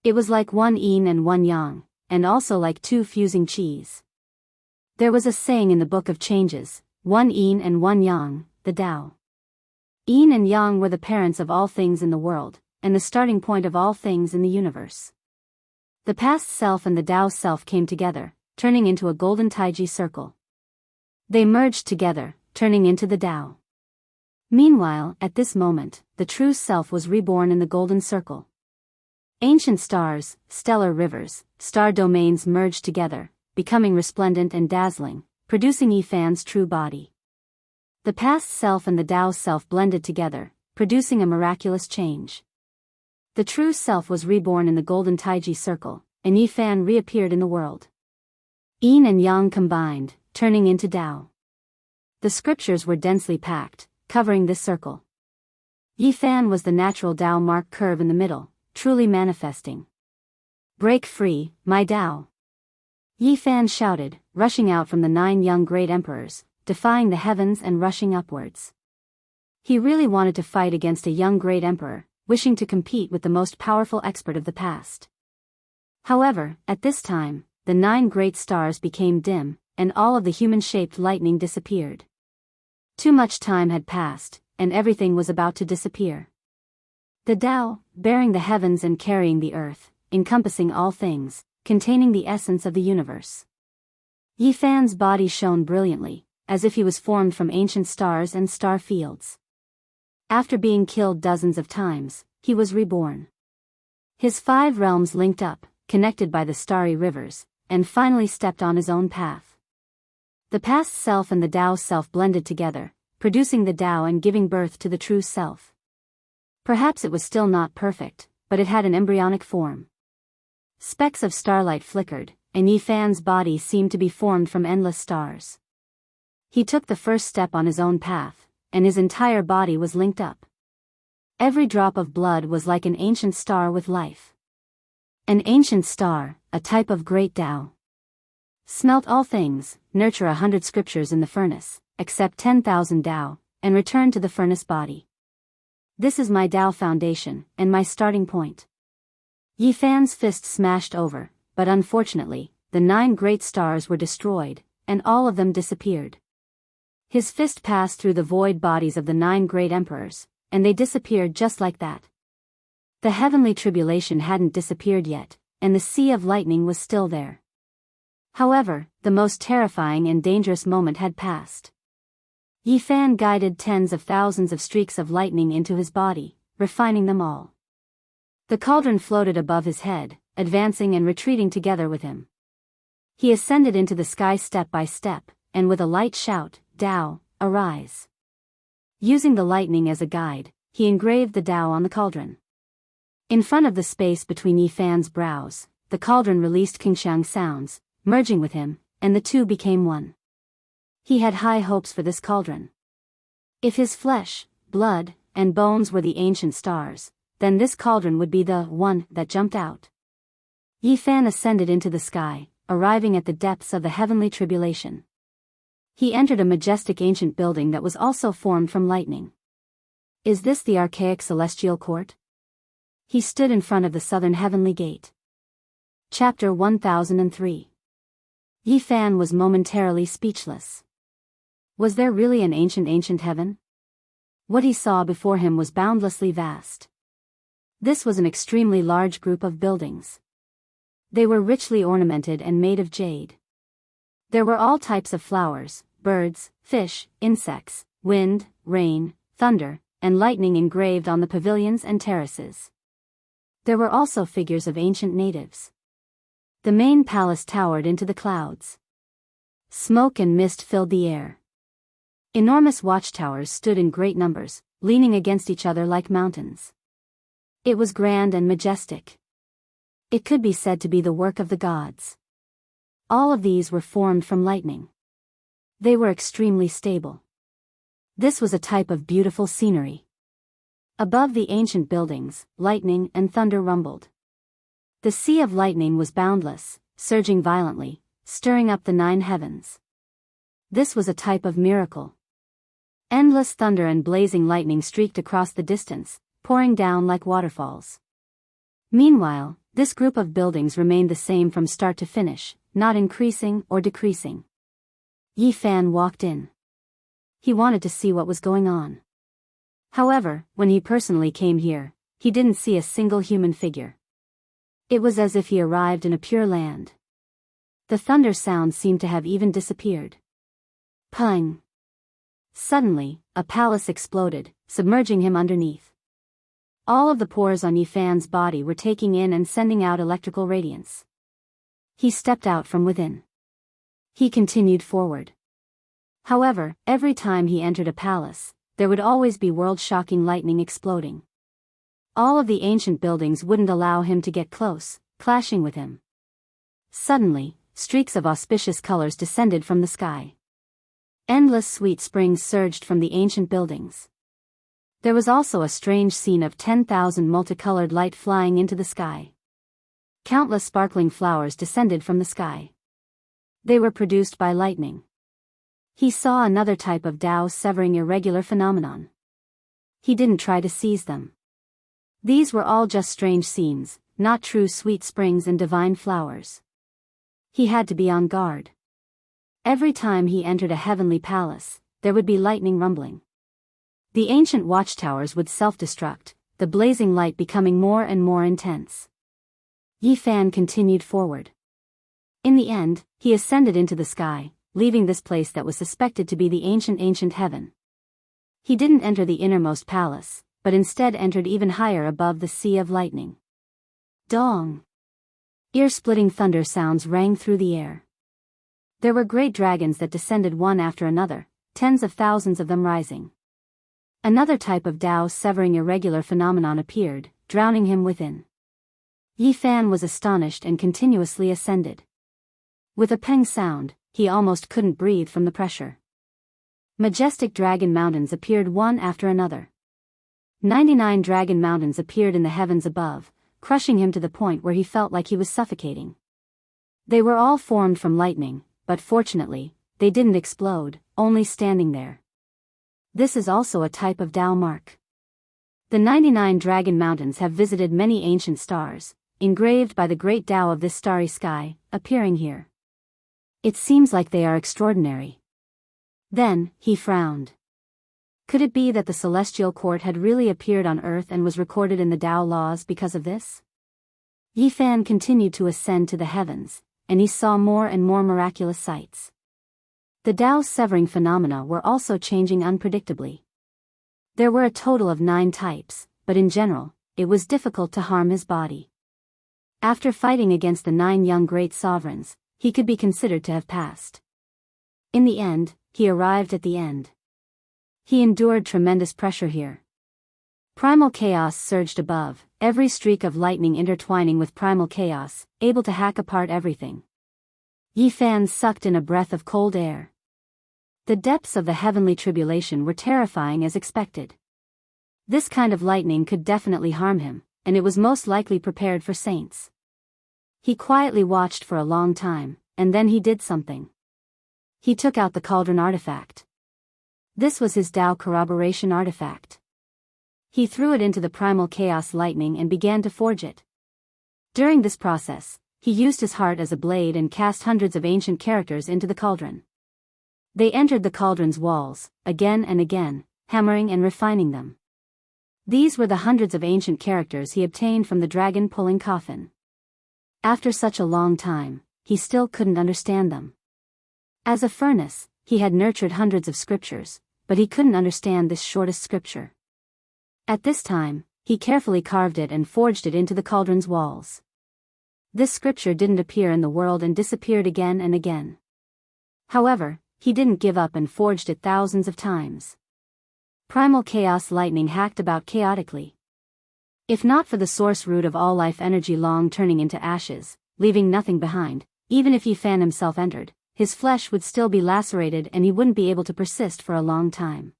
It was like one yin and one yang, and also like two fusing qis. There was a saying in the Book of Changes, one yin and one yang, the Tao. Yin and yang were the parents of all things in the world, and the starting point of all things in the universe. The past self and the Tao self came together, turning into a golden taiji circle. They merged together, turning into the Tao. Meanwhile, at this moment, the true self was reborn in the golden circle. Ancient stars, stellar rivers, star domains merged together, becoming resplendent and dazzling, producing Yifan's true body. The past self and the Tao self blended together, producing a miraculous change. The true self was reborn in the golden taiji circle, and Yifan reappeared in the world. Yin and yang combined, turning into Tao. The scriptures were densely packed, covering this circle. Yifan was the natural Tao mark curve in the middle, truly manifesting. Break free, my Tao! Yifan shouted, rushing out from the 9 young great emperors, defying the heavens and rushing upwards. He really wanted to fight against a young great emperor, wishing to compete with the most powerful expert of the past. However, at this time, the 9 great stars became dim, and all of the human-shaped lightning disappeared. Too much time had passed, and everything was about to disappear. The Tao, bearing the heavens and carrying the earth, encompassing all things, containing the essence of the universe. Yifan's body shone brilliantly, as if he was formed from ancient stars and star fields. After being killed dozens of times, he was reborn. His 5 realms linked up, connected by the starry rivers, and finally stepped on his own path. The past self and the Tao self blended together, producing the Tao and giving birth to the true self. Perhaps it was still not perfect, but it had an embryonic form. Specks of starlight flickered, and Yifan's body seemed to be formed from endless stars. He took the first step on his own path, and his entire body was linked up. Every drop of blood was like an ancient star with life. An ancient star, a type of great Tao. Smelt all things, nurture 100 scriptures in the furnace, accept 10,000 Tao, and return to the furnace body. This is my Tao foundation, and my starting point. Yifan's fist smashed over, but unfortunately, the 9 great stars were destroyed, and all of them disappeared. His fist passed through the void bodies of the 9 great emperors, and they disappeared just like that. The heavenly tribulation hadn't disappeared yet, and the sea of lightning was still there. However, the most terrifying and dangerous moment had passed. Yifan guided tens of thousands of streaks of lightning into his body, refining them all. The cauldron floated above his head, advancing and retreating together with him. He ascended into the sky step by step, and with a light shout, Tao, arise. Using the lightning as a guide, he engraved the Tao on the cauldron. In front of the space between Yifan's brows, the cauldron released Qingxiang sounds, merging with him, and the two became one. He had high hopes for this cauldron. If his flesh, blood, and bones were the ancient stars, then this cauldron would be the one that jumped out. Yifan ascended into the sky, arriving at the depths of the heavenly tribulation. He entered a majestic ancient building that was also formed from lightning. Is this the archaic celestial court? He stood in front of the southern heavenly gate. Chapter 1003. Yifan was momentarily speechless. Was there really an ancient heaven? What he saw before him was boundlessly vast. This was an extremely large group of buildings. They were richly ornamented and made of jade. There were all types of flowers, birds, fish, insects, wind, rain, thunder, and lightning engraved on the pavilions and terraces. There were also figures of ancient natives. The main palace towered into the clouds. Smoke and mist filled the air. Enormous watchtowers stood in great numbers, leaning against each other like mountains. It was grand and majestic. It could be said to be the work of the gods. All of these were formed from lightning. They were extremely stable. This was a type of beautiful scenery. Above the ancient buildings, lightning and thunder rumbled. The sea of lightning was boundless, surging violently, stirring up the 9 heavens. This was a type of miracle. Endless thunder and blazing lightning streaked across the distance, pouring down like waterfalls. Meanwhile, This group of buildings remained the same from start to finish, not increasing or decreasing. Yi Fan walked in. He wanted to see what was going on. However, when he personally came here, he didn't see a single human figure. It was as if he arrived in a pure land. The thunder sound seemed to have even disappeared. Pung! Suddenly, a palace exploded, submerging him underneath. All of the pores on Yi Fan's body were taking in and sending out electrical radiance. He stepped out from within. He continued forward. However, every time he entered a palace, there would always be world-shocking lightning exploding. All of the ancient buildings wouldn't allow him to get close, clashing with him. Suddenly, streaks of auspicious colors descended from the sky. Endless sweet springs surged from the ancient buildings. There was also a strange scene of 10,000 multicolored light flying into the sky. Countless sparkling flowers descended from the sky. They were produced by lightning. He saw another type of Tao severing irregular phenomenon. He didn't try to seize them. These were all just strange scenes, not true sweet springs and divine flowers. He had to be on guard. Every time he entered a heavenly palace, there would be lightning rumbling. The ancient watchtowers would self-destruct, the blazing light becoming more and more intense. Yi Fan continued forward. In the end, he ascended into the sky, leaving this place that was suspected to be the ancient heaven. He didn't enter the innermost palace, but instead entered even higher above the sea of lightning. Dong! Ear-splitting thunder sounds rang through the air. There were great dragons that descended one after another, tens of thousands of them rising. Another type of Tao severing irregular phenomenon appeared, drowning him within. Yi Fan was astonished and continuously ascended. With a peng sound, he almost couldn't breathe from the pressure. Majestic dragon mountains appeared one after another. 99 dragon mountains appeared in the heavens above, crushing him to the point where he felt like he was suffocating. They were all formed from lightning, but fortunately, they didn't explode, only standing there. This is also a type of Tao mark. The 99 dragon mountains have visited many ancient stars, engraved by the great Tao of this starry sky, appearing here. It seems like they are extraordinary. Then, he frowned. Could it be that the celestial court had really appeared on Earth and was recorded in the Tao laws because of this? Yi Fan continued to ascend to the heavens, and he saw more and more miraculous sights. The Tao severing phenomena were also changing unpredictably. There were a total of 9 types, but in general, it was difficult to harm his body. After fighting against the 9 young great sovereigns, he could be considered to have passed. In the end, he arrived at the end. He endured tremendous pressure here. Primal chaos surged above, every streak of lightning intertwining with primal chaos, able to hack apart everything. Yi Fan sucked in a breath of cold air. The depths of the heavenly tribulation were terrifying as expected. This kind of lightning could definitely harm him, and it was most likely prepared for saints. He quietly watched for a long time, and then he did something. He took out the cauldron artifact. This was his Tao corroboration artifact. He threw it into the primal chaos lightning and began to forge it. During this process, he used his heart as a blade and cast hundreds of ancient characters into the cauldron. They entered the cauldron's walls, again and again, hammering and refining them. These were the hundreds of ancient characters he obtained from the dragon-pulling coffin. After such a long time, he still couldn't understand them. As a furnace, he had nurtured hundreds of scriptures, but he couldn't understand this shortest scripture. At this time, he carefully carved it and forged it into the cauldron's walls. This scripture didn't appear in the world and disappeared again and again. However, he didn't give up and forged it thousands of times. Primal chaos lightning hacked about chaotically. If not for the source root of all life energy long turning into ashes, leaving nothing behind, even if Yi Fan himself entered, his flesh would still be lacerated and he wouldn't be able to persist for a long time.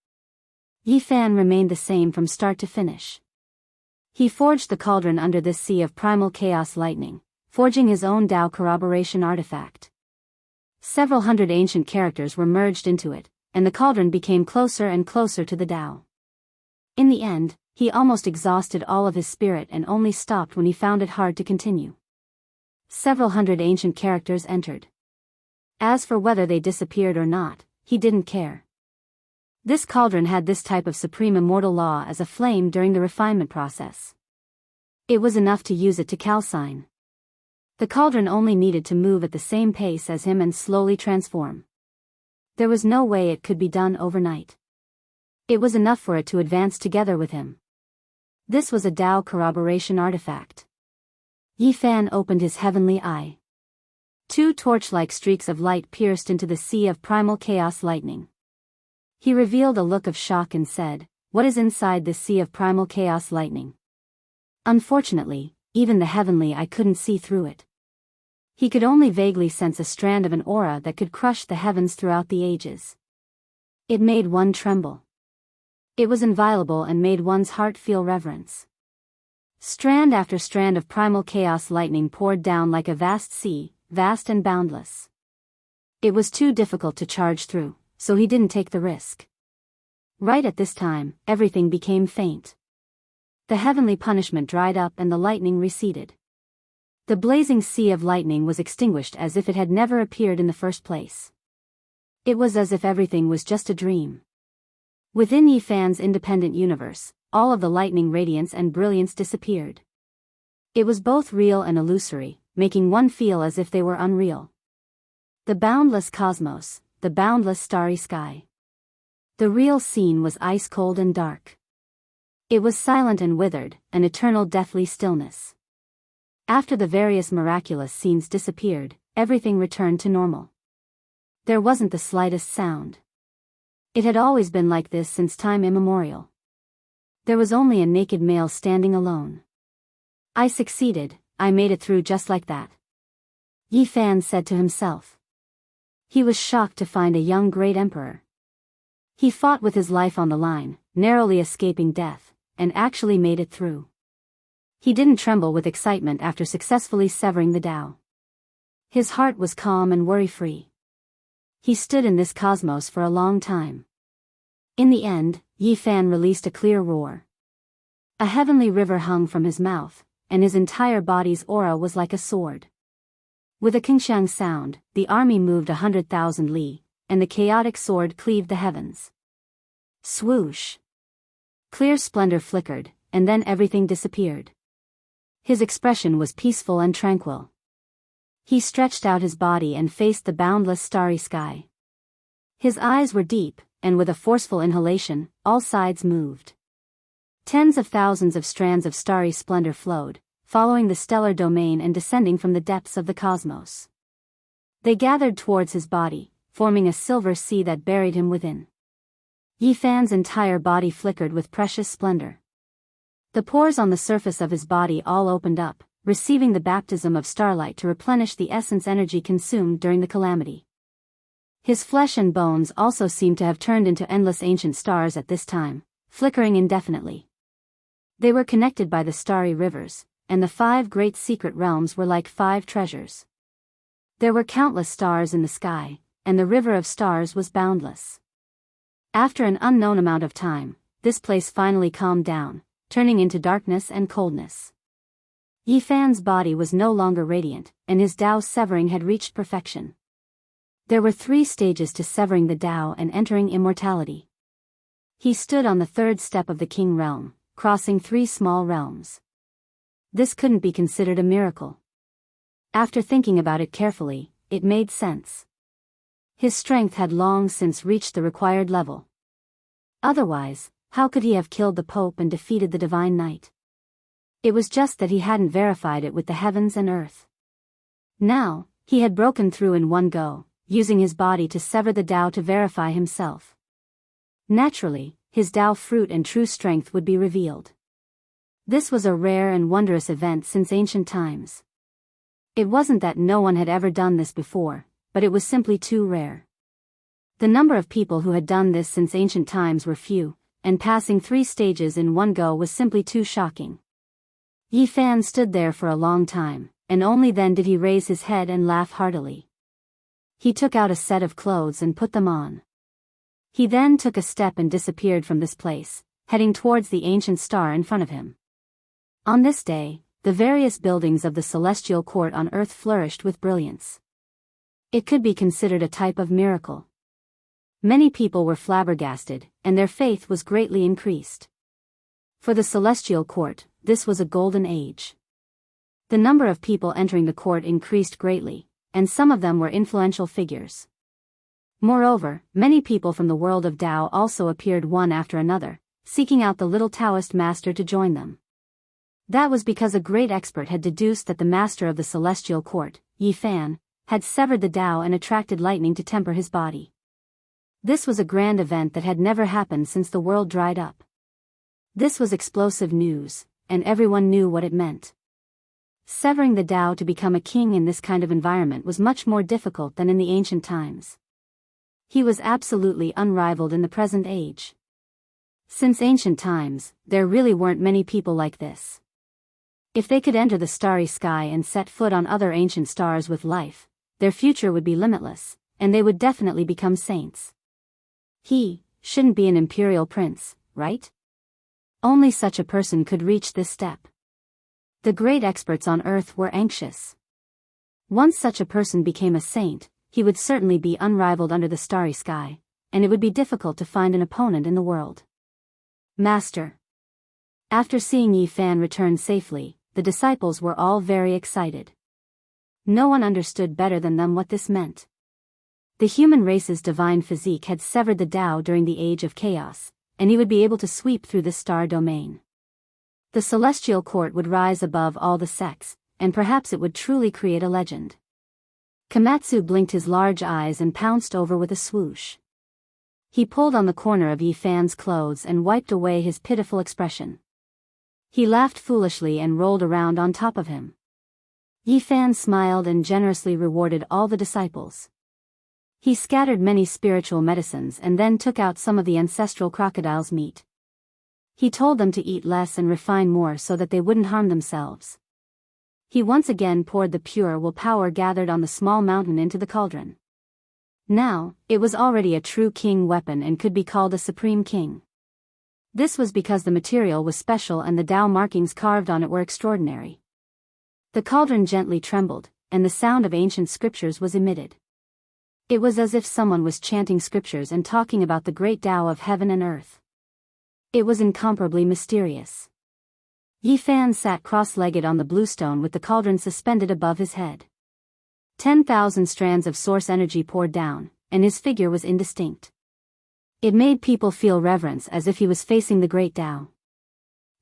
Yi Fan remained the same from start to finish. He forged the cauldron under this sea of primal chaos lightning, forging his own Tao corroboration artifact. Several hundred ancient characters were merged into it, and the cauldron became closer and closer to the Tao. In the end, he almost exhausted all of his spirit and only stopped when he found it hard to continue. Several hundred ancient characters entered. As for whether they disappeared or not, he didn't care. This cauldron had this type of supreme immortal law as a flame during the refinement process. It was enough to use it to calcine. The cauldron only needed to move at the same pace as him and slowly transform. There was no way it could be done overnight. It was enough for it to advance together with him. This was a Tao corroboration artifact. Yi Fan opened his heavenly eye. Two torch-like streaks of light pierced into the sea of primal chaos lightning. He revealed a look of shock and said, "What is inside this sea of primal chaos lightning?" Unfortunately, even the heavenly eye couldn't see through it. He could only vaguely sense a strand of an aura that could crush the heavens throughout the ages. It made one tremble. It was inviolable and made one's heart feel reverence. Strand after strand of primal chaos lightning poured down like a vast sea, vast and boundless. It was too difficult to charge through, so he didn't take the risk. Right at this time, everything became faint. The heavenly punishment dried up and the lightning receded. The blazing sea of lightning was extinguished as if it had never appeared in the first place. It was as if everything was just a dream. Within Yi Fan's independent universe, all of the lightning radiance and brilliance disappeared. It was both real and illusory, making one feel as if they were unreal. The boundless cosmos, the boundless starry sky. The real scene was ice-cold and dark. It was silent and withered, an eternal deathly stillness. After the various miraculous scenes disappeared, everything returned to normal. There wasn't the slightest sound. It had always been like this since time immemorial. There was only a naked male standing alone. "I succeeded, I made it through just like that," Yi Fan said to himself. He was shocked to find a young great emperor. He fought with his life on the line, narrowly escaping death, and actually made it through. He didn't tremble with excitement after successfully severing the Tao. His heart was calm and worry-free. He stood in this cosmos for a long time. In the end, Yi Fan released a clear roar. A heavenly river hung from his mouth, and his entire body's aura was like a sword. With a Qingxiang sound, the army moved 100,000 li, and the chaotic sword cleaved the heavens. Swoosh! Clear splendor flickered, and then everything disappeared. His expression was peaceful and tranquil. He stretched out his body and faced the boundless starry sky. His eyes were deep, and with a forceful inhalation, all sides moved. Tens of thousands of strands of starry splendor flowed, following the stellar domain and descending from the depths of the cosmos. They gathered towards his body, forming a silver sea that buried him within. Yi Fan's entire body flickered with precious splendor. The pores on the surface of his body all opened up, receiving the baptism of starlight to replenish the essence energy consumed during the calamity. His flesh and bones also seemed to have turned into endless ancient stars at this time, flickering indefinitely. They were connected by the starry rivers, and the 5 great secret realms were like 5 treasures. There were countless stars in the sky, and the river of stars was boundless. After an unknown amount of time, this place finally calmed down, turning into darkness and coldness. Yi Fan's body was no longer radiant, and his Tao severing had reached perfection. There were 3 stages to severing the Tao and entering immortality. He stood on the 3rd step of the King realm, crossing 3 small realms. This couldn't be considered a miracle. After thinking about it carefully, it made sense. His strength had long since reached the required level. Otherwise, how could he have killed the Pope and defeated the Divine Knight? It was just that he hadn't verified it with the heavens and earth. Now, he had broken through in one go, using his body to sever the Tao to verify himself. Naturally, his Tao fruit and true strength would be revealed. This was a rare and wondrous event since ancient times. It wasn't that no one had ever done this before, but it was simply too rare. The number of people who had done this since ancient times were few, and passing 3 stages in one go was simply too shocking. Yi Fan stood there for a long time, and only then did he raise his head and laugh heartily. He took out a set of clothes and put them on. He then took a step and disappeared from this place, heading towards the ancient star in front of him. On this day, the various buildings of the celestial court on earth flourished with brilliance. It could be considered a type of miracle. Many people were flabbergasted, and their faith was greatly increased. For the celestial court, this was a golden age. The number of people entering the court increased greatly, and some of them were influential figures. Moreover, many people from the world of Tao also appeared one after another, seeking out the little Taoist master to join them. That was because a great expert had deduced that the master of the celestial court, Yi Fan, had severed the Tao and attracted lightning to temper his body. This was a grand event that had never happened since the world dried up. This was explosive news, and everyone knew what it meant. Severing the Tao to become a king in this kind of environment was much more difficult than in the ancient times. He was absolutely unrivaled in the present age. Since ancient times, there really weren't many people like this. If they could enter the starry sky and set foot on other ancient stars with life, their future would be limitless, and they would definitely become saints. He shouldn't be an imperial prince, right? Only such a person could reach this step. The great experts on earth were anxious. Once such a person became a saint, he would certainly be unrivaled under the starry sky, and it would be difficult to find an opponent in the world. Master. After seeing Yi Fan return safely, the disciples were all very excited. No one understood better than them what this meant. The human race's divine physique had severed the Tao during the age of chaos, and he would be able to sweep through the star domain. The celestial court would rise above all the sects, and perhaps it would truly create a legend. Komatsu blinked his large eyes and pounced over with a swoosh. He pulled on the corner of Yi Fan's clothes and wiped away his pitiful expression. He laughed foolishly and rolled around on top of him. Yi Fan smiled and generously rewarded all the disciples. He scattered many spiritual medicines and then took out some of the ancestral crocodile's meat. He told them to eat less and refine more so that they wouldn't harm themselves. He once again poured the pure willpower gathered on the small mountain into the cauldron. Now, it was already a true king weapon and could be called a supreme king. This was because the material was special and the Tao markings carved on it were extraordinary. The cauldron gently trembled, and the sound of ancient scriptures was emitted. It was as if someone was chanting scriptures and talking about the great Tao of heaven and earth. It was incomparably mysterious. Yi Fan sat cross-legged on the bluestone with the cauldron suspended above his head. 10,000 strands of source energy poured down, and his figure was indistinct. It made people feel reverence as if he was facing the great Tao.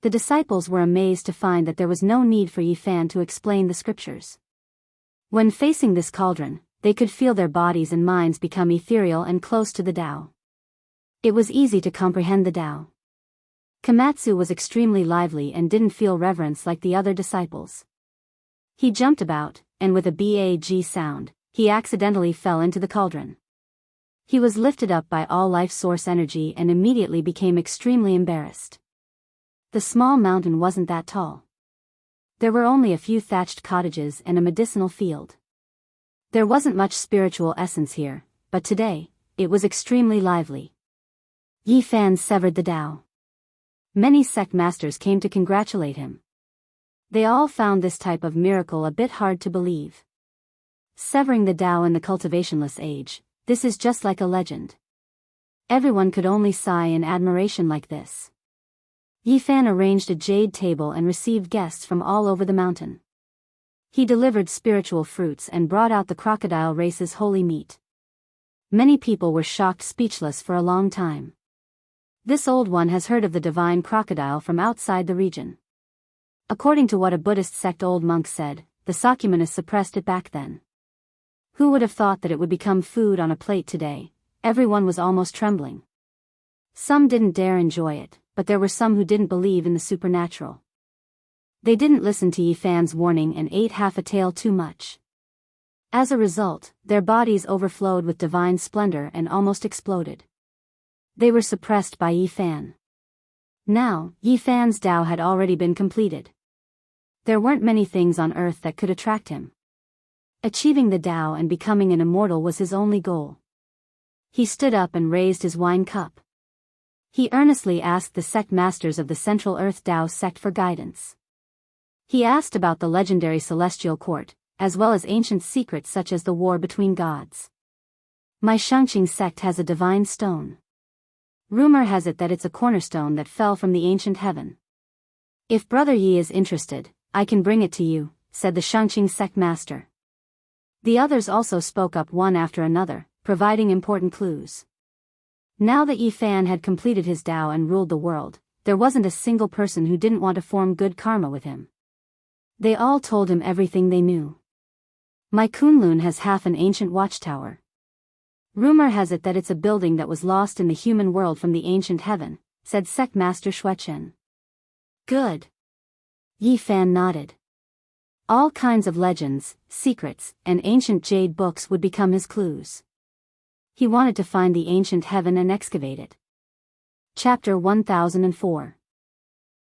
The disciples were amazed to find that there was no need for Yi Fan to explain the scriptures. When facing this cauldron, they could feel their bodies and minds become ethereal and close to the Tao. It was easy to comprehend the Tao. Komatsu was extremely lively and didn't feel reverence like the other disciples. He jumped about, and with a bag sound, he accidentally fell into the cauldron. He was lifted up by all life source energy and immediately became extremely embarrassed. The small mountain wasn't that tall. There were only a few thatched cottages and a medicinal field. There wasn't much spiritual essence here, but today, it was extremely lively. Yi Fan severed the Tao. Many sect masters came to congratulate him. They all found this type of miracle a bit hard to believe. Severing the Tao in the cultivationless age, this is just like a legend. Everyone could only sigh in admiration like this. Yi Fan arranged a jade table and received guests from all over the mountain. He delivered spiritual fruits and brought out the crocodile race's holy meat. Many people were shocked speechless for a long time. This old one has heard of the divine crocodile from outside the region. According to what a Buddhist sect old monk said, the Sakyamuni suppressed it back then. Who would have thought that it would become food on a plate today? Everyone was almost trembling. Some didn't dare enjoy it, but there were some who didn't believe in the supernatural. They didn't listen to Yi Fan's warning and ate half a tael too much. As a result, their bodies overflowed with divine splendor and almost exploded. They were suppressed by Yi Fan. Now, Yi Fan's Tao had already been completed. There weren't many things on earth that could attract him. Achieving the Tao and becoming an immortal was his only goal. He stood up and raised his wine cup. He earnestly asked the sect masters of the Central Earth Tao sect for guidance. He asked about the legendary celestial court, as well as ancient secrets such as the war between gods. My Shangqing sect has a divine stone. Rumor has it that it's a cornerstone that fell from the ancient heaven. If Brother Yi is interested, I can bring it to you, said the Shangqing sect master. The others also spoke up one after another, providing important clues. Now that Yi Fan had completed his Tao and ruled the world, there wasn't a single person who didn't want to form good karma with him. They all told him everything they knew. My Kunlun has half an ancient watchtower. Rumor has it that it's a building that was lost in the human world from the ancient heaven, said Sect Master Xuechen. Good. Yi Fan nodded. All kinds of legends, secrets, and ancient jade books would become his clues. He wanted to find the ancient heaven and excavate it. Chapter 1004.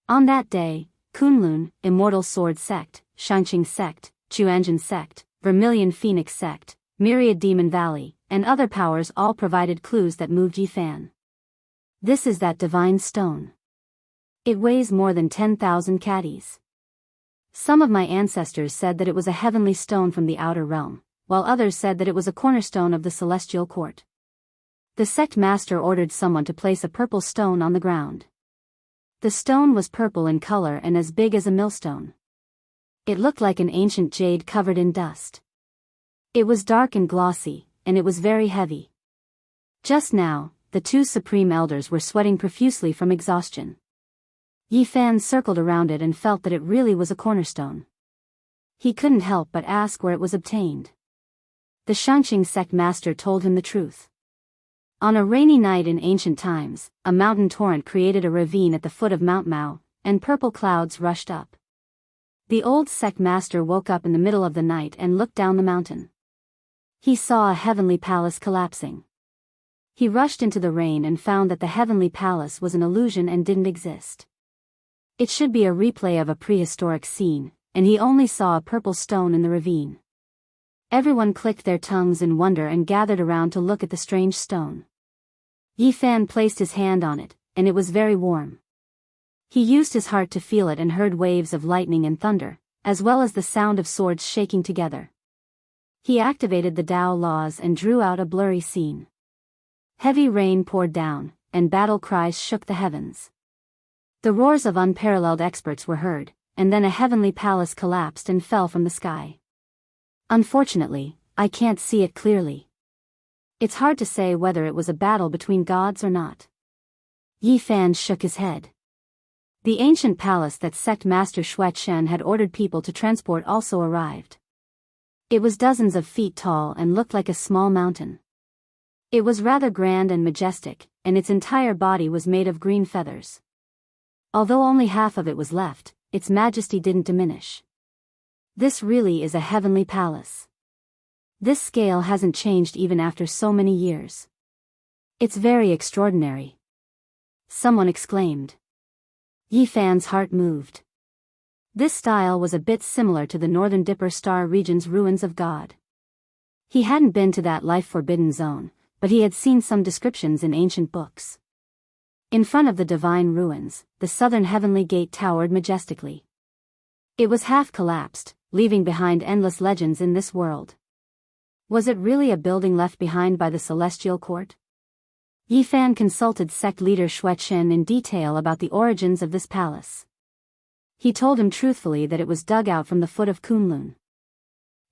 On that day, Kunlun, Immortal Sword Sect, Shangqing Sect, Chuanjin Sect, Vermilion Phoenix Sect, Myriad Demon Valley, and other powers all provided clues that moved Yi Fan. This is that divine stone. It weighs more than 10,000 caddies. Some of my ancestors said that it was a heavenly stone from the outer realm, while others said that it was a cornerstone of the celestial court. The sect master ordered someone to place a purple stone on the ground. The stone was purple in color and as big as a millstone. It looked like an ancient jade covered in dust. It was dark and glossy, and it was very heavy. Just now, the two supreme elders were sweating profusely from exhaustion. Yi Fan circled around it and felt that it really was a cornerstone. He couldn't help but ask where it was obtained. The Shangqing sect master told him the truth. On a rainy night in ancient times, a mountain torrent created a ravine at the foot of Mount Mao, and purple clouds rushed up. The old sect master woke up in the middle of the night and looked down the mountain. He saw a heavenly palace collapsing. He rushed into the rain and found that the heavenly palace was an illusion and didn't exist. It should be a replay of a prehistoric scene, and he only saw a purple stone in the ravine. Everyone clicked their tongues in wonder and gathered around to look at the strange stone. Yi Fan placed his hand on it, and it was very warm. He used his heart to feel it and heard waves of lightning and thunder, as well as the sound of swords shaking together. He activated the Tao laws and drew out a blurry scene. Heavy rain poured down, and battle cries shook the heavens. The roars of unparalleled experts were heard, and then a heavenly palace collapsed and fell from the sky. Unfortunately, I can't see it clearly. It's hard to say whether it was a battle between gods or not. Yi Fan shook his head. The ancient palace that sect master Xuechen had ordered people to transport also arrived. It was dozens of feet tall and looked like a small mountain. It was rather grand and majestic, and its entire body was made of green feathers. Although only half of it was left, its majesty didn't diminish. This really is a heavenly palace. This scale hasn't changed even after so many years. It's very extraordinary. Someone exclaimed. Yi Fan's heart moved. This style was a bit similar to the Northern Dipper Star region's ruins of God. He hadn't been to that life-forbidden zone, but he had seen some descriptions in ancient books. In front of the divine ruins, the southern heavenly gate towered majestically. It was half collapsed, leaving behind endless legends in this world. Was it really a building left behind by the celestial court? Yi Fan consulted sect leader Xuechen in detail about the origins of this palace. He told him truthfully that it was dug out from the foot of Kunlun.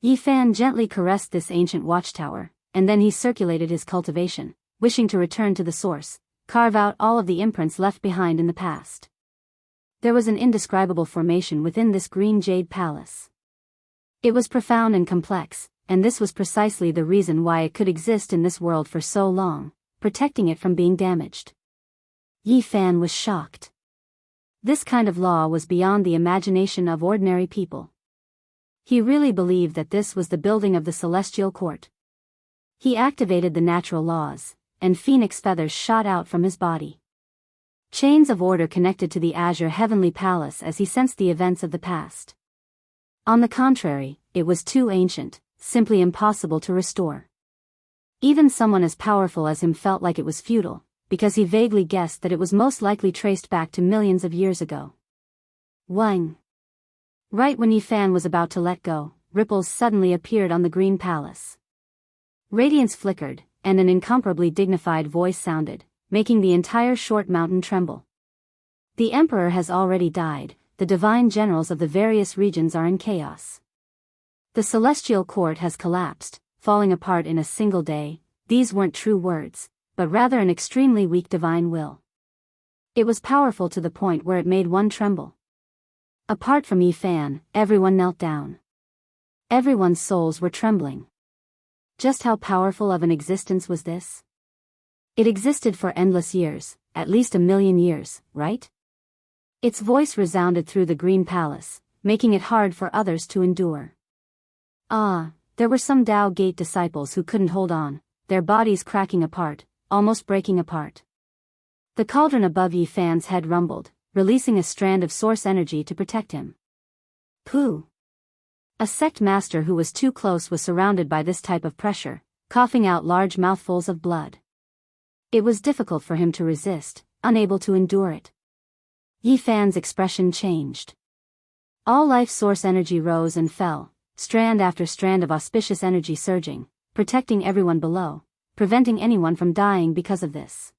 Yi Fan gently caressed this ancient watchtower, and then he circulated his cultivation, wishing to return to the source, carve out all of the imprints left behind in the past. There was an indescribable formation within this green jade palace. It was profound and complex, and this was precisely the reason why it could exist in this world for so long, protecting it from being damaged. Yi Fan was shocked. This kind of law was beyond the imagination of ordinary people. He really believed that this was the building of the celestial court. He activated the natural laws, and phoenix feathers shot out from his body. Chains of order connected to the azure heavenly palace as he sensed the events of the past. On the contrary, it was too ancient, simply impossible to restore. Even someone as powerful as him felt like it was futile, because he vaguely guessed that it was most likely traced back to millions of years ago. Wang. Right when Yifan was about to let go, ripples suddenly appeared on the green palace. Radiance flickered, and an incomparably dignified voice sounded, making the entire short mountain tremble. The emperor has already died, the divine generals of the various regions are in chaos. The celestial court has collapsed, falling apart in a single day. These weren't true words, but rather an extremely weak divine will. It was powerful to the point where it made one tremble. Apart from Yifan, everyone knelt down. Everyone's souls were trembling. Just how powerful of an existence was this? It existed for endless years, at least 1,000,000 years, right? Its voice resounded through the green palace, making it hard for others to endure. There were some Tao Gate disciples who couldn't hold on, their bodies cracking apart, almost breaking apart. The cauldron above Yifan's head rumbled, releasing a strand of source energy to protect him. Pooh! A sect master who was too close was surrounded by this type of pressure, coughing out large mouthfuls of blood. It was difficult for him to resist, unable to endure it. Yifan's expression changed. All life source energy rose and fell, strand after strand of auspicious energy surging, protecting everyone below, preventing anyone from dying because of this.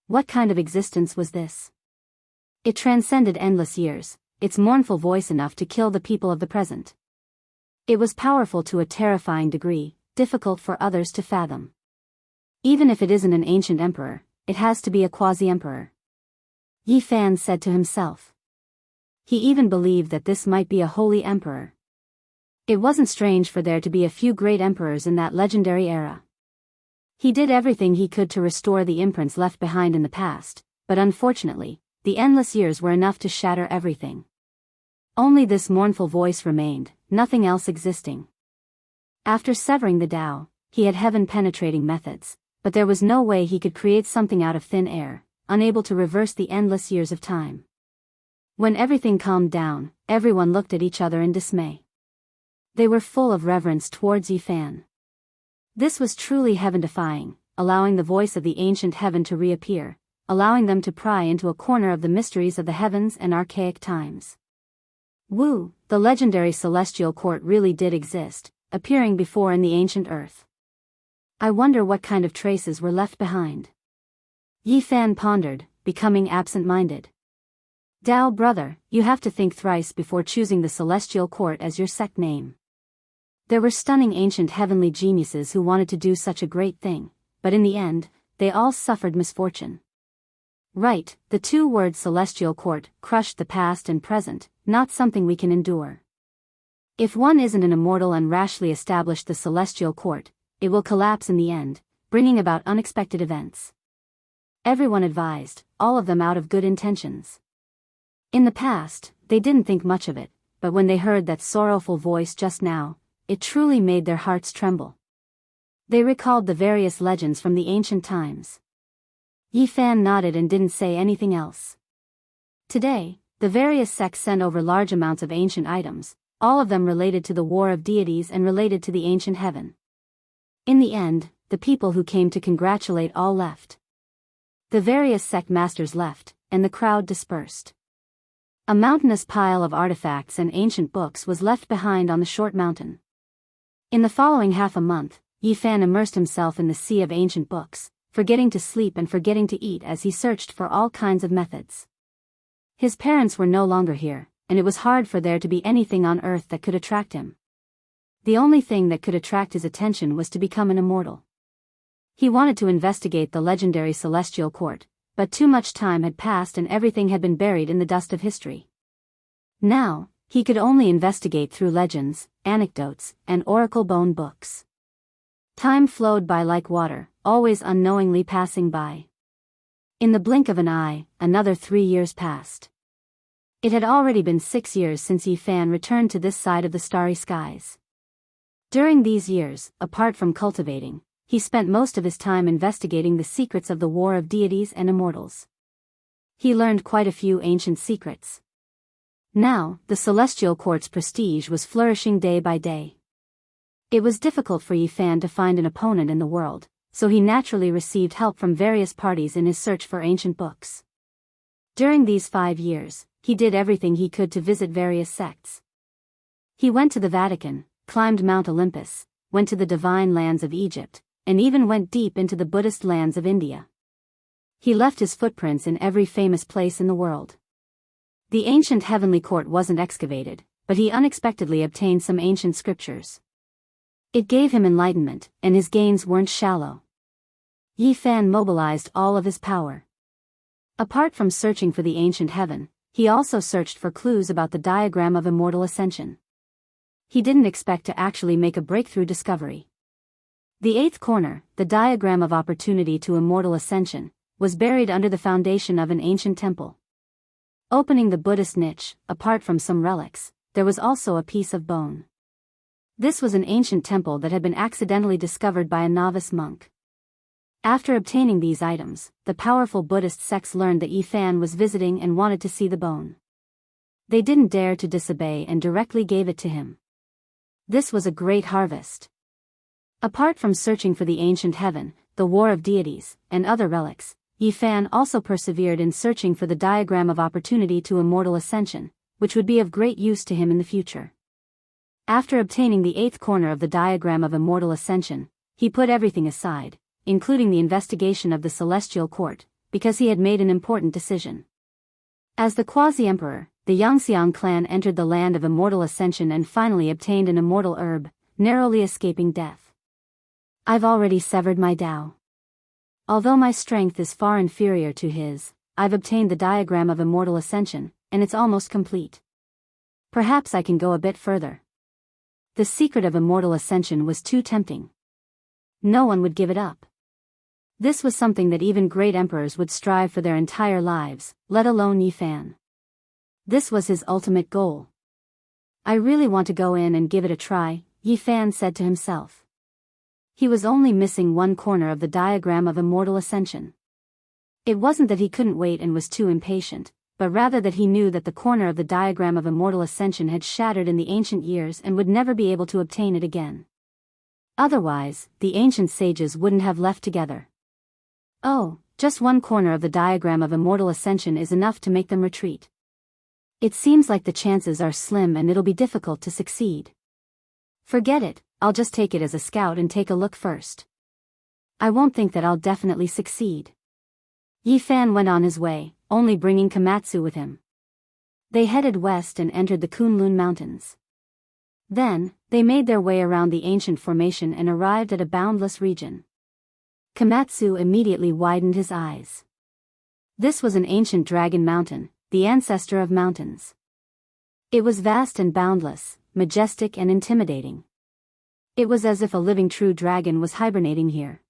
What kind of existence was this? It transcended endless years, its mournful voice enough to kill the people of the present. It was powerful to a terrifying degree, difficult for others to fathom. Even if it isn't an ancient emperor, it has to be a quasi-emperor. Yifan said to himself. He even believed that this might be a holy emperor. It wasn't strange for there to be a few great emperors in that legendary era. He did everything he could to restore the imprints left behind in the past, but unfortunately, the endless years were enough to shatter everything. Only this mournful voice remained, nothing else existing. After severing the Tao, he had heaven-penetrating methods, but there was no way he could create something out of thin air, unable to reverse the endless years of time. When everything calmed down, everyone looked at each other in dismay. They were full of reverence towards Yifan. This was truly heaven-defying, allowing the voice of the ancient heaven to reappear, allowing them to pry into a corner of the mysteries of the heavens and archaic times. Wu, the legendary celestial court really did exist, appearing before in the ancient earth. I wonder what kind of traces were left behind. Yifan pondered, becoming absent-minded. Tao brother, you have to think thrice before choosing the celestial court as your sect name. There were stunning ancient heavenly geniuses who wanted to do such a great thing, but in the end, they all suffered misfortune. Right, the two words celestial court crushed the past and present, not something we can endure. If one isn't an immortal and rashly established the celestial court, it will collapse in the end, bringing about unexpected events. Everyone advised, all of them out of good intentions. In the past, they didn't think much of it, but when they heard that sorrowful voice just now, it truly made their hearts tremble. They recalled the various legends from the ancient times. Yifan nodded and didn't say anything else. Today, the various sects sent over large amounts of ancient items, all of them related to the war of deities and related to the ancient heaven. In the end, the people who came to congratulate all left. The various sect masters left, and the crowd dispersed. A mountainous pile of artifacts and ancient books was left behind on the short mountain. In the following half a month, Yifan immersed himself in the sea of ancient books, forgetting to sleep and forgetting to eat as he searched for all kinds of methods. His parents were no longer here, and it was hard for there to be anything on earth that could attract him. The only thing that could attract his attention was to become an immortal. He wanted to investigate the legendary celestial court, but too much time had passed and everything had been buried in the dust of history. Now, he could only investigate through legends, anecdotes, and oracle bone books. Time flowed by like water, always unknowingly passing by. In the blink of an eye, another 3 years passed. It had already been 6 years since Yifan returned to this side of the starry skies. During these years, apart from cultivating, he spent most of his time investigating the secrets of the war of deities and immortals. He learned quite a few ancient secrets. Now, the celestial court's prestige was flourishing day by day. It was difficult for Yifan to find an opponent in the world, so he naturally received help from various parties in his search for ancient books. During these 5 years, he did everything he could to visit various sects. He went to the Vatican, climbed Mount Olympus, went to the divine lands of Egypt, and even went deep into the Buddhist lands of India. He left his footprints in every famous place in the world. The ancient heavenly court wasn't excavated, but he unexpectedly obtained some ancient scriptures. It gave him enlightenment, and his gains weren't shallow. Yi Fan mobilized all of his power. Apart from searching for the ancient heaven, he also searched for clues about the diagram of immortal ascension. He didn't expect to actually make a breakthrough discovery. The 8th corner, the diagram of opportunity to immortal ascension, was buried under the foundation of an ancient temple. Opening the Buddhist niche, apart from some relics, there was also a piece of bone. This was an ancient temple that had been accidentally discovered by a novice monk. After obtaining these items, the powerful Buddhist sects learned that Yi Fan was visiting and wanted to see the bone. They didn't dare to disobey and directly gave it to him. This was a great harvest. Apart from searching for the ancient heaven, the war of deities, and other relics, Yi Fan also persevered in searching for the diagram of opportunity to immortal ascension, which would be of great use to him in the future. After obtaining the 8th corner of the diagram of immortal ascension, he put everything aside, including the investigation of the celestial court, because he had made an important decision. As the quasi-emperor, the Yangxiang clan entered the land of immortal ascension and finally obtained an immortal herb, narrowly escaping death. I've already severed my Tao. Although my strength is far inferior to his, I've obtained the diagram of immortal ascension, and it's almost complete. Perhaps I can go a bit further. The secret of immortal ascension was too tempting. No one would give it up. This was something that even great emperors would strive for their entire lives, let alone Yi Fan. This was his ultimate goal. I really want to go in and give it a try, Yi Fan said to himself. He was only missing one corner of the diagram of immortal ascension. It wasn't that he couldn't wait and was too impatient, but rather that he knew that the corner of the diagram of immortal ascension had shattered in the ancient years and would never be able to obtain it again. Otherwise, the ancient sages wouldn't have left together. Oh, just one corner of the diagram of immortal ascension is enough to make them retreat. It seems like the chances are slim and it'll be difficult to succeed. Forget it, I'll just take it as a scout and take a look first. I won't think that I'll definitely succeed. Yi Fan went on his way, only bringing Komatsu with him. They headed west and entered the Kunlun Mountains. Then, they made their way around the ancient formation and arrived at a boundless region. Komatsu immediately widened his eyes. This was an ancient dragon mountain, the ancestor of mountains. It was vast and boundless, majestic and intimidating. It was as if a living true dragon was hibernating here.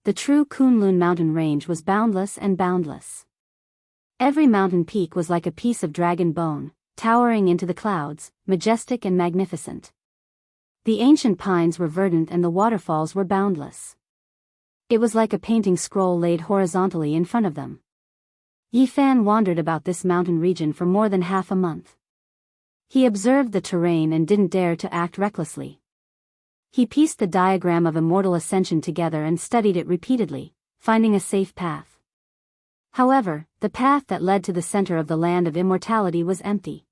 The true Kunlun mountain range was boundless and boundless. Every mountain peak was like a piece of dragon bone, towering into the clouds, majestic and magnificent. The ancient pines were verdant and the waterfalls were boundless. It was like a painting scroll laid horizontally in front of them. Yi Fan wandered about this mountain region for more than half a month. He observed the terrain and didn't dare to act recklessly. He pieced the diagram of immortal ascension together and studied it repeatedly, finding a safe path. However, the path that led to the center of the land of immortality was empty.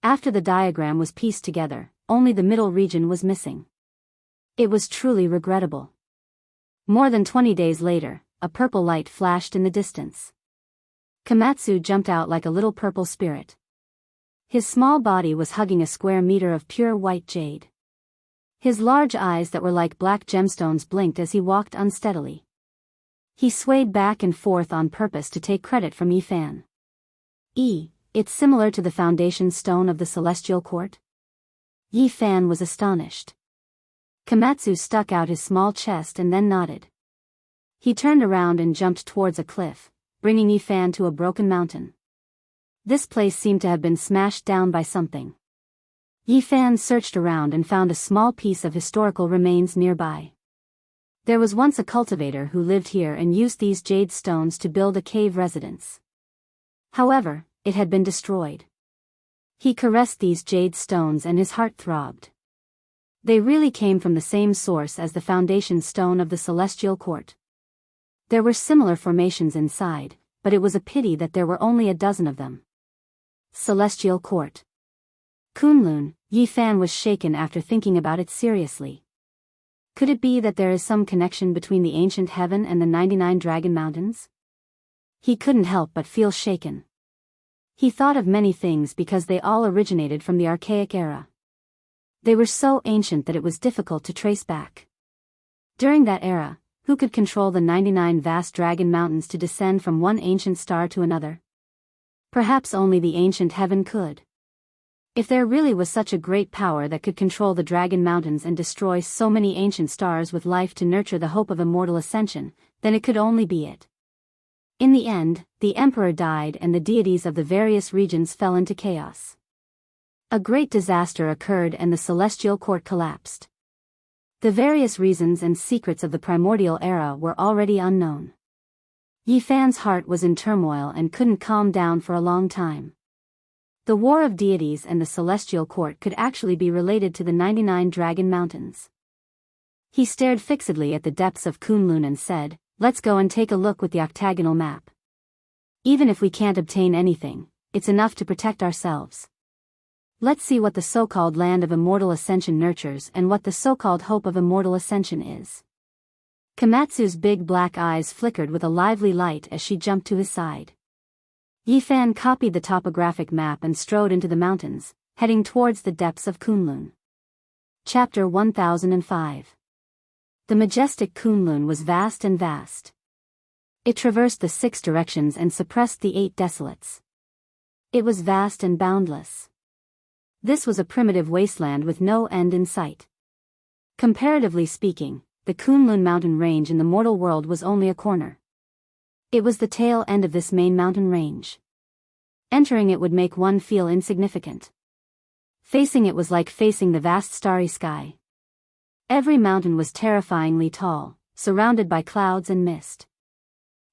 After the diagram was pieced together, only the middle region was missing. It was truly regrettable. More than 20 days later, a purple light flashed in the distance. Komatsu jumped out like a little purple spirit. His small body was hugging a square meter of pure white jade. His large eyes that were like black gemstones blinked as he walked unsteadily. He swayed back and forth on purpose to take credit from Yi Fan. It's similar to the foundation stone of the celestial court? Yi Fan was astonished. Komatsu stuck out his small chest and then nodded. He turned around and jumped towards a cliff, bringing Yi Fan to a broken mountain. This place seemed to have been smashed down by something. Yi Fan searched around and found a small piece of historical remains nearby. There was once a cultivator who lived here and used these jade stones to build a cave residence. However, it had been destroyed. He caressed these jade stones and his heart throbbed. They really came from the same source as the foundation stone of the celestial court. There were similar formations inside, but it was a pity that there were only a dozen of them. Celestial court. Kunlun, Yi Fan was shaken after thinking about it seriously. Could it be that there is some connection between the ancient heaven and the 99 Dragon Mountains? He couldn't help but feel shaken. He thought of many things because they all originated from the archaic era. They were so ancient that it was difficult to trace back. During that era, who could control the 99 vast dragon mountains to descend from one ancient star to another? Perhaps only the ancient heaven could. If there really was such a great power that could control the dragon mountains and destroy so many ancient stars with life to nurture the hope of immortal ascension, then it could only be it. In the end, the emperor died and the deities of the various regions fell into chaos. A great disaster occurred and the celestial court collapsed. The various reasons and secrets of the primordial era were already unknown. Yi Fan's heart was in turmoil and couldn't calm down for a long time. The War of Deities and the Celestial Court could actually be related to the 99 Dragon Mountains. He stared fixedly at the depths of Kunlun and said, "Let's go and take a look with the octagonal map. Even if we can't obtain anything, it's enough to protect ourselves. Let's see what the so-called land of immortal ascension nurtures and what the so-called hope of immortal ascension is." Komatsu's big black eyes flickered with a lively light as she jumped to his side. Yi Fan copied the topographic map and strode into the mountains, heading towards the depths of Kunlun. Chapter 1005. The majestic Kunlun was vast and vast. It traversed the 6 directions and suppressed the 8 desolates. It was vast and boundless. This was a primitive wasteland with no end in sight. Comparatively speaking, the Kunlun mountain range in the mortal world was only a corner. It was the tail end of this main mountain range. Entering it would make one feel insignificant. Facing it was like facing the vast starry sky. Every mountain was terrifyingly tall, surrounded by clouds and mist.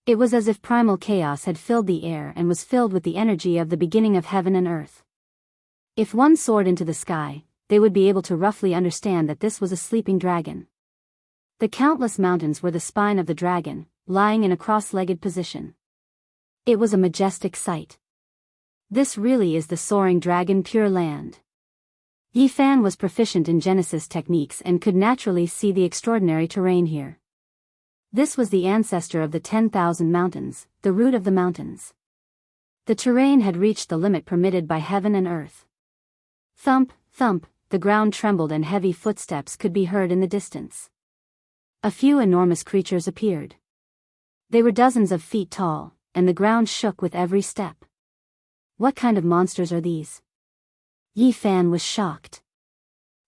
It was as if primal chaos had filled the air and was filled with the energy of the beginning of heaven and earth. If one soared into the sky, they would be able to roughly understand that this was a sleeping dragon. The countless mountains were the spine of the dragon, lying in a cross-legged position. It was a majestic sight. This really is the soaring dragon Pure Land. Yi Fan was proficient in Genesis techniques and could naturally see the extraordinary terrain here. This was the ancestor of the 10,000 mountains, the root of the mountains. The terrain had reached the limit permitted by heaven and earth. Thump, thump, the ground trembled and heavy footsteps could be heard in the distance. A few enormous creatures appeared. They were dozens of feet tall, and the ground shook with every step. What kind of monsters are these? Yi Fan was shocked.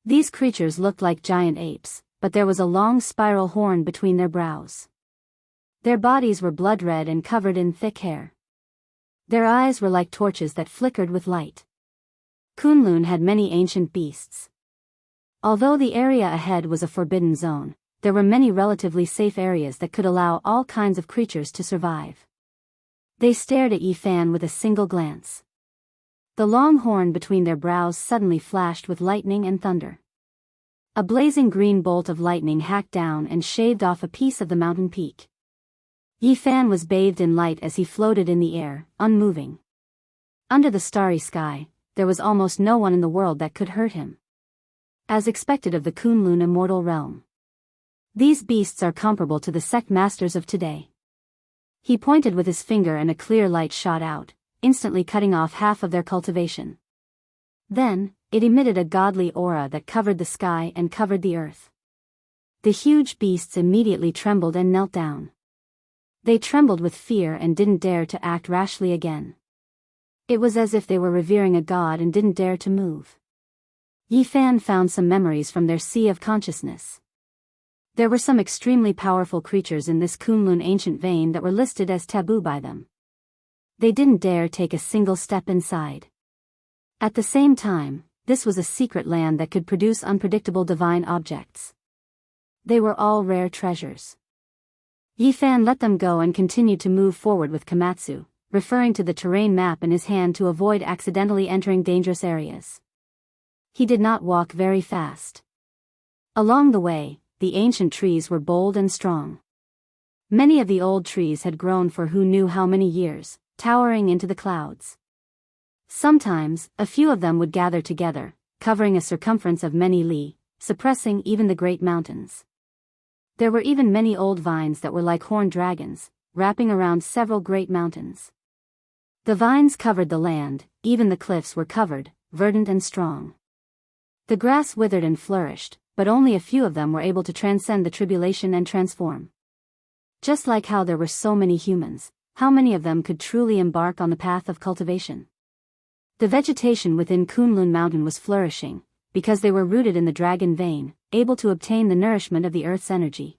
These creatures looked like giant apes, but there was a long spiral horn between their brows. Their bodies were blood red and covered in thick hair. Their eyes were like torches that flickered with light. Kunlun had many ancient beasts. Although the area ahead was a forbidden zone, there were many relatively safe areas that could allow all kinds of creatures to survive. They stared at Yi Fan with a single glance. The long horn between their brows suddenly flashed with lightning and thunder. A blazing green bolt of lightning hacked down and shaved off a piece of the mountain peak. Yi Fan was bathed in light as he floated in the air, unmoving. Under the starry sky, there was almost no one in the world that could hurt him. As expected of the Kunlun immortal realm. These beasts are comparable to the sect masters of today. He pointed with his finger and a clear light shot out, instantly cutting off half of their cultivation. Then, it emitted a godly aura that covered the sky and covered the earth. The huge beasts immediately trembled and knelt down. They trembled with fear and didn't dare to act rashly again. It was as if they were revering a god and didn't dare to move. Yi Fan found some memories from their sea of consciousness. There were some extremely powerful creatures in this Kunlun ancient vein that were listed as taboo by them. They didn't dare take a single step inside. At the same time, this was a secret land that could produce unpredictable divine objects. They were all rare treasures. Yi Fan let them go and continued to move forward with Komatsu, referring to the terrain map in his hand to avoid accidentally entering dangerous areas. He did not walk very fast. Along the way, the ancient trees were bold and strong. Many of the old trees had grown for who knew how many years, towering into the clouds. Sometimes, a few of them would gather together, covering a circumference of many li, suppressing even the great mountains. There were even many old vines that were like horned dragons, wrapping around several great mountains. The vines covered the land, even the cliffs were covered, verdant and strong. The grass withered and flourished, but only a few of them were able to transcend the tribulation and transform. Just like how there were so many humans, how many of them could truly embark on the path of cultivation? The vegetation within Kunlun Mountain was flourishing, because they were rooted in the dragon vein, able to obtain the nourishment of the earth's energy.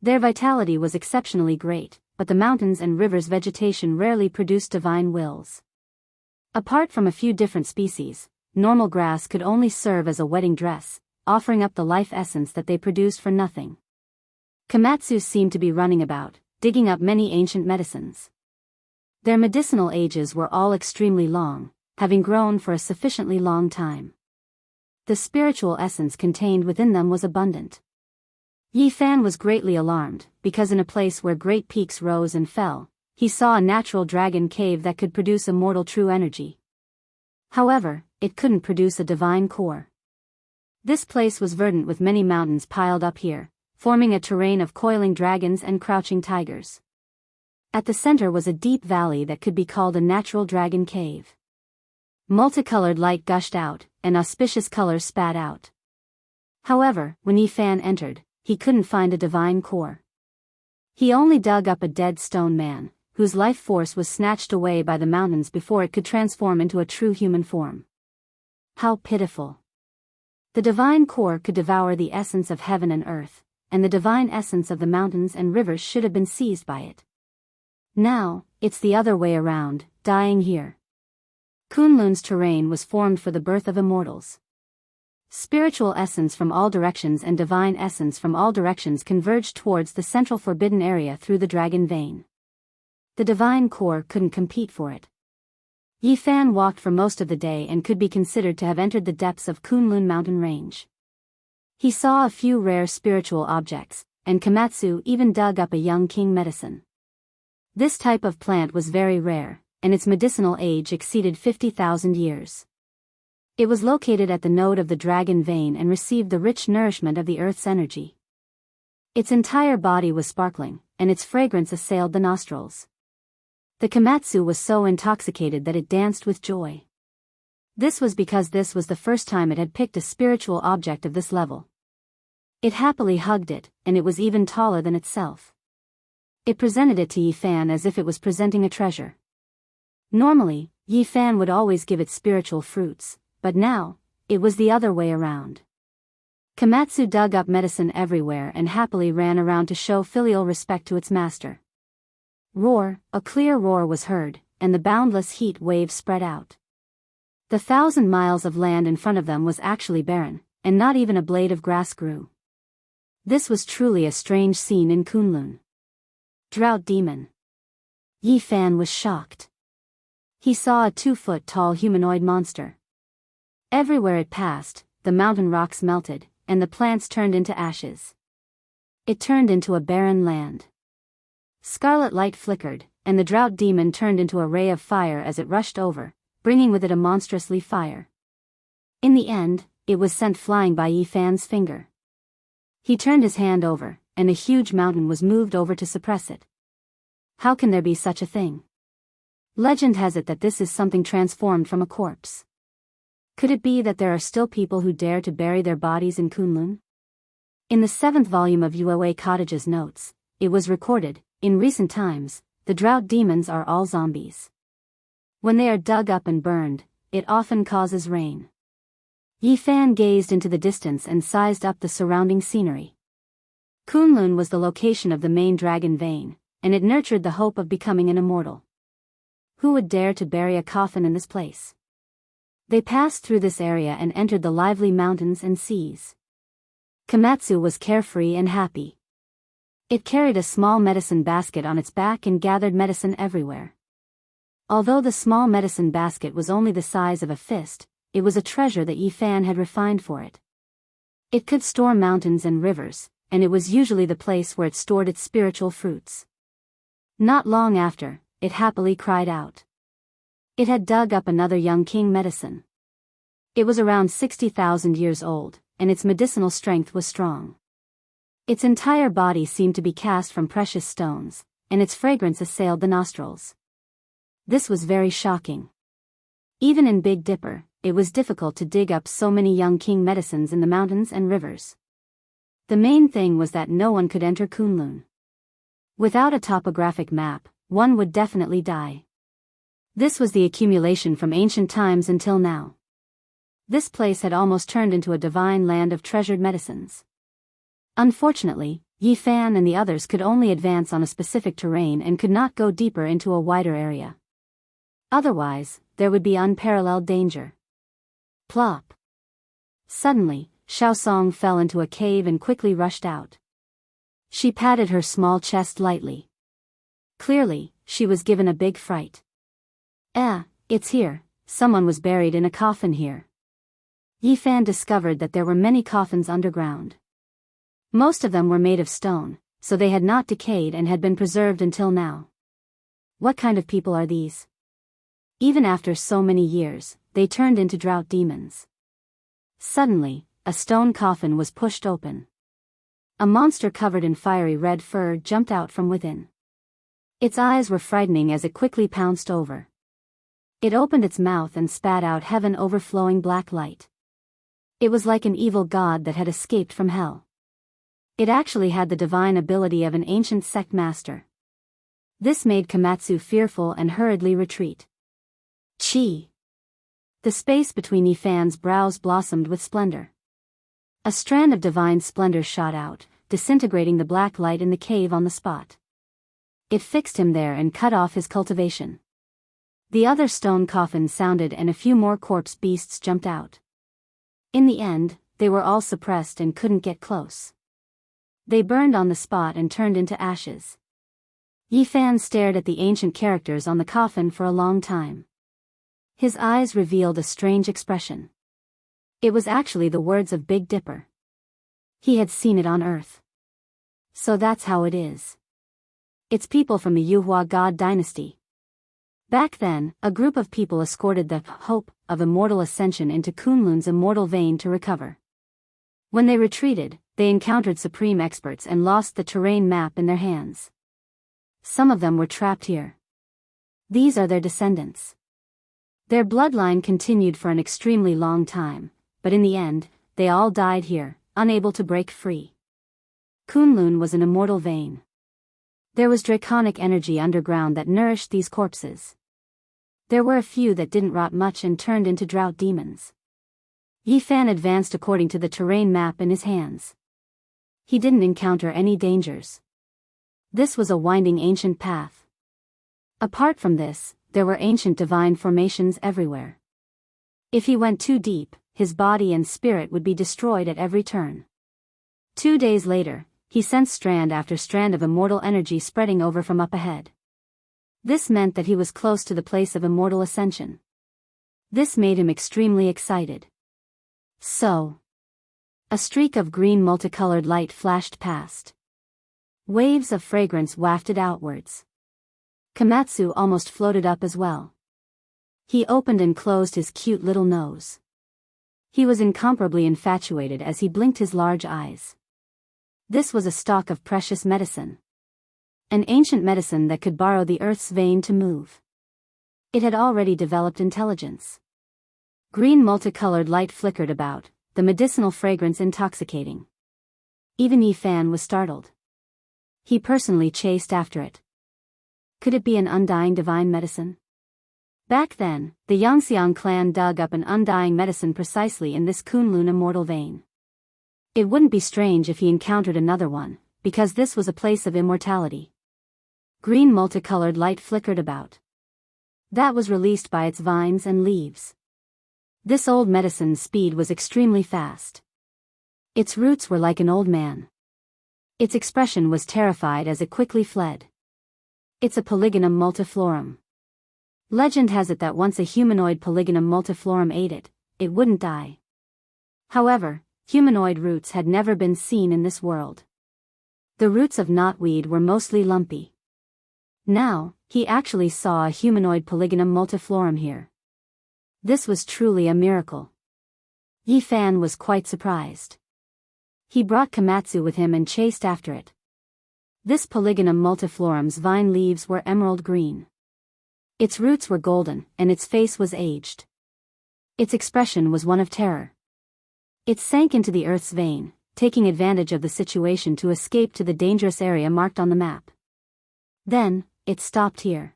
Their vitality was exceptionally great, but the mountains and rivers' vegetation rarely produced divine wills. Apart from a few different species, normal grass could only serve as a wedding dress, offering up the life essence that they produced for nothing. Komatsu seemed to be running about, digging up many ancient medicines. Their medicinal ages were all extremely long, having grown for a sufficiently long time. The spiritual essence contained within them was abundant. Yi Fan was greatly alarmed, because in a place where great peaks rose and fell, he saw a natural dragon cave that could produce immortal true energy. However, it couldn't produce a divine core. This place was verdant with many mountains piled up here, forming a terrain of coiling dragons and crouching tigers. At the center was a deep valley that could be called a natural dragon cave. Multicolored light gushed out, and auspicious colors spat out. However, when Yi Fan entered, he couldn't find a divine core. He only dug up a dead stone man, whose life force was snatched away by the mountains before it could transform into a true human form. How pitiful! The divine core could devour the essence of heaven and earth, and the divine essence of the mountains and rivers should have been seized by it. Now, it's the other way around, dying here. Kunlun's terrain was formed for the birth of immortals. Spiritual essence from all directions and divine essence from all directions converged towards the central forbidden area through the dragon vein. The divine core couldn't compete for it. Yi Fan walked for most of the day and could be considered to have entered the depths of Kunlun mountain range. He saw a few rare spiritual objects, and Komatsu even dug up a young king medicine. This type of plant was very rare, and its medicinal age exceeded 50,000 years. It was located at the node of the dragon vein and received the rich nourishment of the earth's energy. Its entire body was sparkling, and its fragrance assailed the nostrils. The Komatsu was so intoxicated that it danced with joy. This was because this was the first time it had picked a spiritual object of this level. It happily hugged it, and it was even taller than itself. It presented it to Yi Fan as if it was presenting a treasure. Normally, Yi Fan would always give it spiritual fruits, but now, it was the other way around. Komatsu dug up medicine everywhere and happily ran around to show filial respect to its master. Roar, a clear roar was heard, and the boundless heat waves spread out. The 1,000 miles of land in front of them was actually barren, and not even a blade of grass grew. This was truly a strange scene in Kunlun. Drought demon. Yi Fan was shocked. He saw a 2-foot-tall humanoid monster. Everywhere it passed, the mountain rocks melted, and the plants turned into ashes. It turned into a barren land. Scarlet light flickered, and the drought demon turned into a ray of fire as it rushed over, bringing with it a monstrously fire. In the end, it was sent flying by Yi Fan's finger. He turned his hand over, and a huge mountain was moved over to suppress it. How can there be such a thing? Legend has it that this is something transformed from a corpse. Could it be that there are still people who dare to bury their bodies in Kunlun? In the 7th volume of Yuewei Cottage's notes, it was recorded, in recent times, the drought demons are all zombies. When they are dug up and burned, it often causes rain. Yi Fan gazed into the distance and sized up the surrounding scenery. Kunlun was the location of the main dragon vein, and it nurtured the hope of becoming an immortal. Who would dare to bury a coffin in this place? They passed through this area and entered the lively mountains and seas. Komatsu was carefree and happy. It carried a small medicine basket on its back and gathered medicine everywhere. Although the small medicine basket was only the size of a fist, it was a treasure that Yi Fan had refined for it. It could store mountains and rivers, and it was usually the place where it stored its spiritual fruits. Not long after, it happily cried out. It had dug up another young king medicine. It was around 60,000 years old, and its medicinal strength was strong. Its entire body seemed to be cast from precious stones, and its fragrance assailed the nostrils. This was very shocking. Even in Big Dipper, it was difficult to dig up so many young king medicines in the mountains and rivers. The main thing was that no one could enter Kunlun. Without a topographic map, one would definitely die. This was the accumulation from ancient times until now. This place had almost turned into a divine land of treasured medicines. Unfortunately, Yi Fan and the others could only advance on a specific terrain and could not go deeper into a wider area. Otherwise, there would be unparalleled danger. Plop. Suddenly, Xiaosong fell into a cave and quickly rushed out. She patted her small chest lightly. Clearly, she was given a big fright. It's here, someone was buried in a coffin here. Yi Fan discovered that there were many coffins underground. Most of them were made of stone, so they had not decayed and had been preserved until now. What kind of people are these? Even after so many years, they turned into drought demons. Suddenly, a stone coffin was pushed open. A monster covered in fiery red fur jumped out from within. Its eyes were frightening as it quickly pounced over. It opened its mouth and spat out heaven overflowing black light. It was like an evil god that had escaped from hell. It actually had the divine ability of an ancient sect master. This made Komatsu fearful and hurriedly retreat. Chi! The space between Yi Fan's brows blossomed with splendor. A strand of divine splendor shot out, disintegrating the black light in the cave on the spot. It fixed him there and cut off his cultivation. The other stone coffin sounded and a few more corpse beasts jumped out. In the end, they were all suppressed and couldn't get close. They burned on the spot and turned into ashes. Yi Fan stared at the ancient characters on the coffin for a long time. His eyes revealed a strange expression. It was actually the words of Big Dipper. He had seen it on Earth. So that's how it is. It's people from the Yuhua God dynasty. Back then, a group of people escorted the hope of immortal ascension into Kunlun's immortal vein to recover. When they retreated, they encountered supreme experts and lost the terrain map in their hands. Some of them were trapped here. These are their descendants. Their bloodline continued for an extremely long time, but in the end, they all died here, unable to break free. Kunlun was an immortal vein. There was draconic energy underground that nourished these corpses. There were a few that didn't rot much and turned into drought demons. Yi Fan advanced according to the terrain map in his hands. He didn't encounter any dangers. This was a winding ancient path. Apart from this, there were ancient divine formations everywhere. If he went too deep, his body and spirit would be destroyed at every turn. 2 days later, he sensed strand after strand of immortal energy spreading over from up ahead. This meant that he was close to the place of immortal ascension. This made him extremely excited. So, a streak of green multicolored light flashed past. Waves of fragrance wafted outwards. Komatsu almost floated up as well. He opened and closed his cute little nose. He was incomparably infatuated as he blinked his large eyes. This was a stalk of precious medicine. An ancient medicine that could borrow the earth's vein to move. It had already developed intelligence. Green multicolored light flickered about, the medicinal fragrance intoxicating. Even Yi Fan was startled. He personally chased after it. Could it be an undying divine medicine? Back then, the Yangxiang clan dug up an undying medicine precisely in this Kunlun immortal vein. It wouldn't be strange if he encountered another one, because this was a place of immortality. Green multicolored light flickered about. That was released by its vines and leaves. This old medicine's speed was extremely fast. Its roots were like an old man. Its expression was terrified as it quickly fled. It's a Polygonum multiflorum. Legend has it that once a humanoid Polygonum multiflorum ate it, it wouldn't die. However, Humanoid roots had never been seen in this world. The roots of knotweed were mostly lumpy. Now, he actually saw a humanoid Polygonum multiflorum here. This was truly a miracle. Yi Fan was quite surprised. He brought Komatsu with him and chased after it. This Polygonum multiflorum's vine leaves were emerald green. Its roots were golden, and its face was aged. Its expression was one of terror. It sank into the earth's vein, taking advantage of the situation to escape to the dangerous area marked on the map. Then, it stopped here.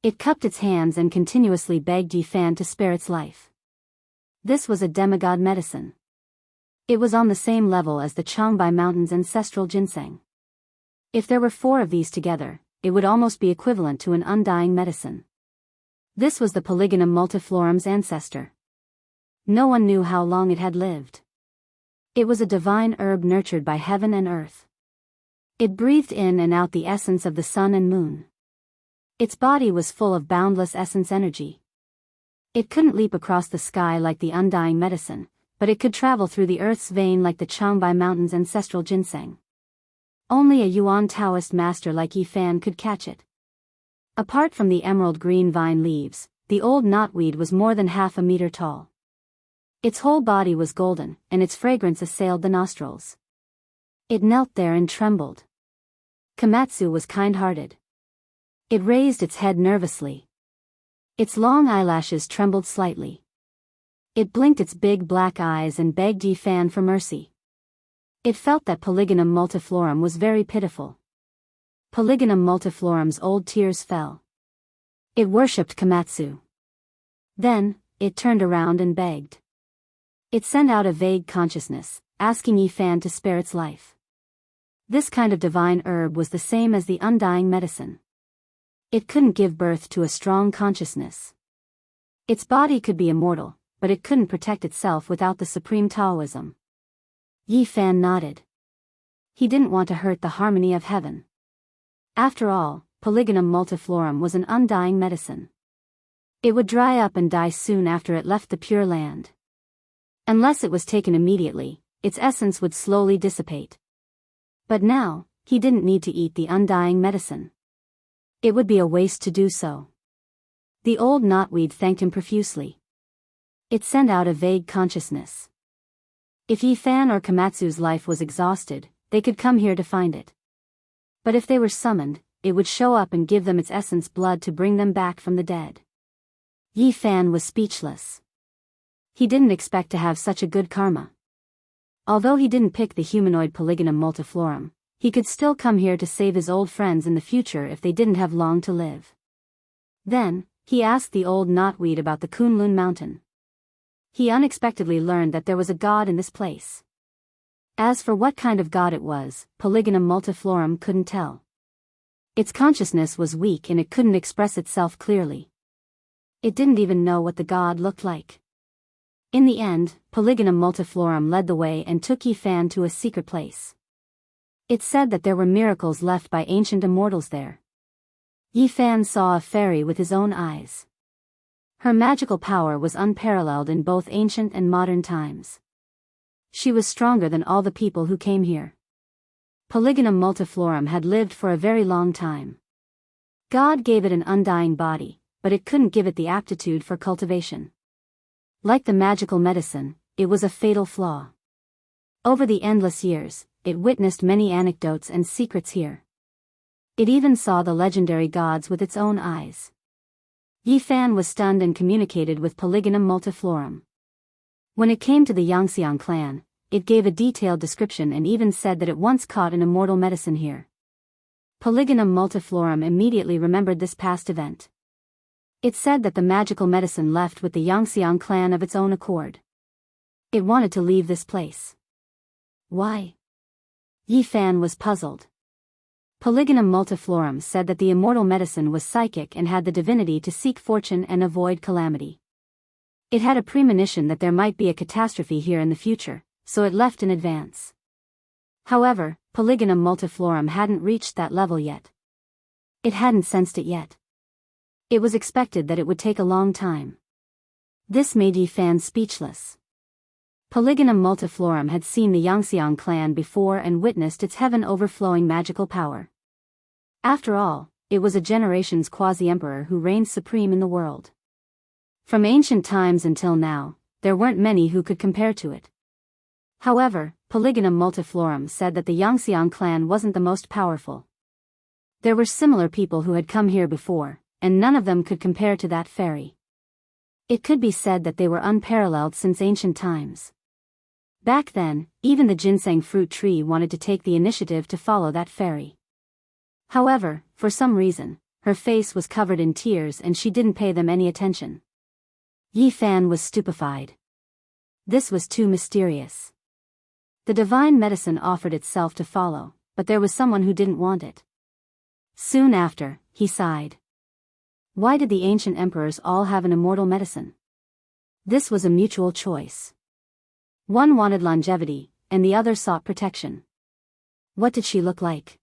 It cupped its hands and continuously begged Yi Fan to spare its life. This was a demigod medicine. It was on the same level as the Changbai Mountain's ancestral ginseng. If there were 4 of these together, it would almost be equivalent to an undying medicine. This was the Polygonum multiflorum's ancestor. No one knew how long it had lived. It was a divine herb nurtured by heaven and earth. It breathed in and out the essence of the sun and moon. Its body was full of boundless essence energy. It couldn't leap across the sky like the undying medicine, but it could travel through the earth's vein like the Changbai Mountain's ancestral ginseng. Only a Yuan Taoist master like Yi Fan could catch it. Apart from the emerald green vine leaves, the old knotweed was more than half a meter tall. Its whole body was golden, and its fragrance assailed the nostrils. It knelt there and trembled. Komatsu was kind-hearted. It raised its head nervously. Its long eyelashes trembled slightly. It blinked its big black eyes and begged Yi Fan for mercy. It felt that Polygonum multiflorum was very pitiful. Polygonum multiflorum's old tears fell. It worshipped Komatsu. Then, it turned around and begged. It sent out a vague consciousness, asking Yi Fan to spare its life. This kind of divine herb was the same as the undying medicine. It couldn't give birth to a strong consciousness. Its body could be immortal, but it couldn't protect itself without the supreme Taoism. Yi Fan nodded. He didn't want to hurt the harmony of heaven. After all, Polygonum multiflorum was an undying medicine. It would dry up and die soon after it left the Pure Land. Unless it was taken immediately, its essence would slowly dissipate. But now, he didn't need to eat the undying medicine. It would be a waste to do so. The old knotweed thanked him profusely. It sent out a vague consciousness. If Yi Fan or Komatsu's life was exhausted, they could come here to find it. But if they were summoned, it would show up and give them its essence blood to bring them back from the dead. Yi Fan was speechless. He didn't expect to have such a good karma. Although he didn't pick the humanoid Polygonum multiflorum, he could still come here to save his old friends in the future if they didn't have long to live. Then, he asked the old knotweed about the Kunlun mountain. He unexpectedly learned that there was a god in this place. As for what kind of god it was, Polygonum multiflorum couldn't tell. Its consciousness was weak and it couldn't express itself clearly. It didn't even know what the god looked like. In the end, Polygonum multiflorum led the way and took Yi Fan to a secret place. It said that there were miracles left by ancient immortals there. Yi Fan saw a fairy with his own eyes. Her magical power was unparalleled in both ancient and modern times. She was stronger than all the people who came here. Polygonum multiflorum had lived for a very long time. God gave it an undying body, but it couldn't give it the aptitude for cultivation. Like the magical medicine, it was a fatal flaw. Over the endless years, it witnessed many anecdotes and secrets here. It even saw the legendary gods with its own eyes. Yi Fan was stunned and communicated with Polygonum multiflorum. When it came to the Yangxiang clan, it gave a detailed description and even said that it once caught an immortal medicine here. Polygonum multiflorum immediately remembered this past event. It said that the magical medicine left with the Yangxiang clan of its own accord. It wanted to leave this place. Why? Yi Fan was puzzled. Polygonum multiflorum said that the immortal medicine was psychic and had the divinity to seek fortune and avoid calamity. It had a premonition that there might be a catastrophe here in the future, so it left in advance. However, Polygonum multiflorum hadn't reached that level yet. It hadn't sensed it yet. It was expected that it would take a long time. This made Yi Fan speechless. Polygonum multiflorum had seen the Yangxiang clan before and witnessed its heaven-overflowing magical power. After all, it was a generation's quasi-emperor who reigned supreme in the world. From ancient times until now, there weren't many who could compare to it. However, Polygonum multiflorum said that the Yangxiang clan wasn't the most powerful. There were similar people who had come here before, and none of them could compare to that fairy. It could be said that they were unparalleled since ancient times. Back then, even the ginseng fruit tree wanted to take the initiative to follow that fairy. However, for some reason, her face was covered in tears and she didn't pay them any attention. Yi Fan was stupefied. This was too mysterious. The divine medicine offered itself to follow, but there was someone who didn't want it. Soon after, he sighed. Why did the ancient emperors all have an immortal medicine? This was a mutual choice. One wanted longevity, and the other sought protection. What did she look like?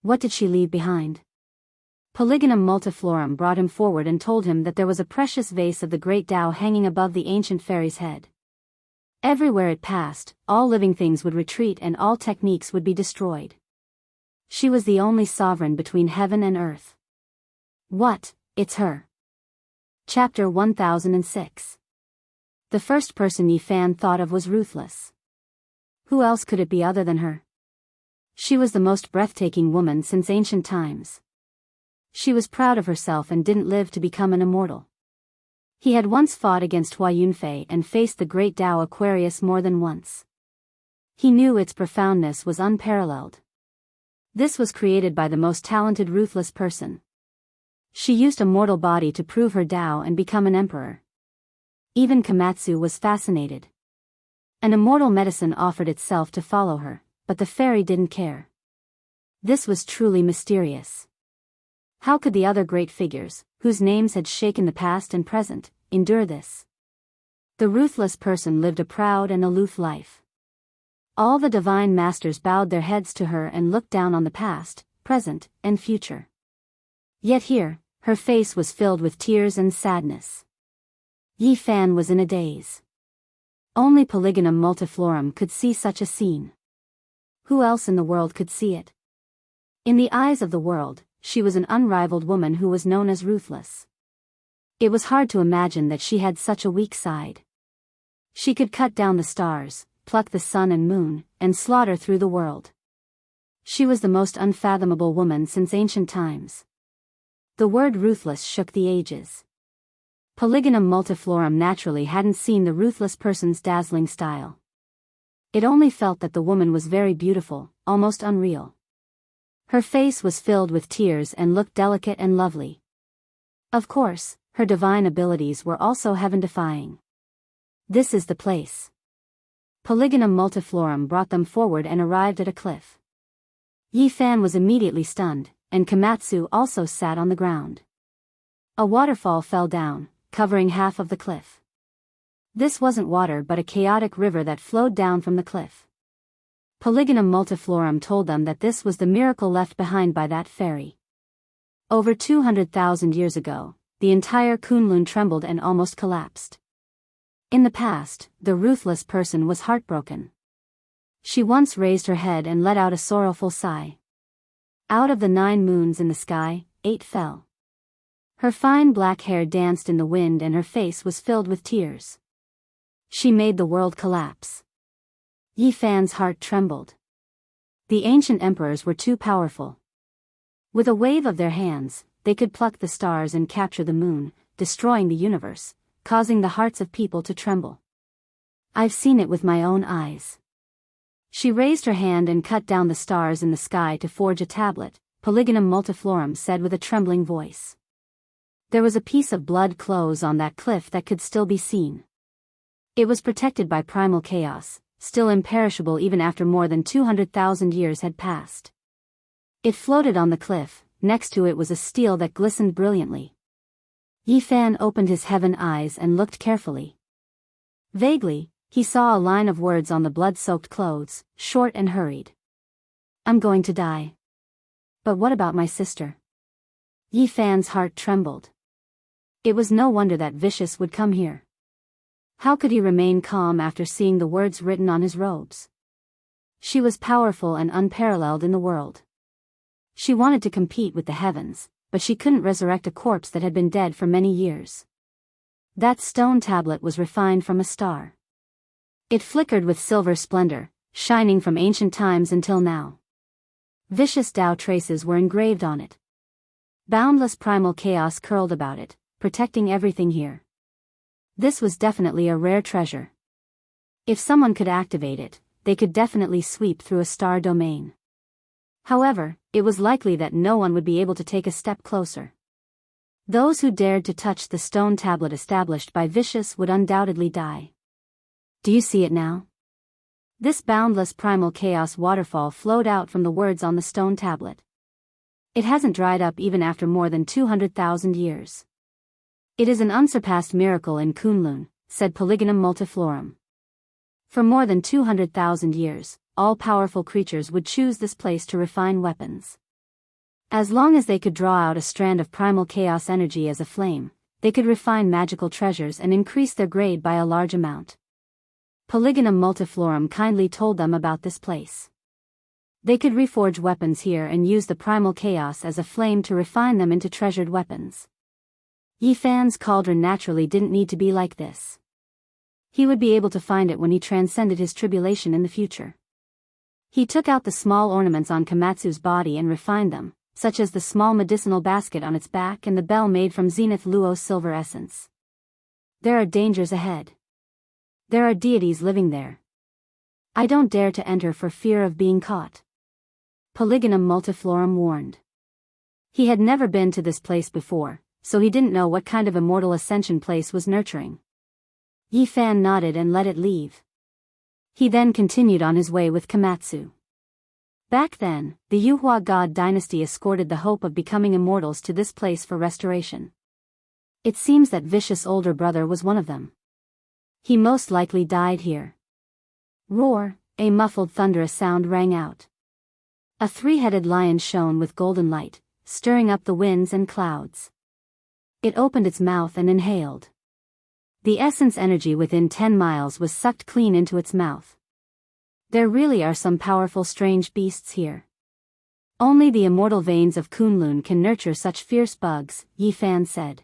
What did she leave behind? Polygonum multiflorum brought him forward and told him that there was a precious vase of the great Tao hanging above the ancient fairy's head. Everywhere it passed, all living things would retreat and all techniques would be destroyed. She was the only sovereign between heaven and earth. What? It's her. Chapter 1006. The first person Yi Fan thought of was Ruthless. Who else could it be other than her? She was the most breathtaking woman since ancient times. She was proud of herself and didn't live to become an immortal. He had once fought against Hua Yunfei and faced the great Tao Aquarius more than once. He knew its profoundness was unparalleled. This was created by the most talented ruthless person. She used a mortal body to prove her Tao and become an emperor. Even Komatsu was fascinated. An immortal medicine offered itself to follow her, but the fairy didn't care. This was truly mysterious. How could the other great figures, whose names had shaken the past and present, endure this? The ruthless person lived a proud and aloof life. All the divine masters bowed their heads to her and looked down on the past, present, and future. Yet here, her face was filled with tears and sadness. Yi Fan was in a daze. Only Polygonum multiflorum could see such a scene. Who else in the world could see it? In the eyes of the world, she was an unrivaled woman who was known as ruthless. It was hard to imagine that she had such a weak side. She could cut down the stars, pluck the sun and moon, and slaughter through the world. She was the most unfathomable woman since ancient times. The word ruthless shook the ages. Polygonum multiflorum naturally hadn't seen the ruthless person's dazzling style. It only felt that the woman was very beautiful, almost unreal. Her face was filled with tears and looked delicate and lovely. Of course, her divine abilities were also heaven-defying. This is the place. Polygonum multiflorum brought them forward and arrived at a cliff. Yi Fan was immediately stunned, and Komatsu also sat on the ground. A waterfall fell down, covering half of the cliff. This wasn't water but a chaotic river that flowed down from the cliff. Polygonum multiflorum told them that this was the miracle left behind by that fairy. Over 200,000 years ago, the entire Kunlun trembled and almost collapsed. In the past, the ruthless person was heartbroken. She once raised her head and let out a sorrowful sigh. Out of the 9 moons in the sky, 8 fell. Her fine black hair danced in the wind and her face was filled with tears. She made the world collapse. Yi Fan's heart trembled. The ancient emperors were too powerful. With a wave of their hands, they could pluck the stars and capture the moon, destroying the universe, causing the hearts of people to tremble. I've seen it with my own eyes. She raised her hand and cut down the stars in the sky to forge a tablet, Polygonum multiflorum said with a trembling voice. There was a piece of blood clothes on that cliff that could still be seen. It was protected by primal chaos, still imperishable even after more than 200,000 years had passed. It floated on the cliff, next to it was a steel that glistened brilliantly. Yi Fan opened his heaven eyes and looked carefully. Vaguely, he saw a line of words on the blood-soaked clothes, short and hurried. I'm going to die. But what about my sister? Yi Fan's heart trembled. It was no wonder that Vicious would come here. How could he remain calm after seeing the words written on his robes? She was powerful and unparalleled in the world. She wanted to compete with the heavens, but she couldn't resurrect a corpse that had been dead for many years. That stone tablet was refined from a star. It flickered with silver splendor, shining from ancient times until now. Vicious Tao traces were engraved on it. Boundless primal chaos curled about it, protecting everything here. This was definitely a rare treasure. If someone could activate it, they could definitely sweep through a star domain. However, it was likely that no one would be able to take a step closer. Those who dared to touch the stone tablet established by Vicious would undoubtedly die. Do you see it now? This boundless primal chaos waterfall flowed out from the words on the stone tablet. It hasn't dried up even after more than 200,000 years. It is an unsurpassed miracle in Kunlun, said Polygonum multiflorum. For more than 200,000 years, all-powerful creatures would choose this place to refine weapons. As long as they could draw out a strand of primal chaos energy as a flame, they could refine magical treasures and increase their grade by a large amount. Polygonum multiflorum kindly told them about this place. They could reforge weapons here and use the primal chaos as a flame to refine them into treasured weapons. Yifan's cauldron naturally didn't need to be like this. He would be able to find it when he transcended his tribulation in the future. He took out the small ornaments on Komatsu's body and refined them, such as the small medicinal basket on its back and the bell made from Zenith Luo's silver essence. There are dangers ahead. There are deities living there. I don't dare to enter for fear of being caught. Polygonum multiflorum warned. He had never been to this place before, so he didn't know what kind of immortal ascension place was nurturing. Yifan nodded and let it leave. He then continued on his way with Komatsu. Back then, the Yuhua god dynasty escorted the hope of becoming immortals to this place for restoration. It seems that Vicious' older brother was one of them. He most likely died here. Roar, a muffled thunderous sound rang out. A three-headed lion shone with golden light, stirring up the winds and clouds. It opened its mouth and inhaled. The essence energy within 10 miles was sucked clean into its mouth. There really are some powerful strange beasts here. Only the immortal veins of Kunlun can nurture such fierce bugs, Yifan said.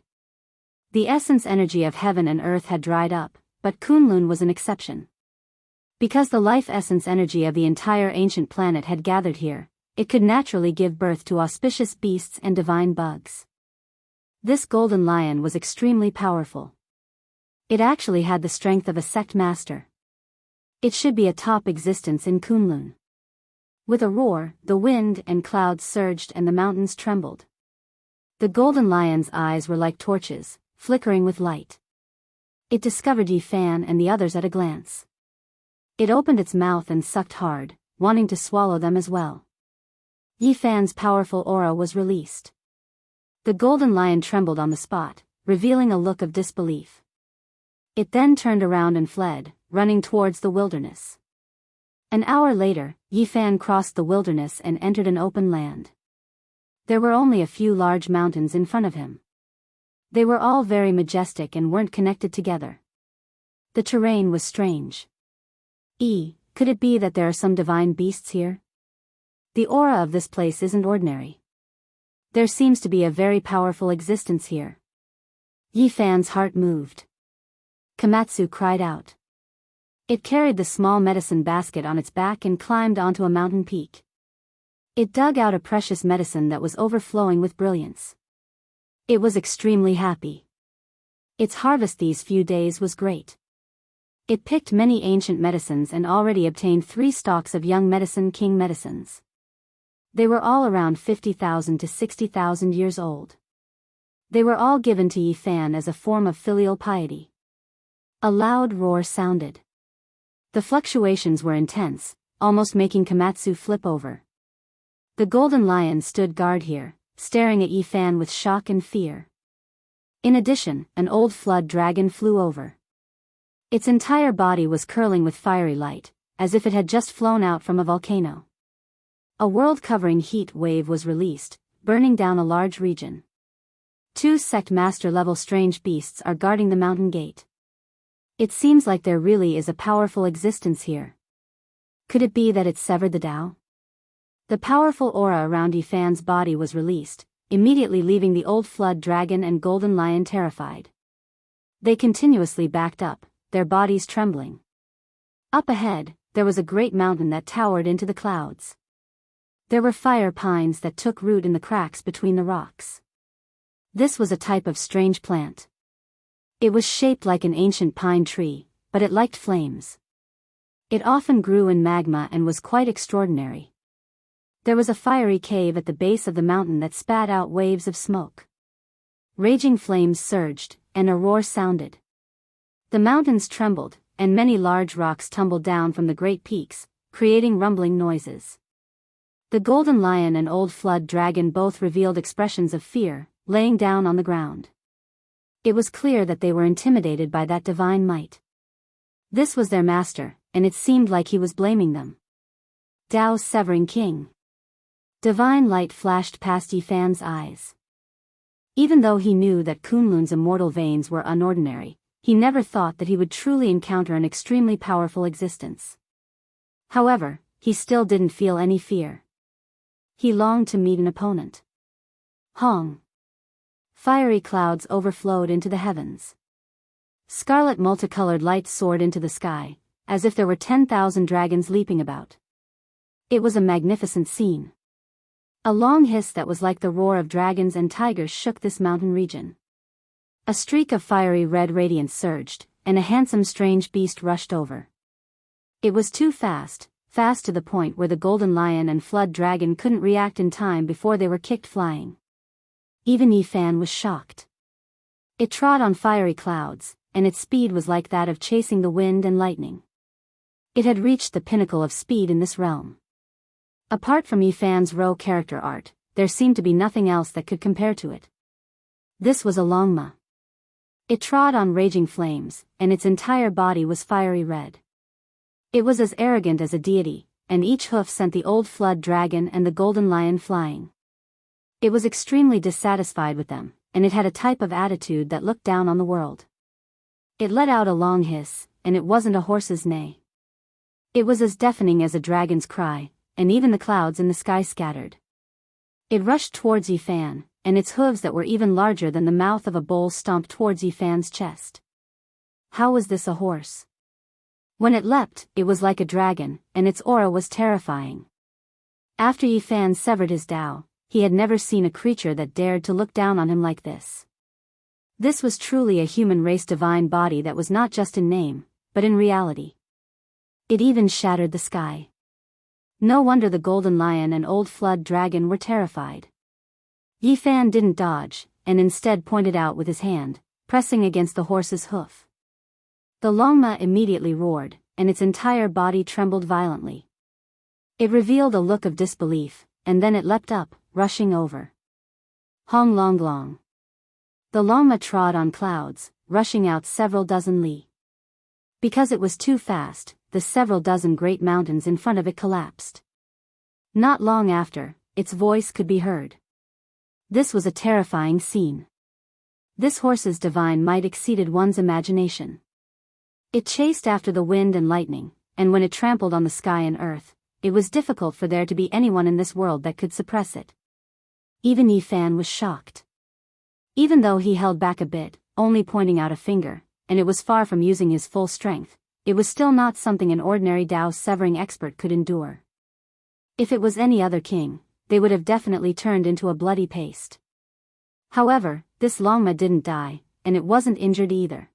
The essence energy of heaven and earth had dried up, but Kunlun was an exception. Because the life essence energy of the entire ancient planet had gathered here, it could naturally give birth to auspicious beasts and divine bugs. This golden lion was extremely powerful. It actually had the strength of a sect master. It should be a top existence in Kunlun. With a roar, the wind and clouds surged and the mountains trembled. The golden lion's eyes were like torches, flickering with light. It discovered Yifan and the others at a glance. It opened its mouth and sucked hard, wanting to swallow them as well. Yifan's powerful aura was released. The golden lion trembled on the spot, revealing a look of disbelief. It then turned around and fled, running towards the wilderness. An hour later, Yifan crossed the wilderness and entered an open land. There were only a few large mountains in front of him. They were all very majestic and weren't connected together. The terrain was strange. Could it be that there are some divine beasts here? The aura of this place isn't ordinary. There seems to be a very powerful existence here. Yifan's heart moved. Komatsu cried out. It carried the small medicine basket on its back and climbed onto a mountain peak. It dug out a precious medicine that was overflowing with brilliance. It was extremely happy. Its harvest these few days was great. It picked many ancient medicines and already obtained 3 stalks of young medicine king medicines. They were all around 50,000 to 60,000 years old. They were all given to Yifan as a form of filial piety. A loud roar sounded. The fluctuations were intense, almost making Komatsu flip over. The golden lion stood guard here, staring at Yifan with shock and fear. In addition, an old flood dragon flew over. Its entire body was curling with fiery light, as if it had just flown out from a volcano. A world-covering heat wave was released, burning down a large region. 2 sect master-level strange beasts are guarding the mountain gate. It seems like there really is a powerful existence here. Could it be that it severed the Tao? The powerful aura around Yifan's body was released, immediately leaving the old flood dragon and golden lion terrified. They continuously backed up, their bodies trembling. Up ahead, there was a great mountain that towered into the clouds. There were fire pines that took root in the cracks between the rocks. This was a type of strange plant. It was shaped like an ancient pine tree, but it liked flames. It often grew in magma and was quite extraordinary. There was a fiery cave at the base of the mountain that spat out waves of smoke. Raging flames surged, and a roar sounded. The mountains trembled, and many large rocks tumbled down from the great peaks, creating rumbling noises. The golden lion and old flood dragon both revealed expressions of fear, laying down on the ground. It was clear that they were intimidated by that divine might. This was their master, and it seemed like he was blaming them. Tao's severing king. Divine light flashed past Yifan's eyes. Even though he knew that Kunlun's immortal veins were unordinary, he never thought that he would truly encounter an extremely powerful existence. However, he still didn't feel any fear. He longed to meet an opponent. Hong. Fiery clouds overflowed into the heavens. Scarlet multicolored light soared into the sky, as if there were 10,000 dragons leaping about. It was a magnificent scene. A long hiss that was like the roar of dragons and tigers shook this mountain region. A streak of fiery red radiance surged, and a handsome strange beast rushed over. It was too fast to the point where the golden lion and flood dragon couldn't react in time before they were kicked flying. Even Yifan was shocked. It trod on fiery clouds, and its speed was like that of chasing the wind and lightning. It had reached the pinnacle of speed in this realm. Apart from Yifan's raw character art, there seemed to be nothing else that could compare to it. This was a Longma. It trod on raging flames, and its entire body was fiery red. It was as arrogant as a deity, and each hoof sent the old flood dragon and the golden lion flying. It was extremely dissatisfied with them, and it had a type of attitude that looked down on the world. It let out a long hiss, and it wasn't a horse's neigh. It was as deafening as a dragon's cry, and even the clouds in the sky scattered. It rushed towards Yifan, and its hooves that were even larger than the mouth of a bull stomped towards Yifan's chest. How was this a horse? When it leapt, it was like a dragon, and its aura was terrifying. After Yifan severed his Tao, he had never seen a creature that dared to look down on him like this. This was truly a human race divine body that was not just in name, but in reality. It even shattered the sky. No wonder the golden lion and old flood dragon were terrified. Yifan didn't dodge, and instead pointed out with his hand, pressing against the horse's hoof. The Longma immediately roared, and its entire body trembled violently. It revealed a look of disbelief, and then it leapt up, rushing over. Hong Long Long. The Longma trod on clouds, rushing out several dozen li. Because it was too fast, the several dozen great mountains in front of it collapsed. Not long after, its voice could be heard. This was a terrifying scene. This horse's divine might exceeded one's imagination. It chased after the wind and lightning, and when it trampled on the sky and earth, it was difficult for there to be anyone in this world that could suppress it. Even Yifan was shocked. Even though he held back a bit, only pointing out a finger, and it was far from using his full strength, it was still not something an ordinary Tao severing expert could endure. If it was any other king, they would have definitely turned into a bloody paste. However, this Longma didn't die, and it wasn't injured either.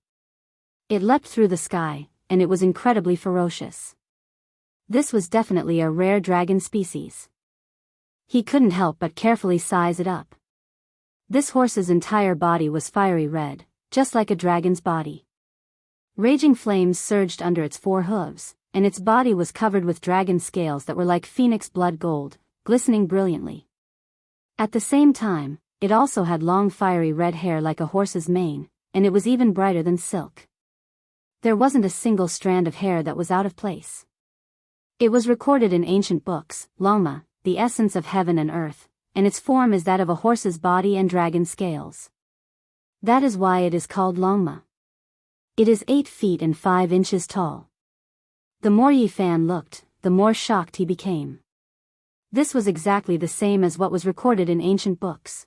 It leapt through the sky, and it was incredibly ferocious. This was definitely a rare dragon species. He couldn't help but carefully size it up. This horse's entire body was fiery red, just like a dragon's body. Raging flames surged under its four hooves, and its body was covered with dragon scales that were like phoenix blood gold, glistening brilliantly. At the same time, it also had long fiery red hair like a horse's mane, and it was even brighter than silk. There wasn't a single strand of hair that was out of place. It was recorded in ancient books, Longma, the essence of heaven and earth, and its form is that of a horse's body and dragon scales. That is why it is called Longma. It is 8 feet and 5 inches tall. The more Yi Fan looked, the more shocked he became. This was exactly the same as what was recorded in ancient books.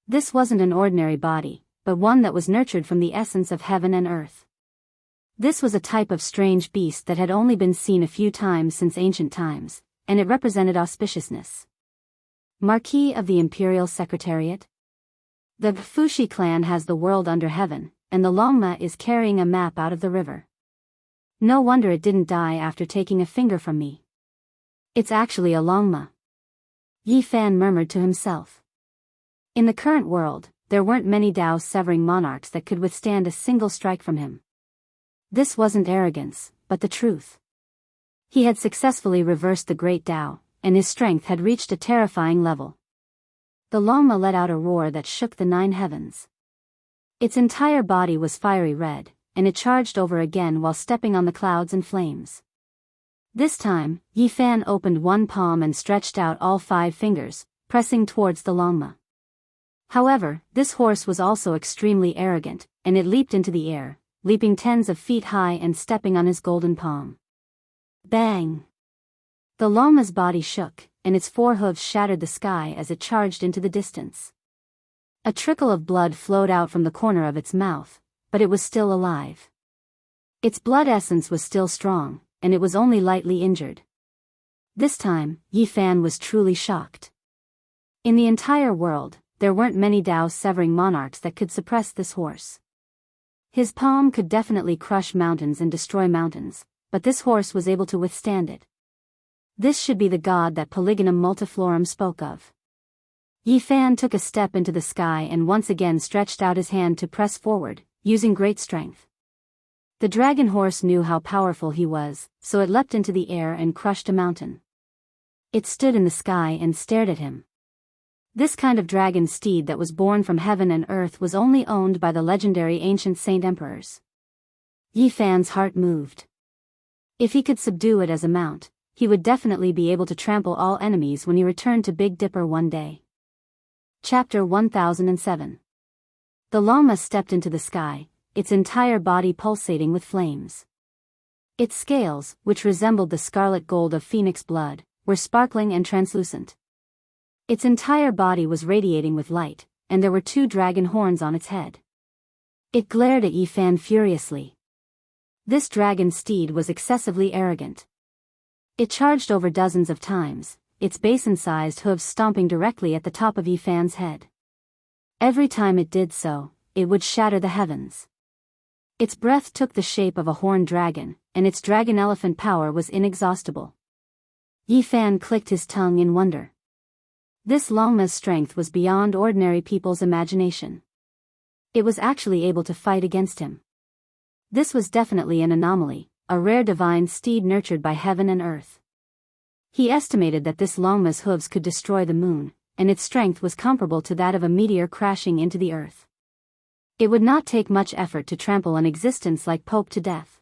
This wasn't an ordinary body, but one that was nurtured from the essence of heaven and earth. This was a type of strange beast that had only been seen a few times since ancient times, and it represented auspiciousness. Marquis of the Imperial Secretariat. The Fushi clan has the world under heaven, and the Longma is carrying a map out of the river. No wonder it didn't die after taking a finger from me. It's actually a Longma. Yi Fan murmured to himself. In the current world, there weren't many Dao-severing monarchs that could withstand a single strike from him. This wasn't arrogance, but the truth. He had successfully reversed the great Dao, and his strength had reached a terrifying level. The Longma let out a roar that shook the 9 heavens. Its entire body was fiery red, and it charged over again while stepping on the clouds and flames. This time, Yi Fan opened one palm and stretched out all 5 fingers, pressing towards the Longma. However, this horse was also extremely arrogant, and it leaped into the air, leaping tens of feet high and stepping on his golden palm. Bang! The Longma's body shook, and its 4 hooves shattered the sky as it charged into the distance. A trickle of blood flowed out from the corner of its mouth, but it was still alive. Its blood essence was still strong, and it was only lightly injured. This time, Yi Fan was truly shocked. In the entire world, there weren't many Dao-severing monarchs that could suppress this horse. His palm could definitely crush mountains and destroy mountains, but this horse was able to withstand it. This should be the god that Polygonum Multiflorum spoke of. Yi Fan took a step into the sky and once again stretched out his hand to press forward, using great strength. The dragon horse knew how powerful he was, so it leapt into the air and crushed a mountain. It stood in the sky and stared at him. This kind of dragon steed that was born from heaven and earth was only owned by the legendary ancient saint emperors. Yi Fan's heart moved. If he could subdue it as a mount, he would definitely be able to trample all enemies when he returned to Big Dipper one day. Chapter 1007. The Longma stepped into the sky, its entire body pulsating with flames. Its scales, which resembled the scarlet gold of phoenix blood, were sparkling and translucent. Its entire body was radiating with light, and there were 2 dragon horns on its head. It glared at Yi Fan furiously. This dragon steed was excessively arrogant. It charged over dozens of times, its basin-sized hooves stomping directly at the top of Yi Fan's head. Every time it did so, it would shatter the heavens. Its breath took the shape of a horned dragon, and its dragon-elephant power was inexhaustible. Yi Fan clicked his tongue in wonder. This Longma's strength was beyond ordinary people's imagination. It was actually able to fight against him. This was definitely an anomaly, a rare divine steed nurtured by heaven and earth. He estimated that this Longma's hooves could destroy the moon, and its strength was comparable to that of a meteor crashing into the earth. It would not take much effort to trample an existence like Pope to death.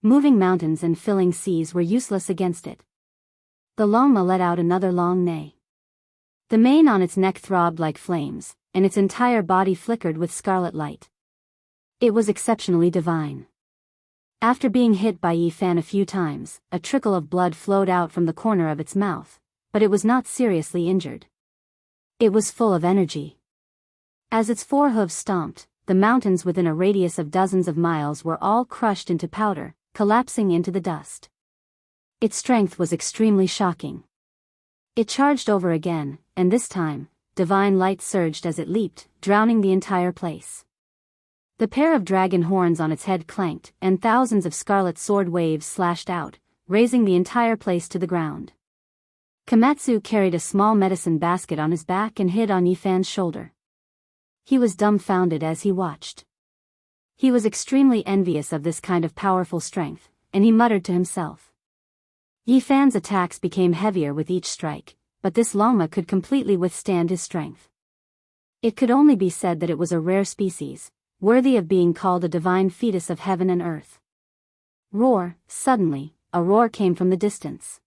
Moving mountains and filling seas were useless against it. The Longma let out another long neigh. The mane on its neck throbbed like flames, and its entire body flickered with scarlet light. It was exceptionally divine. After being hit by Yi Fan a few times, a trickle of blood flowed out from the corner of its mouth, but it was not seriously injured. It was full of energy. As its 4 hooves stomped, the mountains within a radius of dozens of miles were all crushed into powder, collapsing into the dust. Its strength was extremely shocking. It charged over again, and this time, divine light surged as it leaped, drowning the entire place. The pair of dragon horns on its head clanked, and thousands of scarlet sword waves slashed out, raising the entire place to the ground. Komatsu carried a small medicine basket on his back and hid on Yi Fan's shoulder. He was dumbfounded as he watched. He was extremely envious of this kind of powerful strength, and he muttered to himself. Yi Fan's attacks became heavier with each strike, but this Longma could completely withstand his strength. It could only be said that it was a rare species, worthy of being called a divine fetus of heaven and earth. Roar! Suddenly, a roar came from the distance.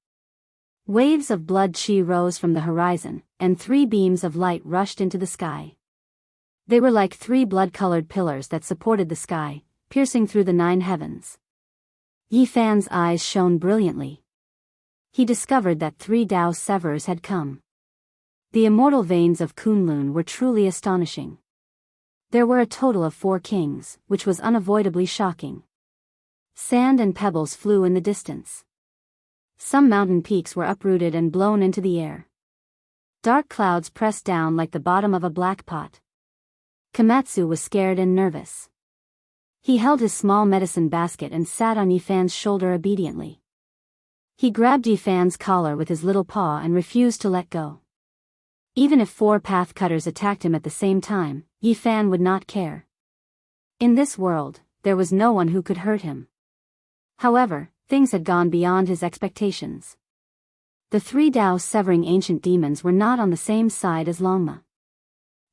Waves of blood chi rose from the horizon, and 3 beams of light rushed into the sky. They were like 3 blood-colored pillars that supported the sky, piercing through the 9 heavens. Yi Fan's eyes shone brilliantly. He discovered that 3 Dao Severers had come. The immortal veins of Kunlun were truly astonishing. There were a total of 4 kings, which was unavoidably shocking. Sand and pebbles flew in the distance. Some mountain peaks were uprooted and blown into the air. Dark clouds pressed down like the bottom of a black pot. Komatsu was scared and nervous. He held his small medicine basket and sat on Yi Fan's shoulder obediently. He grabbed Yi Fan's collar with his little paw and refused to let go. Even if 4 path cutters attacked him at the same time, Yi Fan would not care. In this world, there was no one who could hurt him. However, things had gone beyond his expectations. The 3 Dao severing ancient demons were not on the same side as Longma.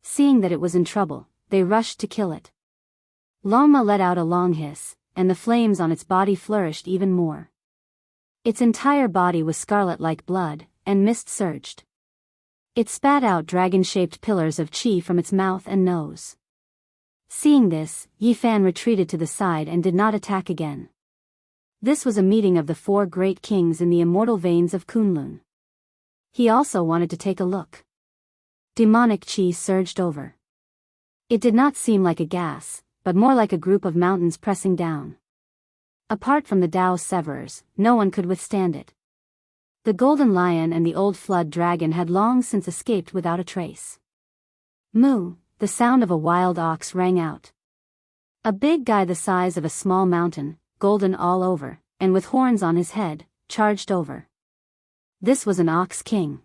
Seeing that it was in trouble, they rushed to kill it. Longma let out a long hiss, and the flames on its body flourished even more. Its entire body was scarlet like blood, and mist surged. It spat out dragon-shaped pillars of qi from its mouth and nose. Seeing this, Yi Fan retreated to the side and did not attack again. This was a meeting of the 4 great kings in the immortal veins of Kunlun. He also wanted to take a look. Demonic qi surged over. It did not seem like a gas, but more like a group of mountains pressing down. Apart from the Dao Severers, no one could withstand it. The Golden Lion and the Old Flood Dragon had long since escaped without a trace. Moo, the sound of a wild ox rang out. A big guy the size of a small mountain, golden all over, and with horns on his head, charged over. This was an ox king.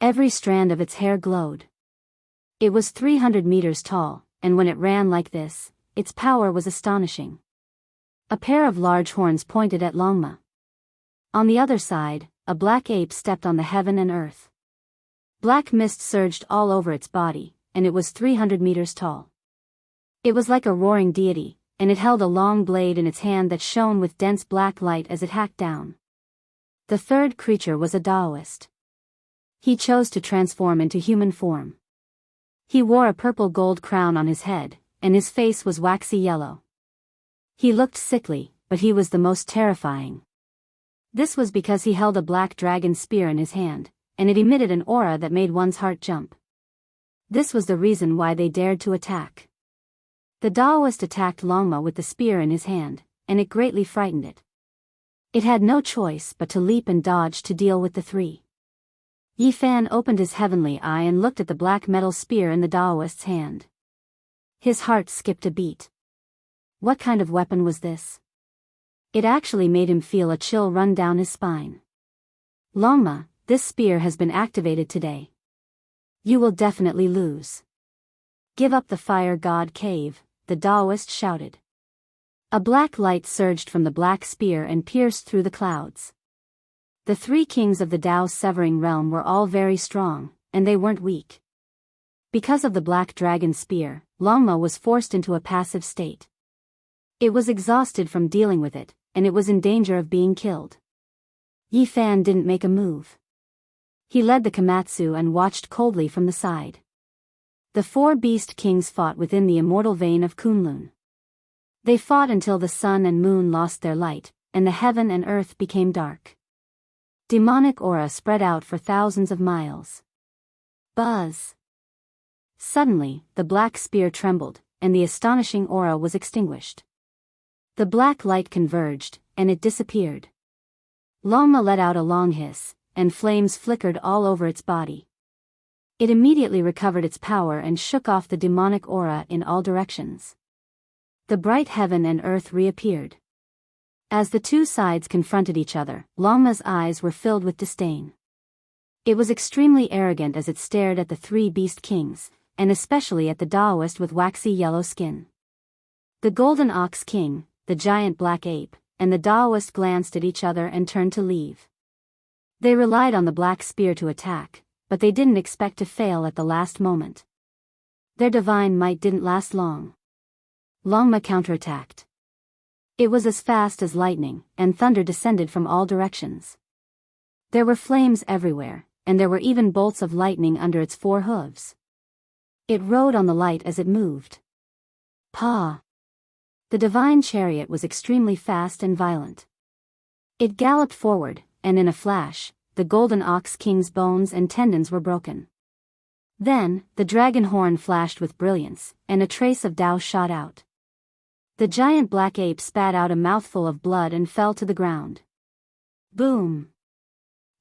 Every strand of its hair glowed. It was 300 meters tall, and when it ran like this, its power was astonishing. A pair of large horns pointed at Longma. On the other side, a black ape stepped on the heaven and earth. Black mist surged all over its body, and it was 300 meters tall. It was like a roaring deity, and it held a long blade in its hand that shone with dense black light as it hacked down. The third creature was a Taoist. He chose to transform into human form. He wore a purple gold crown on his head, and his face was waxy yellow. He looked sickly, but he was the most terrifying. This was because he held a black dragon spear in his hand, and it emitted an aura that made one's heart jump. This was the reason why they dared to attack. The Taoist attacked Longma with the spear in his hand, and it greatly frightened it. It had no choice but to leap and dodge to deal with the 3. Yi Fan opened his heavenly eye and looked at the black metal spear in the Taoist's hand. His heart skipped a beat. What kind of weapon was this? It actually made him feel a chill run down his spine. Longma, this spear has been activated today. You will definitely lose. Give up the fire god cave, the Taoist shouted. A black light surged from the black spear and pierced through the clouds. The 3 kings of the Dao severing realm were all very strong, and they weren't weak. Because of the black dragon spear, Longma was forced into a passive state. It was exhausted from dealing with it, and it was in danger of being killed. Yi Fan didn't make a move. He led the Komatsu and watched coldly from the side. The 4 beast kings fought within the immortal vein of Kunlun. They fought until the sun and moon lost their light, and the heaven and earth became dark. Demonic aura spread out for thousands of miles. Buzz! Suddenly, the black spear trembled, and the astonishing aura was extinguished. The black light converged, and it disappeared. Longma let out a long hiss, and flames flickered all over its body. It immediately recovered its power and shook off the demonic aura in all directions. The bright heaven and earth reappeared. As the 2 sides confronted each other, Longma's eyes were filled with disdain. It was extremely arrogant as it stared at the 3 beast kings, and especially at the Taoist with waxy yellow skin. The golden ox king, the giant black ape, and the Taoist glanced at each other and turned to leave. They relied on the black spear to attack, but they didn't expect to fail at the last moment. Their divine might didn't last long. Longma counterattacked. It was as fast as lightning, and thunder descended from all directions. There were flames everywhere, and there were even bolts of lightning under its 4 hooves. It rode on the light as it moved. Paw! The divine chariot was extremely fast and violent. It galloped forward, and in a flash, the golden ox king's bones and tendons were broken. Then, the dragon horn flashed with brilliance, and a trace of Tao shot out. The giant black ape spat out a mouthful of blood and fell to the ground. Boom!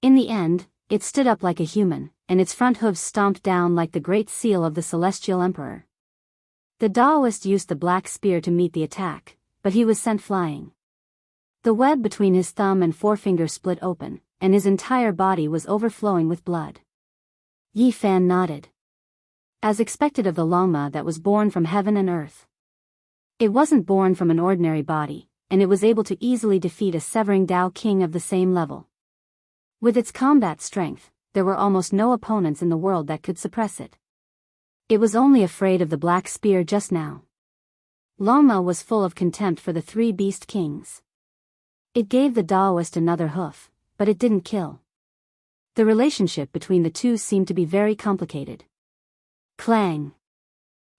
In the end, it stood up like a human, and its front hooves stomped down like the great seal of the celestial emperor. The Taoist used the black spear to meet the attack, but he was sent flying. The web between his thumb and forefinger split open, and his entire body was overflowing with blood. Yi Fan nodded. As expected of the Longma that was born from heaven and earth. It wasn't born from an ordinary body, and it was able to easily defeat a severing Tao king of the same level. With its combat strength, there were almost no opponents in the world that could suppress it. It was only afraid of the black spear just now. Longma was full of contempt for the three beast kings. It gave the Taoist another hoof, but it didn't kill. The relationship between the two seemed to be very complicated. Clang!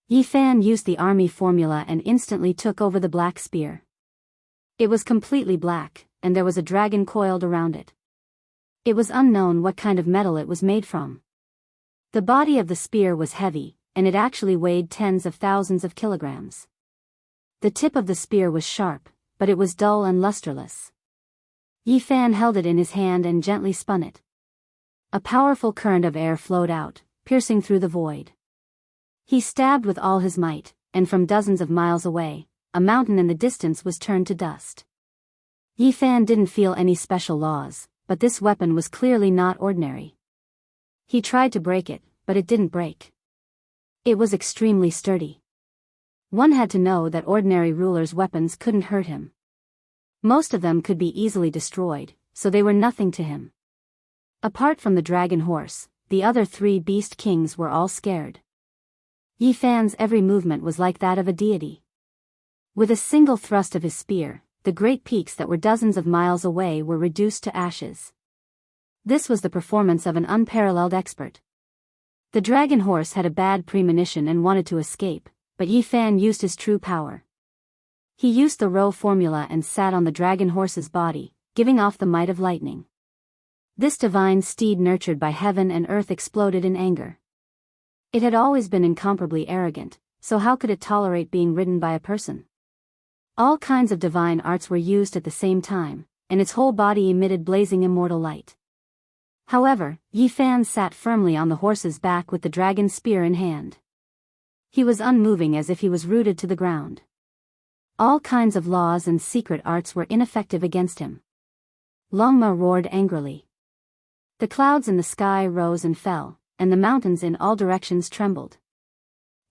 Yi Fan used the army formula and instantly took over the black spear. It was completely black, and there was a dragon coiled around it. It was unknown what kind of metal it was made from. The body of the spear was heavy, and it actually weighed tens of thousands of kilograms. The tip of the spear was sharp, but it was dull and lusterless. Yi Fan held it in his hand and gently spun it. A powerful current of air flowed out, piercing through the void. He stabbed with all his might, and from dozens of miles away, a mountain in the distance was turned to dust. Yi Fan didn't feel any special laws, but this weapon was clearly not ordinary. He tried to break it, but it didn't break. It was extremely sturdy. One had to know that ordinary rulers' weapons couldn't hurt him. Most of them could be easily destroyed, so they were nothing to him. Apart from the dragon horse, the other three beast kings were all scared. Yi Fan's every movement was like that of a deity. With a single thrust of his spear, the great peaks that were dozens of miles away were reduced to ashes. This was the performance of an unparalleled expert. The dragon horse had a bad premonition and wanted to escape, but Yi Fan used his true power. He used the Rho formula and sat on the dragon horse's body, giving off the might of lightning. This divine steed nurtured by heaven and earth exploded in anger. It had always been incomparably arrogant, so how could it tolerate being ridden by a person? All kinds of divine arts were used at the same time, and its whole body emitted blazing immortal light. However, Yi Fan sat firmly on the horse's back with the dragon spear in hand. He was unmoving as if he was rooted to the ground. All kinds of laws and secret arts were ineffective against him. Longma roared angrily. The clouds in the sky rose and fell, and the mountains in all directions trembled.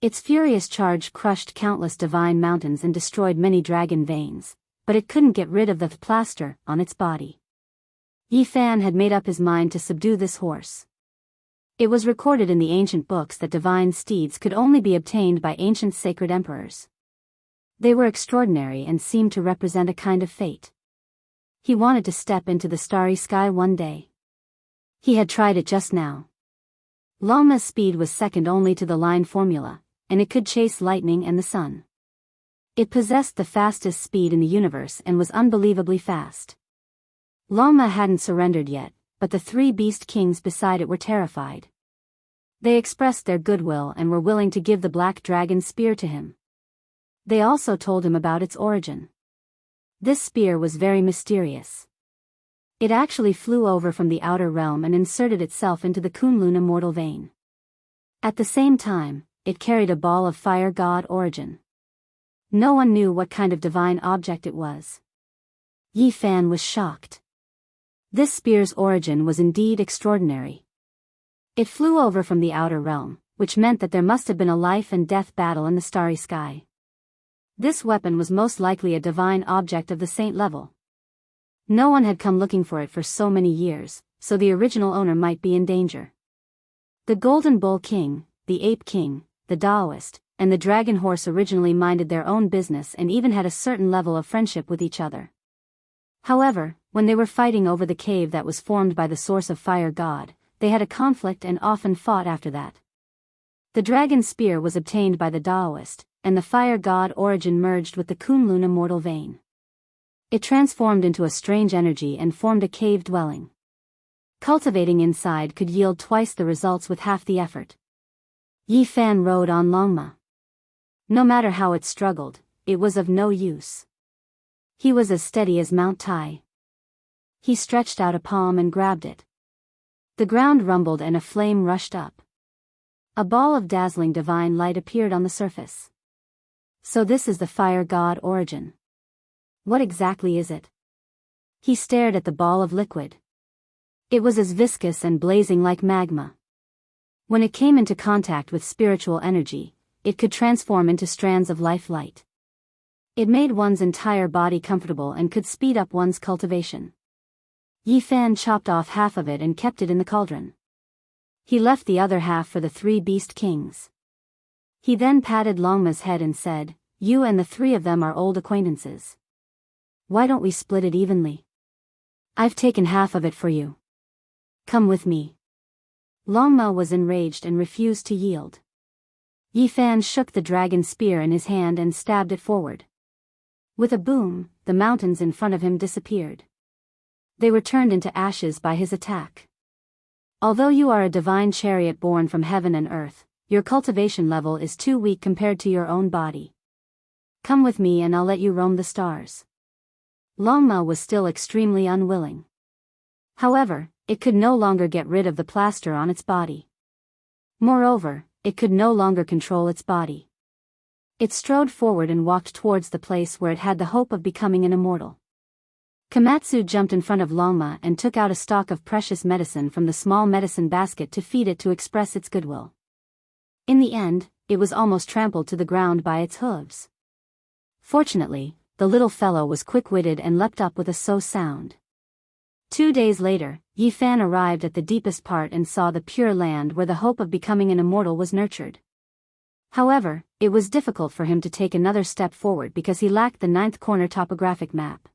Its furious charge crushed countless divine mountains and destroyed many dragon veins, but it couldn't get rid of the plaster on its body. Yi Fan had made up his mind to subdue this horse. It was recorded in the ancient books that divine steeds could only be obtained by ancient sacred emperors. They were extraordinary and seemed to represent a kind of fate. He wanted to step into the starry sky one day. He had tried it just now. Longma's speed was second only to the line formula, and it could chase lightning and the sun. It possessed the fastest speed in the universe and was unbelievably fast. Longma hadn't surrendered yet, but the three beast kings beside it were terrified. They expressed their goodwill and were willing to give the black dragon spear to him. They also told him about its origin. This spear was very mysterious. It actually flew over from the outer realm and inserted itself into the Kunlun immortal vein. At the same time, it carried a ball of fire god origin. No one knew what kind of divine object it was. Yi Fan was shocked. This spear's origin was indeed extraordinary. It flew over from the outer realm, which meant that there must have been a life and death battle in the starry sky. This weapon was most likely a divine object of the saint level. No one had come looking for it for so many years, so the original owner might be in danger. The Golden Bull King, the Ape King, the Taoist, and the Dragon Horse originally minded their own business and even had a certain level of friendship with each other. However, when they were fighting over the cave that was formed by the source of fire god, they had a conflict and often fought after that. The dragon spear was obtained by the Taoist, and the fire god origin merged with the Kunlun immortal vein. It transformed into a strange energy and formed a cave dwelling. Cultivating inside could yield twice the results with half the effort. Yi Fan rode on Longma. No matter how it struggled, it was of no use. He was as steady as Mount Tai. He stretched out a palm and grabbed it. The ground rumbled and a flame rushed up. A ball of dazzling divine light appeared on the surface. So this is the fire god origin. What exactly is it? He stared at the ball of liquid. It was as viscous and blazing like magma. When it came into contact with spiritual energy, it could transform into strands of life light. It made one's entire body comfortable and could speed up one's cultivation. Yi Fan chopped off half of it and kept it in the cauldron. He left the other half for the 3 beast kings. He then patted Longma's head and said, "You and the 3 of them are old acquaintances. Why don't we split it evenly? I've taken half of it for you. Come with me." Longma was enraged and refused to yield. Yi Fan shook the dragon spear in his hand and stabbed it forward. With a boom, the mountains in front of him disappeared. They were turned into ashes by his attack. Although you are a divine chariot born from heaven and earth, your cultivation level is too weak compared to your own body. Come with me and I'll let you roam the stars. Longma was still extremely unwilling. However, it could no longer get rid of the plaster on its body. Moreover, it could no longer control its body. It strode forward and walked towards the place where it had the hope of becoming an immortal. Komatsu jumped in front of Longma and took out a stalk of precious medicine from the small medicine basket to feed it to express its goodwill. In the end, it was almost trampled to the ground by its hooves. Fortunately, the little fellow was quick-witted and leapt up with a so sound. 2 days later, Yi Fan arrived at the deepest part and saw the pure land where the hope of becoming an immortal was nurtured. However, it was difficult for him to take another step forward because he lacked the 9th corner topographic map.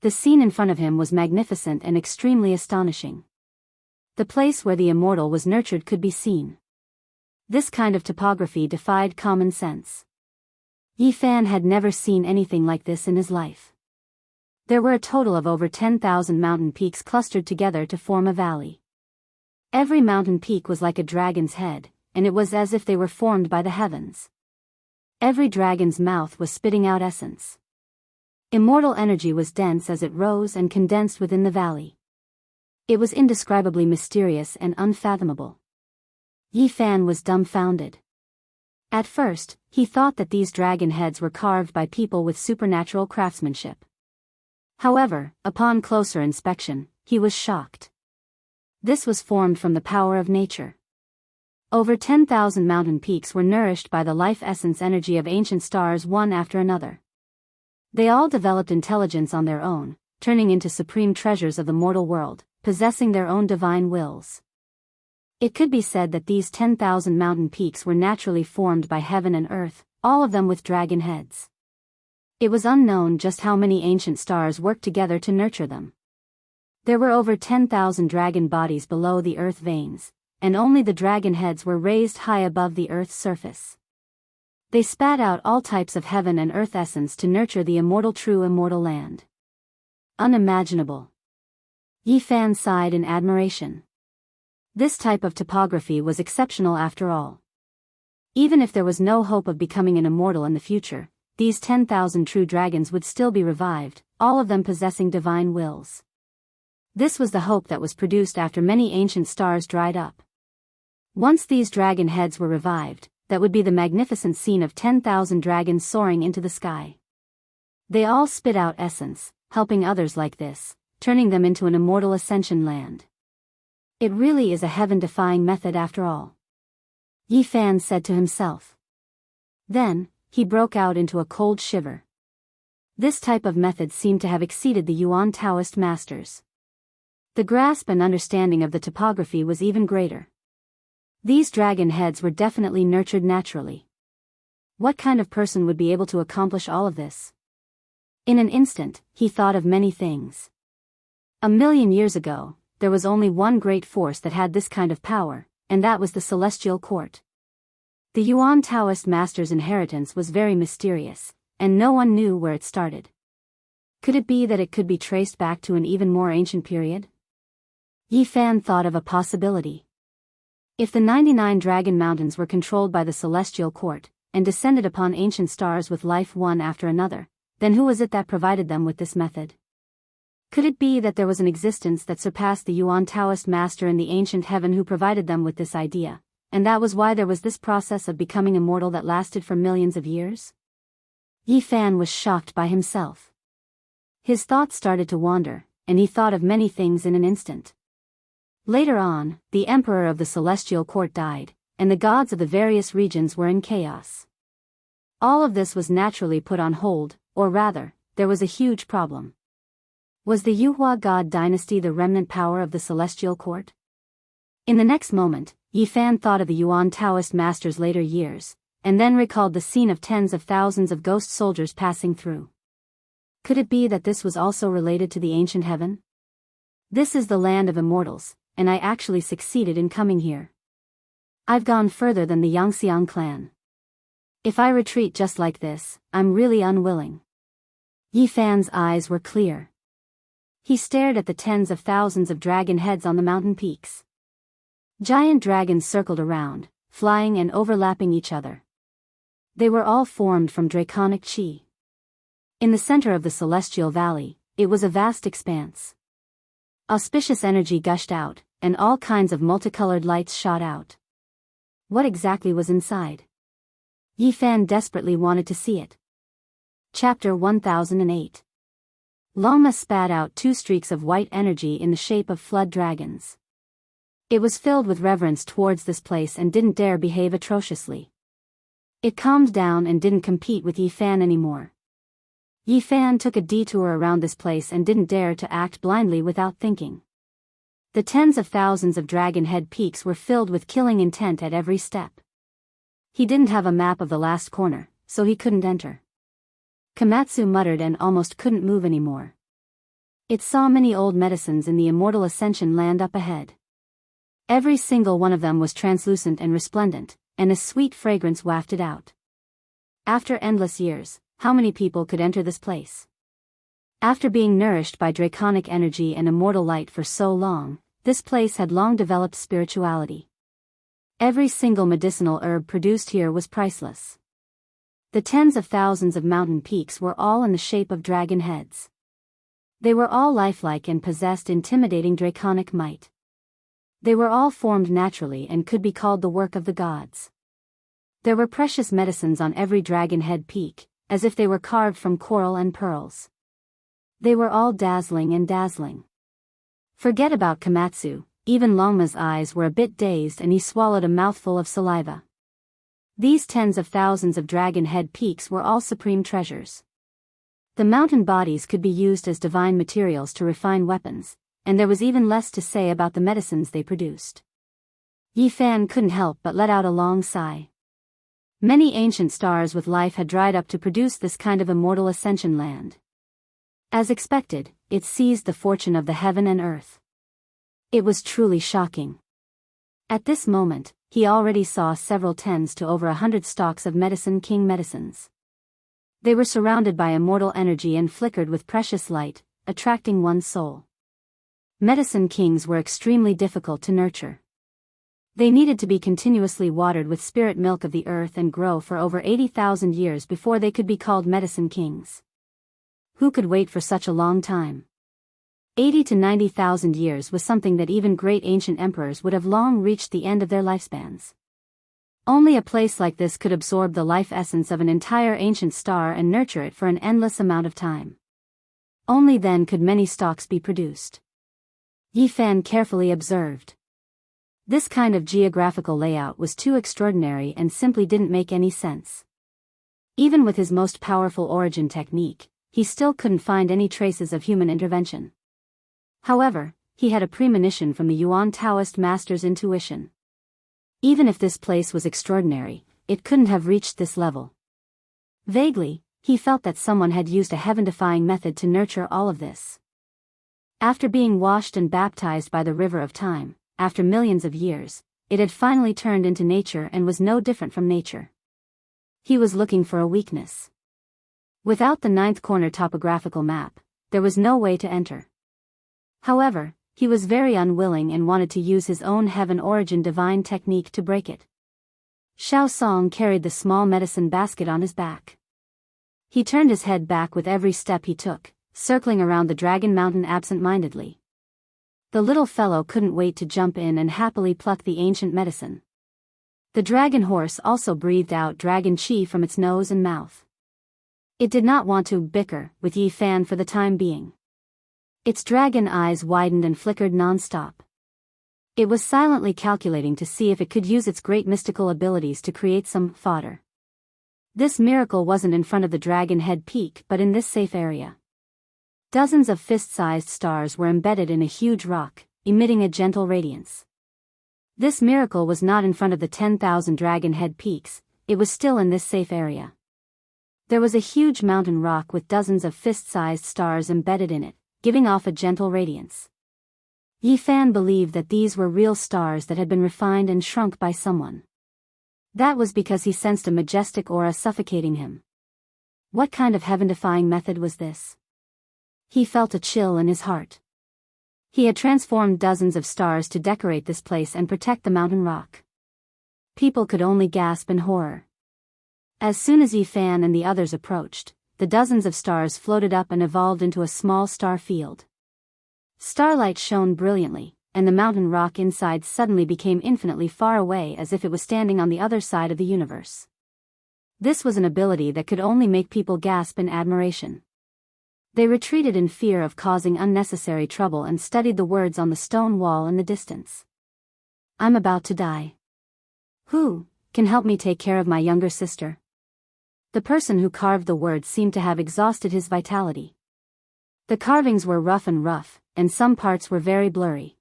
The scene in front of him was magnificent and extremely astonishing. The place where the immortal was nurtured could be seen. This kind of topography defied common sense. Yi Fan had never seen anything like this in his life. There were a total of over 10,000 mountain peaks clustered together to form a valley. Every mountain peak was like a dragon's head, and it was as if they were formed by the heavens. Every dragon's mouth was spitting out essence. Immortal energy was dense as it rose and condensed within the valley. It was indescribably mysterious and unfathomable. Yi Fan was dumbfounded. At first, he thought that these dragon heads were carved by people with supernatural craftsmanship. However, upon closer inspection, he was shocked. This was formed from the power of nature. Over 10,000 mountain peaks were nourished by the life essence energy of ancient stars one after another. They all developed intelligence on their own, turning into supreme treasures of the mortal world, possessing their own divine wills. It could be said that these 10,000 mountain peaks were naturally formed by heaven and earth, all of them with dragon heads. It was unknown just how many ancient stars worked together to nurture them. There were over 10,000 dragon bodies below the earth veins, and only the dragon heads were raised high above the earth's surface. They spat out all types of heaven and earth essence to nurture the immortal true immortal land. Unimaginable. Yi Fan sighed in admiration. This type of topography was exceptional after all. Even if there was no hope of becoming an immortal in the future, these 10,000 true dragons would still be revived, all of them possessing divine wills. This was the hope that was produced after many ancient stars dried up. Once these dragon heads were revived, that would be the magnificent scene of 10,000 dragons soaring into the sky. They all spit out essence, helping others like this, turning them into an immortal ascension land. It really is a heaven-defying method after all. Yi Fan said to himself. Then, he broke out into a cold shiver. This type of method seemed to have exceeded the Yuan Taoist masters. The grasp and understanding of the topography was even greater. These dragon heads were definitely nurtured naturally. What kind of person would be able to accomplish all of this? In an instant, he thought of many things. 1,000,000 years ago, there was only one great force that had this kind of power, and that was the Celestial Court. The Yuan Taoist master's inheritance was very mysterious, and no one knew where it started. Could it be that it could be traced back to an even more ancient period? Yi Fan thought of a possibility. If the 99 Dragon Mountains were controlled by the Celestial Court, and descended upon ancient stars with life one after another, then who was it that provided them with this method? Could it be that there was an existence that surpassed the Yuan Taoist master in the ancient heaven who provided them with this idea, and that was why there was this process of becoming immortal that lasted for millions of years? Yi Fan was shocked by himself. His thoughts started to wander, and he thought of many things in an instant. Later on, the emperor of the Celestial Court died, and the gods of the various regions were in chaos. All of this was naturally put on hold, or rather, there was a huge problem. Was the Yuhua god dynasty the remnant power of the Celestial Court? In the next moment, Yi Fan thought of the Yuan Taoist master's later years, and then recalled the scene of tens of thousands of ghost soldiers passing through. Could it be that this was also related to the ancient heaven? This is the land of immortals, and I actually succeeded in coming here. I've gone further than the Yangxiang clan. If I retreat just like this, I'm really unwilling. Yi Fan's eyes were clear. He stared at the tens of thousands of dragon heads on the mountain peaks. Giant dragons circled around, flying and overlapping each other. They were all formed from draconic chi. In the center of the celestial valley, it was a vast expanse. Auspicious energy gushed out, and all kinds of multicolored lights shot out. What exactly was inside? Yi Fan desperately wanted to see it. Chapter 1008. Longma spat out 2 streaks of white energy in the shape of flood dragons. It was filled with reverence towards this place and didn't dare behave atrociously. It calmed down and didn't compete with Yi Fan anymore. Yi Fan took a detour around this place and didn't dare to act blindly without thinking. The tens of thousands of dragon head peaks were filled with killing intent at every step. He didn't have a map of the last corner, so he couldn't enter. Komatsu muttered and almost couldn't move anymore. It saw many old medicines in the immortal ascension land up ahead. Every single one of them was translucent and resplendent, and a sweet fragrance wafted out. After endless years, how many people could enter this place? After being nourished by draconic energy and immortal light for so long, this place had long developed spirituality. Every single medicinal herb produced here was priceless. The tens of thousands of mountain peaks were all in the shape of dragon heads. They were all lifelike and possessed intimidating draconic might. They were all formed naturally and could be called the work of the gods. There were precious medicines on every dragon head peak, as if they were carved from coral and pearls. They were all dazzling and dazzling. Forget about Komatsu, even Longma's eyes were a bit dazed and he swallowed a mouthful of saliva. These tens of thousands of dragon head peaks were all supreme treasures. The mountain bodies could be used as divine materials to refine weapons, and there was even less to say about the medicines they produced. Yi Fan couldn't help but let out a long sigh. Many ancient stars with life had dried up to produce this kind of immortal ascension land. As expected, it seized the fortune of the heaven and earth. It was truly shocking. At this moment, he already saw several tens to over 100 stalks of Medicine King medicines. They were surrounded by immortal energy and flickered with precious light, attracting one's soul. Medicine Kings were extremely difficult to nurture. They needed to be continuously watered with spirit milk of the earth and grow for over 80,000 years before they could be called Medicine Kings. Who could wait for such a long time? 80 to 90,000 years was something that even great ancient emperors would have long reached the end of their lifespans. Only a place like this could absorb the life essence of an entire ancient star and nurture it for an endless amount of time. Only then could many stalks be produced. Yi Fan carefully observed. This kind of geographical layout was too extraordinary and simply didn't make any sense. Even with his most powerful origin technique, he still couldn't find any traces of human intervention. However, he had a premonition from the Yuan Taoist master's intuition. Even if this place was extraordinary, it couldn't have reached this level. Vaguely, he felt that someone had used a heaven-defying method to nurture all of this. After being washed and baptized by the river of time, after millions of years, it had finally turned into nature and was no different from nature. He was looking for a weakness. Without the ninth corner topographical map, there was no way to enter. However, he was very unwilling and wanted to use his own heaven origin divine technique to break it. Xiao Song carried the small medicine basket on his back. He turned his head back with every step he took, circling around the dragon mountain absent-mindedly. The little fellow couldn't wait to jump in and happily pluck the ancient medicine. The dragon horse also breathed out dragon chi from its nose and mouth. It did not want to bicker with Yi Fan for the time being. Its dragon eyes widened and flickered non-stop. It was silently calculating to see if it could use its great mystical abilities to create some fodder. This miracle wasn't in front of the dragon head peak but in this safe area. Dozens of fist-sized stars were embedded in a huge rock, emitting a gentle radiance. This miracle was not in front of the 10,000 dragon head peaks, it was still in this safe area. There was a huge mountain rock with dozens of fist-sized stars embedded in it, giving off a gentle radiance. Yi Fan believed that these were real stars that had been refined and shrunk by someone. That was because he sensed a majestic aura suffocating him. What kind of heaven-defying method was this? He felt a chill in his heart. He had transformed dozens of stars to decorate this place and protect the mountain rock. People could only gasp in horror. As soon as Yi Fan and the others approached, the dozens of stars floated up and evolved into a small star field. Starlight shone brilliantly, and the mountain rock inside suddenly became infinitely far away as if it was standing on the other side of the universe. This was an ability that could only make people gasp in admiration. They retreated in fear of causing unnecessary trouble and studied the words on the stone wall in the distance. "I'm about to die. Who can help me take care of my younger sister?" The person who carved the words seemed to have exhausted his vitality. The carvings were rough, and some parts were very blurry.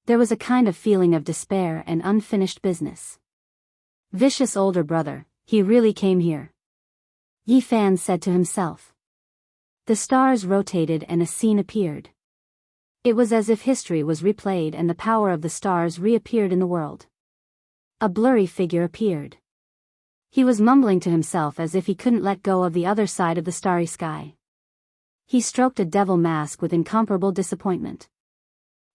There was a kind of feeling of despair and unfinished business. Vicious older brother, he really came here. Yi Fan said to himself. The stars rotated and a scene appeared. It was as if history was replayed and the power of the stars reappeared in the world. A blurry figure appeared. He was mumbling to himself as if he couldn't let go of the other side of the starry sky. He stroked a devil mask with incomparable disappointment.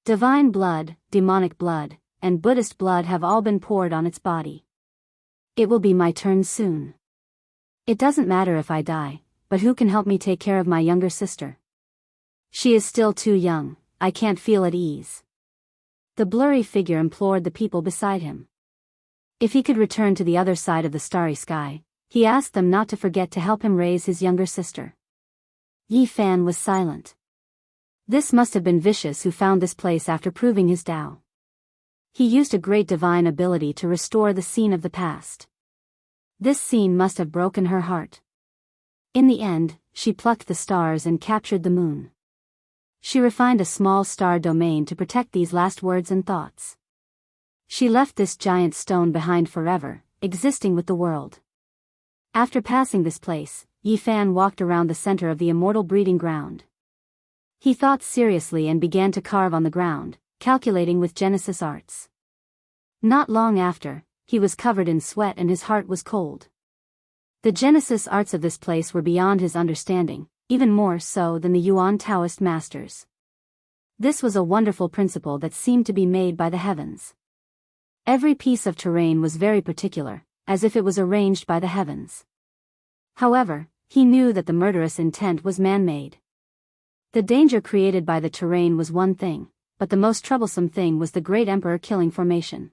Divine blood, demonic blood, and Buddhist blood have all been poured on its body. It will be my turn soon. It doesn't matter if I die, but who can help me take care of my younger sister? She is still too young, I can't feel at ease. The blurry figure implored the people beside him. If he could return to the other side of the starry sky, he asked them not to forget to help him raise his younger sister. Yi Fan was silent. This must have been Vicious who found this place after proving his Tao. He used a great divine ability to restore the scene of the past. This scene must have broken her heart. In the end, she plucked the stars and captured the moon. She refined a small star domain to protect these last words and thoughts. She left this giant stone behind forever, existing with the world. After passing this place, Yi Fan walked around the center of the immortal breeding ground. He thought seriously and began to carve on the ground, calculating with Genesis arts. Not long after, he was covered in sweat and his heart was cold. The Genesis arts of this place were beyond his understanding, even more so than the Yuan Taoist masters. This was a wonderful principle that seemed to be made by the heavens. Every piece of terrain was very particular, as if it was arranged by the heavens. However, he knew that the murderous intent was man-made. The danger created by the terrain was one thing, but the most troublesome thing was the Great Emperor Killing Formation.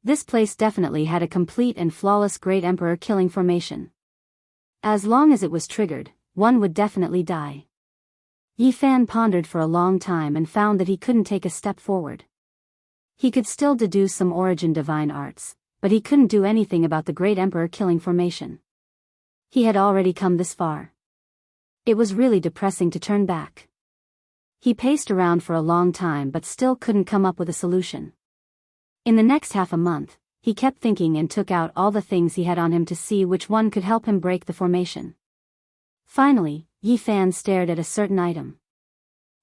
This place definitely had a complete and flawless Great Emperor Killing Formation. As long as it was triggered, one would definitely die. Yi Fan pondered for a long time and found that he couldn't take a step forward. He could still deduce some origin divine arts, but he couldn't do anything about the Great Emperor Killing Formation. He had already come this far. It was really depressing to turn back. He paced around for a long time but still couldn't come up with a solution. In the next half a month, he kept thinking and took out all the things he had on him to see which one could help him break the formation. Finally, Yi Fan stared at a certain item.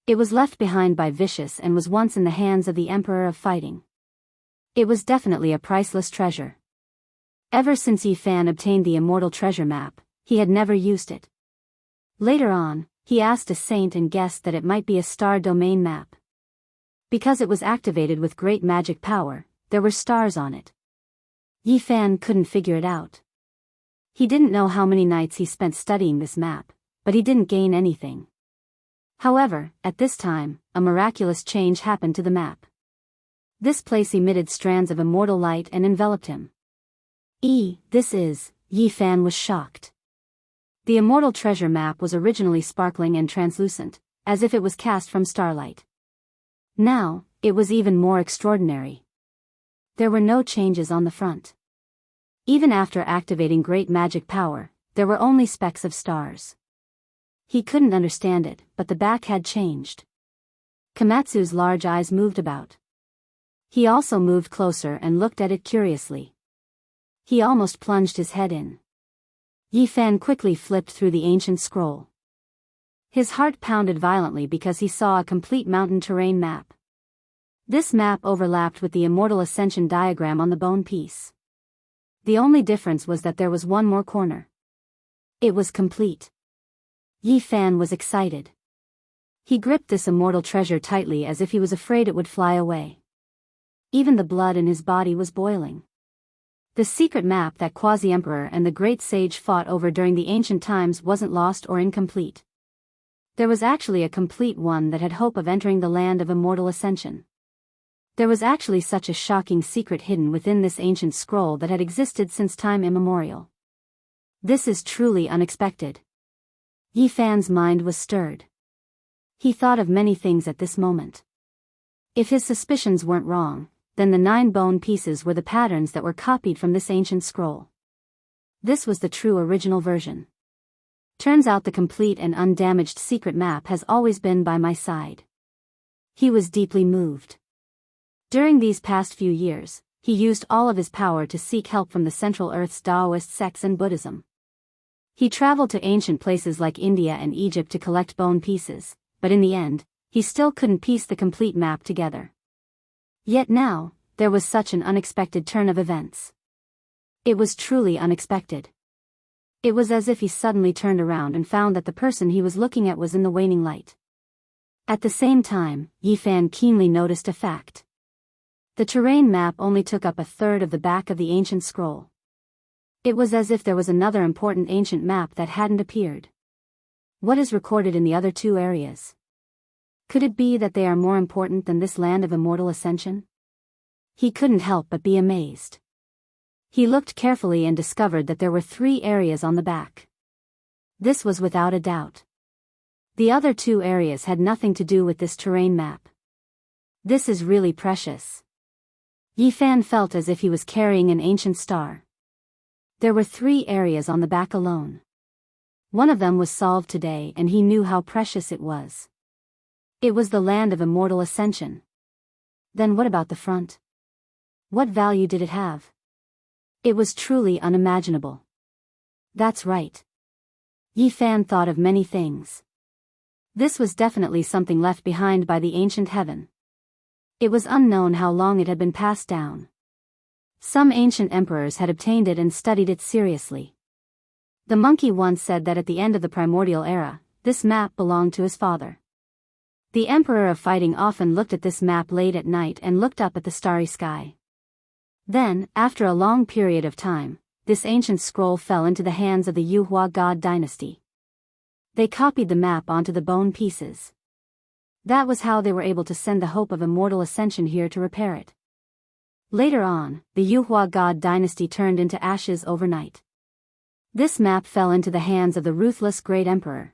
It was left behind by Vicious and was once in the hands of the Emperor of Fighting. It was definitely a priceless treasure. Ever since Yi Fan obtained the immortal treasure map, he had never used it. Later on, he asked a saint and guessed that it might be a star domain map. Because it was activated with great magic power, there were stars on it. Yi Fan couldn't figure it out. He didn't know how many nights he spent studying this map, but he didn't gain anything. However, at this time, a miraculous change happened to the map. This place emitted strands of immortal light and enveloped him. This is, Yi Fan was shocked. The immortal treasure map was originally sparkling and translucent, as if it was cast from starlight. Now, it was even more extraordinary. There were no changes on the front. Even after activating great magic power, there were only specks of stars. He couldn't understand it, but the back had changed. Komatsu's large eyes moved about. He also moved closer and looked at it curiously. He almost plunged his head in. Yi Fan quickly flipped through the ancient scroll. His heart pounded violently because he saw a complete mountain terrain map. This map overlapped with the immortal ascension diagram on the bone piece. The only difference was that there was one more corner. It was complete. Yi Fan was excited. He gripped this immortal treasure tightly as if he was afraid it would fly away. Even the blood in his body was boiling. The secret map that Quasi-Emperor and the great sage fought over during the ancient times wasn't lost or incomplete. There was actually a complete one that had hope of entering the land of immortal ascension. There was actually such a shocking secret hidden within this ancient scroll that had existed since time immemorial. This is truly unexpected. Yi Fan's mind was stirred. He thought of many things at this moment. If his suspicions weren't wrong, then the 9 bone pieces were the patterns that were copied from this ancient scroll. This was the true original version. Turns out the complete and undamaged secret map has always been by my side. He was deeply moved. During these past few years, he used all of his power to seek help from the Central Earth's Taoist sects and Buddhism. He traveled to ancient places like India and Egypt to collect bone pieces, but in the end, he still couldn't piece the complete map together. Yet now, there was such an unexpected turn of events. It was truly unexpected. It was as if he suddenly turned around and found that the person he was looking at was in the waning light. At the same time, Yi Fan keenly noticed a fact. The terrain map only took up a third of the back of the ancient scroll. It was as if there was another important ancient map that hadn't appeared. What is recorded in the other 2 areas? Could it be that they are more important than this land of immortal ascension? He couldn't help but be amazed. He looked carefully and discovered that there were 3 areas on the back. This was without a doubt. The other 2 areas had nothing to do with this terrain map. This is really precious. Yi Fan felt as if he was carrying an ancient star. There were 3 areas on the back alone. One of them was solved today and he knew how precious it was. It was the land of immortal ascension. Then what about the front? What value did it have? It was truly unimaginable. That's right. Yi Fan thought of many things. This was definitely something left behind by the ancient heaven. It was unknown how long it had been passed down. Some ancient emperors had obtained it and studied it seriously. The monkey once said that at the end of the primordial era, this map belonged to his father. The Emperor of Fighting often looked at this map late at night and looked up at the starry sky. Then, after a long period of time, this ancient scroll fell into the hands of the Yuhua God dynasty. They copied the map onto the bone pieces. That was how they were able to send the hope of immortal ascension here to repair it. Later on, the Yuhua God dynasty turned into ashes overnight. This map fell into the hands of the ruthless Great Emperor.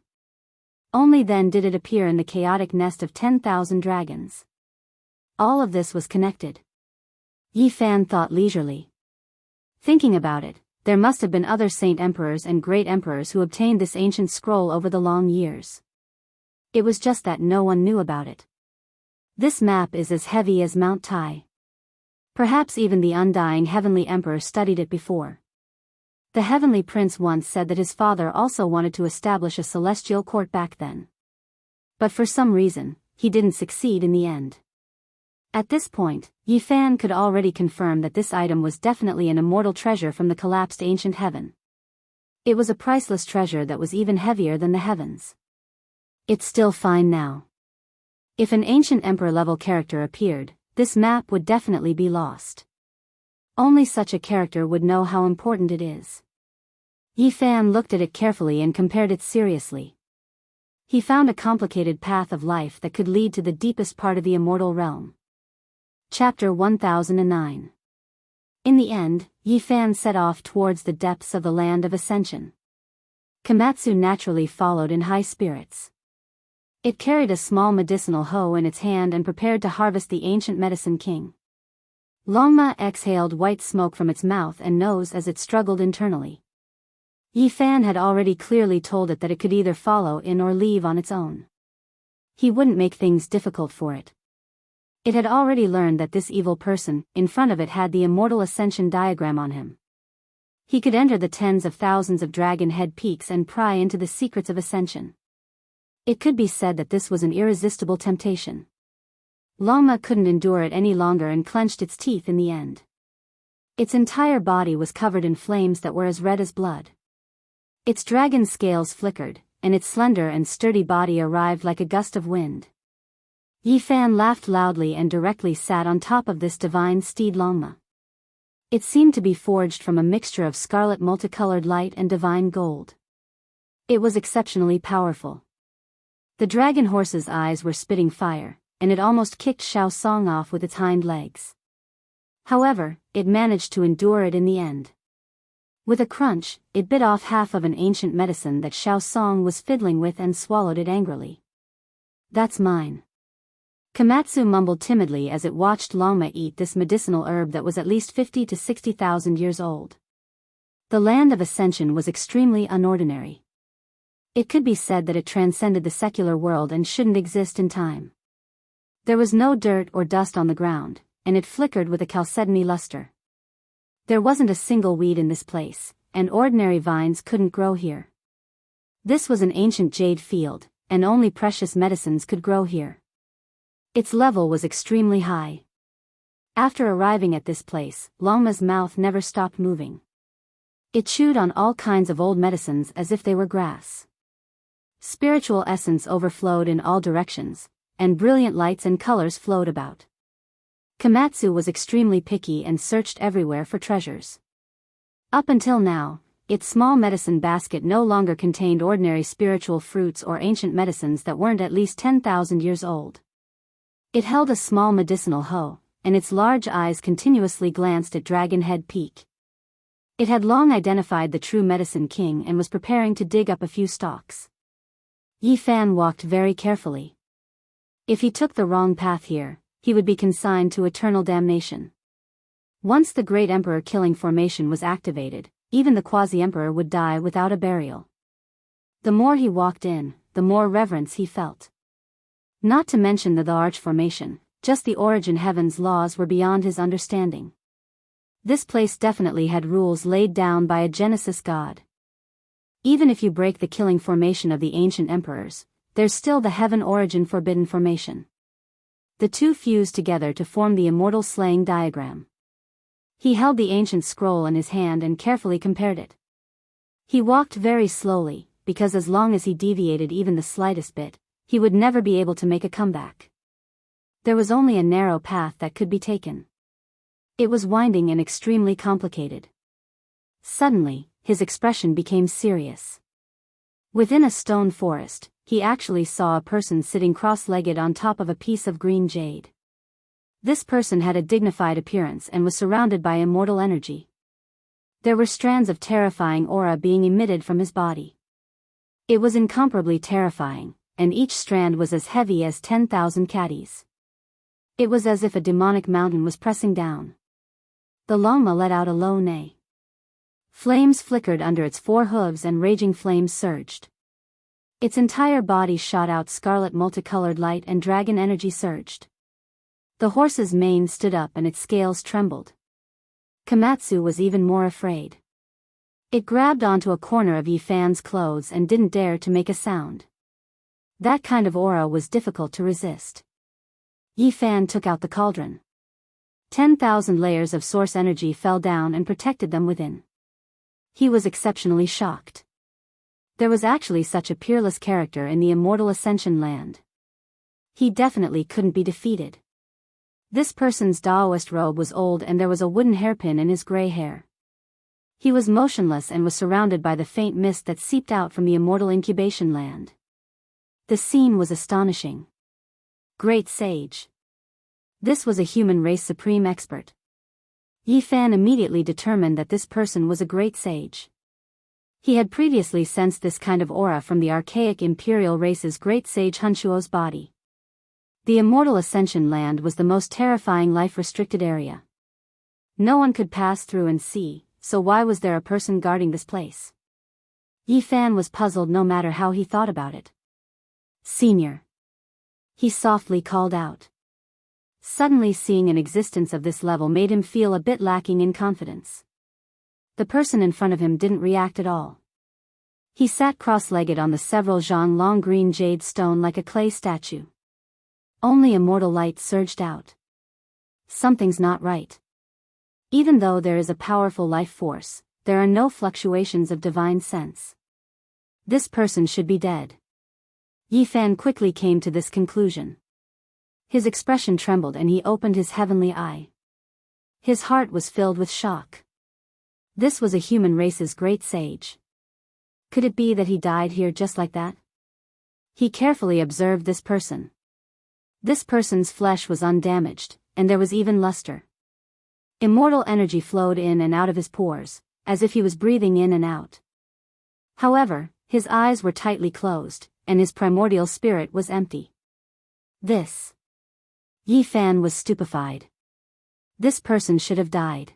Only then did it appear in the chaotic nest of 10,000 dragons. All of this was connected. Yi Fan thought leisurely. Thinking about it, there must have been other saint emperors and great emperors who obtained this ancient scroll over the long years. It was just that no one knew about it. This map is as heavy as Mount Tai. Perhaps even the undying heavenly emperor studied it before. The heavenly prince once said that his father also wanted to establish a celestial court back then. But for some reason, he didn't succeed in the end. At this point, Yi Fan could already confirm that this item was definitely an immortal treasure from the collapsed ancient heaven. It was a priceless treasure that was even heavier than the heavens. It's still fine now. If an ancient emperor-level character appeared, this map would definitely be lost. Only such a character would know how important it is. Yi Fan looked at it carefully and compared it seriously. He found a complicated path of life that could lead to the deepest part of the immortal realm. Chapter 1009. In the end, Yi Fan set off towards the depths of the land of ascension. Komatsu naturally followed in high spirits. It carried a small medicinal hoe in its hand and prepared to harvest the ancient medicine king. Longma exhaled white smoke from its mouth and nose as it struggled internally. Yi Fan had already clearly told it that it could either follow in or leave on its own. He wouldn't make things difficult for it. It had already learned that this evil person in front of it had the immortal ascension diagram on him. He could enter the tens of thousands of dragon head peaks and pry into the secrets of ascension. It could be said that this was an irresistible temptation. Longma couldn't endure it any longer and clenched its teeth in the end. Its entire body was covered in flames that were as red as blood. Its dragon scales flickered, and its slender and sturdy body arrived like a gust of wind. Yi Fan laughed loudly and directly sat on top of this divine steed Longma. It seemed to be forged from a mixture of scarlet multicolored light and divine gold. It was exceptionally powerful. The dragon horse's eyes were spitting fire, and it almost kicked Xiao Song off with its hind legs. However, it managed to endure it in the end. With a crunch, it bit off half of an ancient medicine that Xiao Song was fiddling with and swallowed it angrily. "That's mine." Komatsu mumbled timidly as it watched Longma eat this medicinal herb that was at least 50 to 60,000 years old. The land of ascension was extremely unordinary. It could be said that it transcended the secular world and shouldn't exist in time. There was no dirt or dust on the ground, and it flickered with a chalcedony luster. There wasn't a single weed in this place, and ordinary vines couldn't grow here. This was an ancient jade field, and only precious medicines could grow here. Its level was extremely high. After arriving at this place, Longma's mouth never stopped moving. It chewed on all kinds of old medicines as if they were grass. Spiritual essence overflowed in all directions, and brilliant lights and colors flowed about. Komatsu was extremely picky and searched everywhere for treasures. Up until now, its small medicine basket no longer contained ordinary spiritual fruits or ancient medicines that weren't at least 10,000 years old. It held a small medicinal hoe, and its large eyes continuously glanced at Dragon Head Peak. It had long identified the true medicine king and was preparing to dig up a few stalks. Yi Fan walked very carefully. If he took the wrong path here, he would be consigned to eternal damnation. Once the Great Emperor Killing Formation was activated, even the Quasi-Emperor would die without a burial. The more he walked in, the more reverence he felt. Not to mention the Arch Formation, just the Origin Heaven's laws were beyond his understanding. This place definitely had rules laid down by a Genesis god. Even if you break the killing formation of the ancient emperors, there's still the Heaven Origin Forbidden Formation. The two fused together to form the immortal slaying diagram. He held the ancient scroll in his hand and carefully compared it. He walked very slowly, because as long as he deviated even the slightest bit, he would never be able to make a comeback. There was only a narrow path that could be taken. It was winding and extremely complicated. Suddenly, his expression became serious. Within a stone forest, he actually saw a person sitting cross-legged on top of a piece of green jade. This person had a dignified appearance and was surrounded by immortal energy. There were strands of terrifying aura being emitted from his body. It was incomparably terrifying, and each strand was as heavy as 10,000 caddies. It was as if a demonic mountain was pressing down. The Longma let out a low neigh. Flames flickered under its four hooves and raging flames surged. Its entire body shot out scarlet multicolored light and dragon energy surged. The horse's mane stood up and its scales trembled. Komatsu was even more afraid. It grabbed onto a corner of Yi Fan's clothes and didn't dare to make a sound. That kind of aura was difficult to resist. Yi Fan took out the cauldron. 10,000 layers of source energy fell down and protected them within. He was exceptionally shocked. There was actually such a peerless character in the immortal Ascension land. He definitely couldn't be defeated. This person's Taoist robe was old and there was a wooden hairpin in his gray hair. He was motionless and was surrounded by the faint mist that seeped out from the immortal incubation land. The scene was astonishing. Great Sage. This was a human race supreme expert. Yi Fan immediately determined that this person was a great sage. He had previously sensed this kind of aura from the archaic imperial race's great sage Hunshuo's body. The immortal Ascension land was the most terrifying life-restricted area. No one could pass through and see, so why was there a person guarding this place? Yi Fan was puzzled no matter how he thought about it. Senior. He softly called out. Suddenly seeing an existence of this level made him feel a bit lacking in confidence. The person in front of him didn't react at all. He sat cross-legged on the several zhang long green jade stone like a clay statue. Only immortal light surged out. Something's not right. Even though there is a powerful life force, there are no fluctuations of divine sense. This person should be dead. Yi Fan quickly came to this conclusion. His expression trembled and he opened his heavenly eye. His heart was filled with shock. This was a human race's great sage. Could it be that he died here just like that? He carefully observed this person. This person's flesh was undamaged, and there was even luster. Immortal energy flowed in and out of his pores, as if he was breathing in and out. However, his eyes were tightly closed, and his primordial spirit was empty. This. Yi Fan was stupefied. This person should have died.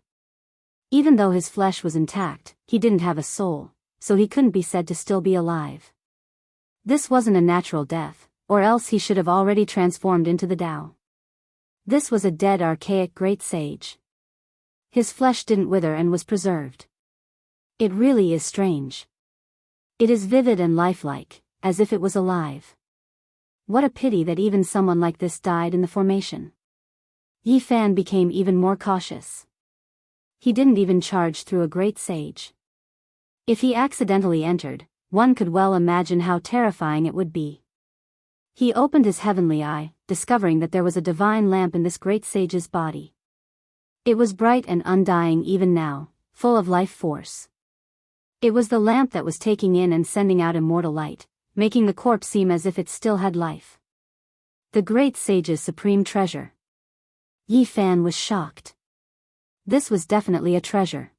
Even though his flesh was intact, he didn't have a soul, so he couldn't be said to still be alive. This wasn't a natural death, or else he should have already transformed into the Tao. This was a dead archaic great sage. His flesh didn't wither and was preserved. It really is strange. It is vivid and lifelike, as if it was alive. What a pity that even someone like this died in the formation. Yi Fan became even more cautious. He didn't even charge through a great sage. If he accidentally entered, one could well imagine how terrifying it would be. He opened his heavenly eye, discovering that there was a divine lamp in this great sage's body. It was bright and undying even now, full of life force. It was the lamp that was taking in and sending out immortal light, making the corpse seem as if it still had life. The great sage's supreme treasure. Yi Fan was shocked. This was definitely a treasure.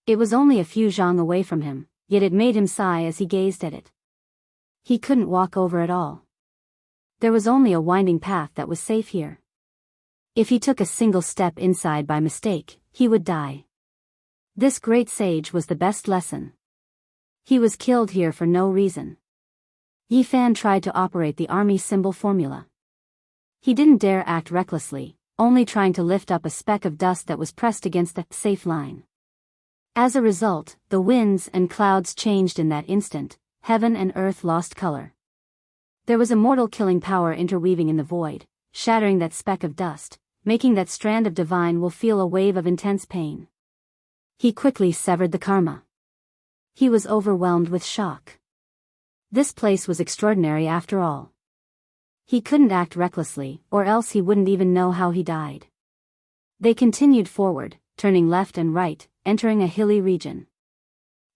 It was only a few zhang away from him, yet it made him sigh as he gazed at it. He couldn't walk over at all. There was only a winding path that was safe here. If he took a single step inside by mistake, he would die. This great sage was the best lesson. He was killed here for no reason. Yi Fan tried to operate the army symbol formula. He didn't dare act recklessly, only trying to lift up a speck of dust that was pressed against the safe line. As a result, the winds and clouds changed in that instant, heaven and earth lost color. There was immortal killing power interweaving in the void, shattering that speck of dust, making that strand of divine will feel a wave of intense pain. He quickly severed the karma. He was overwhelmed with shock. This place was extraordinary after all. He couldn't act recklessly, or else he wouldn't even know how he died. They continued forward, turning left and right, entering a hilly region.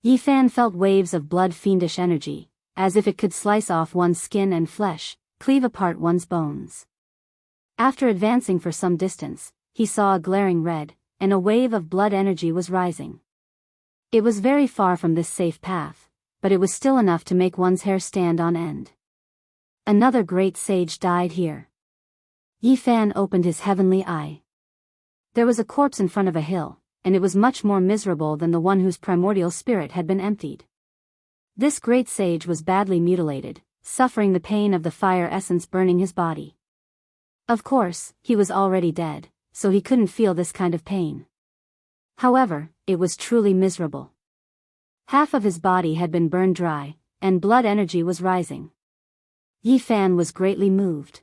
Yi Fan felt waves of blood-fiendish energy, as if it could slice off one's skin and flesh, cleave apart one's bones. After advancing for some distance, he saw a glaring red, and a wave of blood energy was rising. It was very far from this safe path, but it was still enough to make one's hair stand on end. Another great sage died here. Yi Fan opened his heavenly eye. There was a corpse in front of a hill, and it was much more miserable than the one whose primordial spirit had been emptied. This great sage was badly mutilated, suffering the pain of the fire essence burning his body. Of course, he was already dead, so he couldn't feel this kind of pain. However, it was truly miserable. Half of his body had been burned dry, and blood energy was rising. Yi Fan was greatly moved.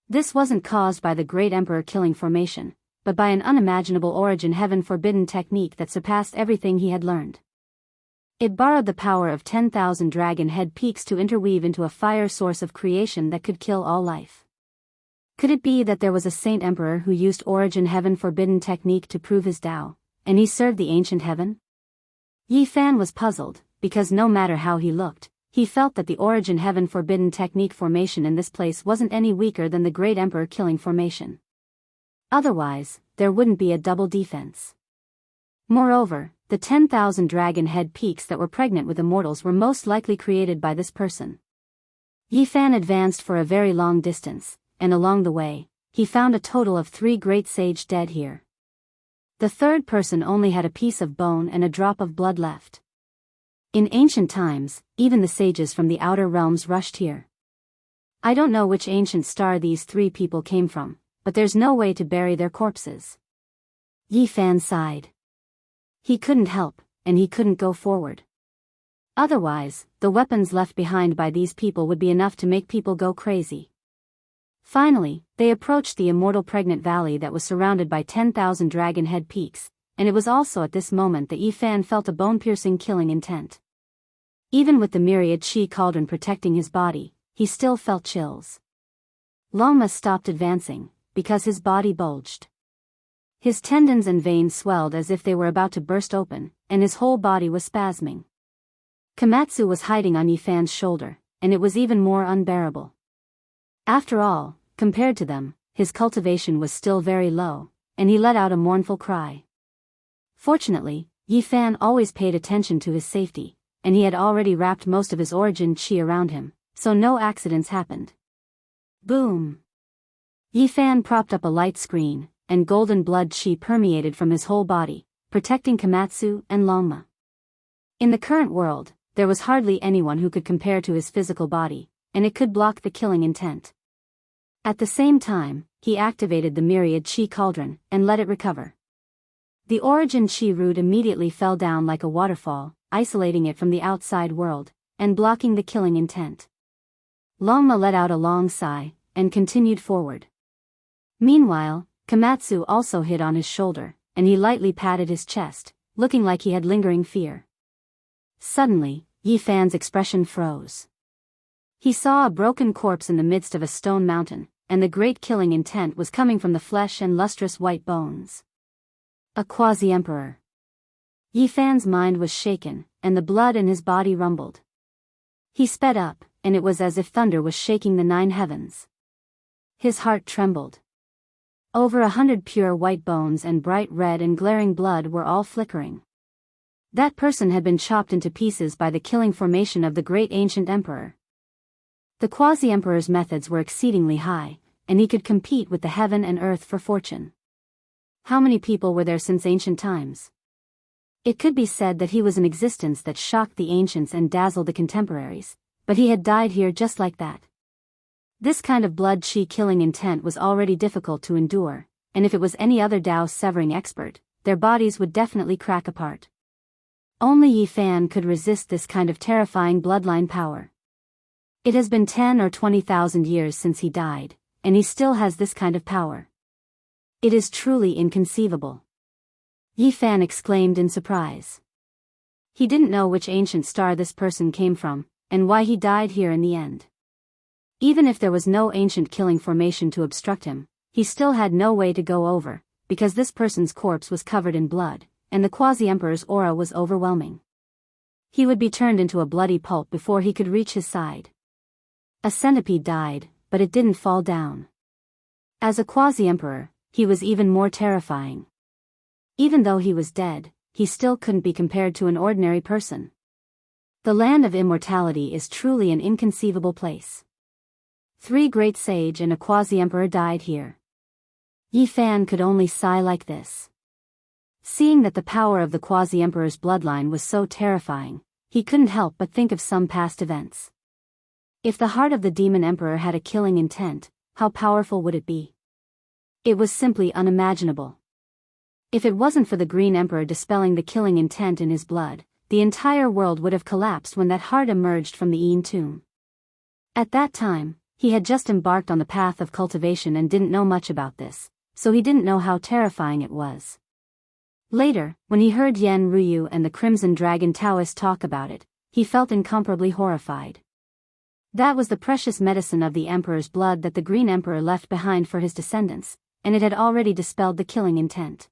This wasn't caused by the Great Emperor killing formation, but by an unimaginable origin heaven-forbidden technique that surpassed everything he had learned. It borrowed the power of 10,000 dragon head peaks to interweave into a fire source of creation that could kill all life. Could it be that there was a saint emperor who used origin heaven-forbidden technique to prove his Tao, and he served the ancient heaven? Yi Fan was puzzled, because no matter how he looked, he felt that the origin heaven-forbidden technique formation in this place wasn't any weaker than the Great Emperor killing formation. Otherwise, there wouldn't be a double defense. Moreover, the 10,000 dragon head peaks that were pregnant with immortals were most likely created by this person. Yi Fan advanced for a very long distance, and along the way, he found a total of 3 great sage dead here. The third person only had a piece of bone and a drop of blood left. In ancient times, even the sages from the outer realms rushed here. I don't know which ancient star these 3 people came from, but there's no way to bury their corpses. Yi Fan sighed. He couldn't help, and he couldn't go forward. Otherwise, the weapons left behind by these people would be enough to make people go crazy. Finally, they approached the immortal pregnant valley that was surrounded by 10,000 dragon head peaks, and it was also at this moment that Yi Fan felt a bone-piercing killing intent. Even with the myriad chi cauldron protecting his body, he still felt chills. Longma stopped advancing, because his body bulged. His tendons and veins swelled as if they were about to burst open, and his whole body was spasming. Komatsu was hiding on Yi Fan's shoulder, and it was even more unbearable. After all, compared to them, his cultivation was still very low, and he let out a mournful cry. Fortunately, Yi Fan always paid attention to his safety, and he had already wrapped most of his origin chi around him, so no accidents happened. Boom! Yi Fan propped up a light screen, and golden blood chi permeated from his whole body, protecting Komatsu and Longma. In the current world, there was hardly anyone who could compare to his physical body, and it could block the killing intent. At the same time, he activated the myriad chi cauldron, and let it recover. The origin chi root immediately fell down like a waterfall, isolating it from the outside world, and blocking the killing intent. Longma let out a long sigh, and continued forward. Meanwhile, Komatsu also hit on his shoulder, and he lightly patted his chest, looking like he had lingering fear. Suddenly, Yi Fan's expression froze. He saw a broken corpse in the midst of a stone mountain, and the great killing intent was coming from the flesh and lustrous white bones. A quasi-emperor. Yi Fan's mind was shaken, and the blood in his body rumbled. He sped up, and it was as if thunder was shaking the 9 heavens. His heart trembled. Over 100 pure white bones and bright red and glaring blood were all flickering. That person had been chopped into pieces by the killing formation of the great ancient emperor. The quasi-emperor's methods were exceedingly high, and he could compete with the heaven and earth for fortune. How many people were there since ancient times? It could be said that he was an existence that shocked the ancients and dazzled the contemporaries, but he had died here just like that. This kind of blood chi killing intent was already difficult to endure, and if it was any other Tao severing expert, their bodies would definitely crack apart. Only Yi Fan could resist this kind of terrifying bloodline power. It has been 10 or 20,000 years since he died, and he still has this kind of power. It is truly inconceivable. Yi Fan exclaimed in surprise. He didn't know which ancient star this person came from, and why he died here in the end. Even if there was no ancient killing formation to obstruct him, he still had no way to go over, because this person's corpse was covered in blood, and the quasi-emperor's aura was overwhelming. He would be turned into a bloody pulp before he could reach his side. A centipede died, but it didn't fall down. As a quasi-emperor, he was even more terrifying. Even though he was dead, he still couldn't be compared to an ordinary person. The land of immortality is truly an inconceivable place. 3 great sage and a quasi-emperor died here. Yi Fan could only sigh like this. Seeing that the power of the quasi-emperor's bloodline was so terrifying, he couldn't help but think of some past events. If the heart of the demon emperor had a killing intent, how powerful would it be? It was simply unimaginable. If it wasn't for the Green Emperor dispelling the killing intent in his blood, the entire world would have collapsed when that heart emerged from the Yin tomb. At that time, He had just embarked on the path of cultivation and didn't know much about this, so he didn't know how terrifying it was. Later, when he heard Yen Ryu and the Crimson Dragon Taoist talk about it, he felt incomparably horrified. That was the precious medicine of the Emperor's blood that the Green Emperor left behind for his descendants, and it had already dispelled the killing intent.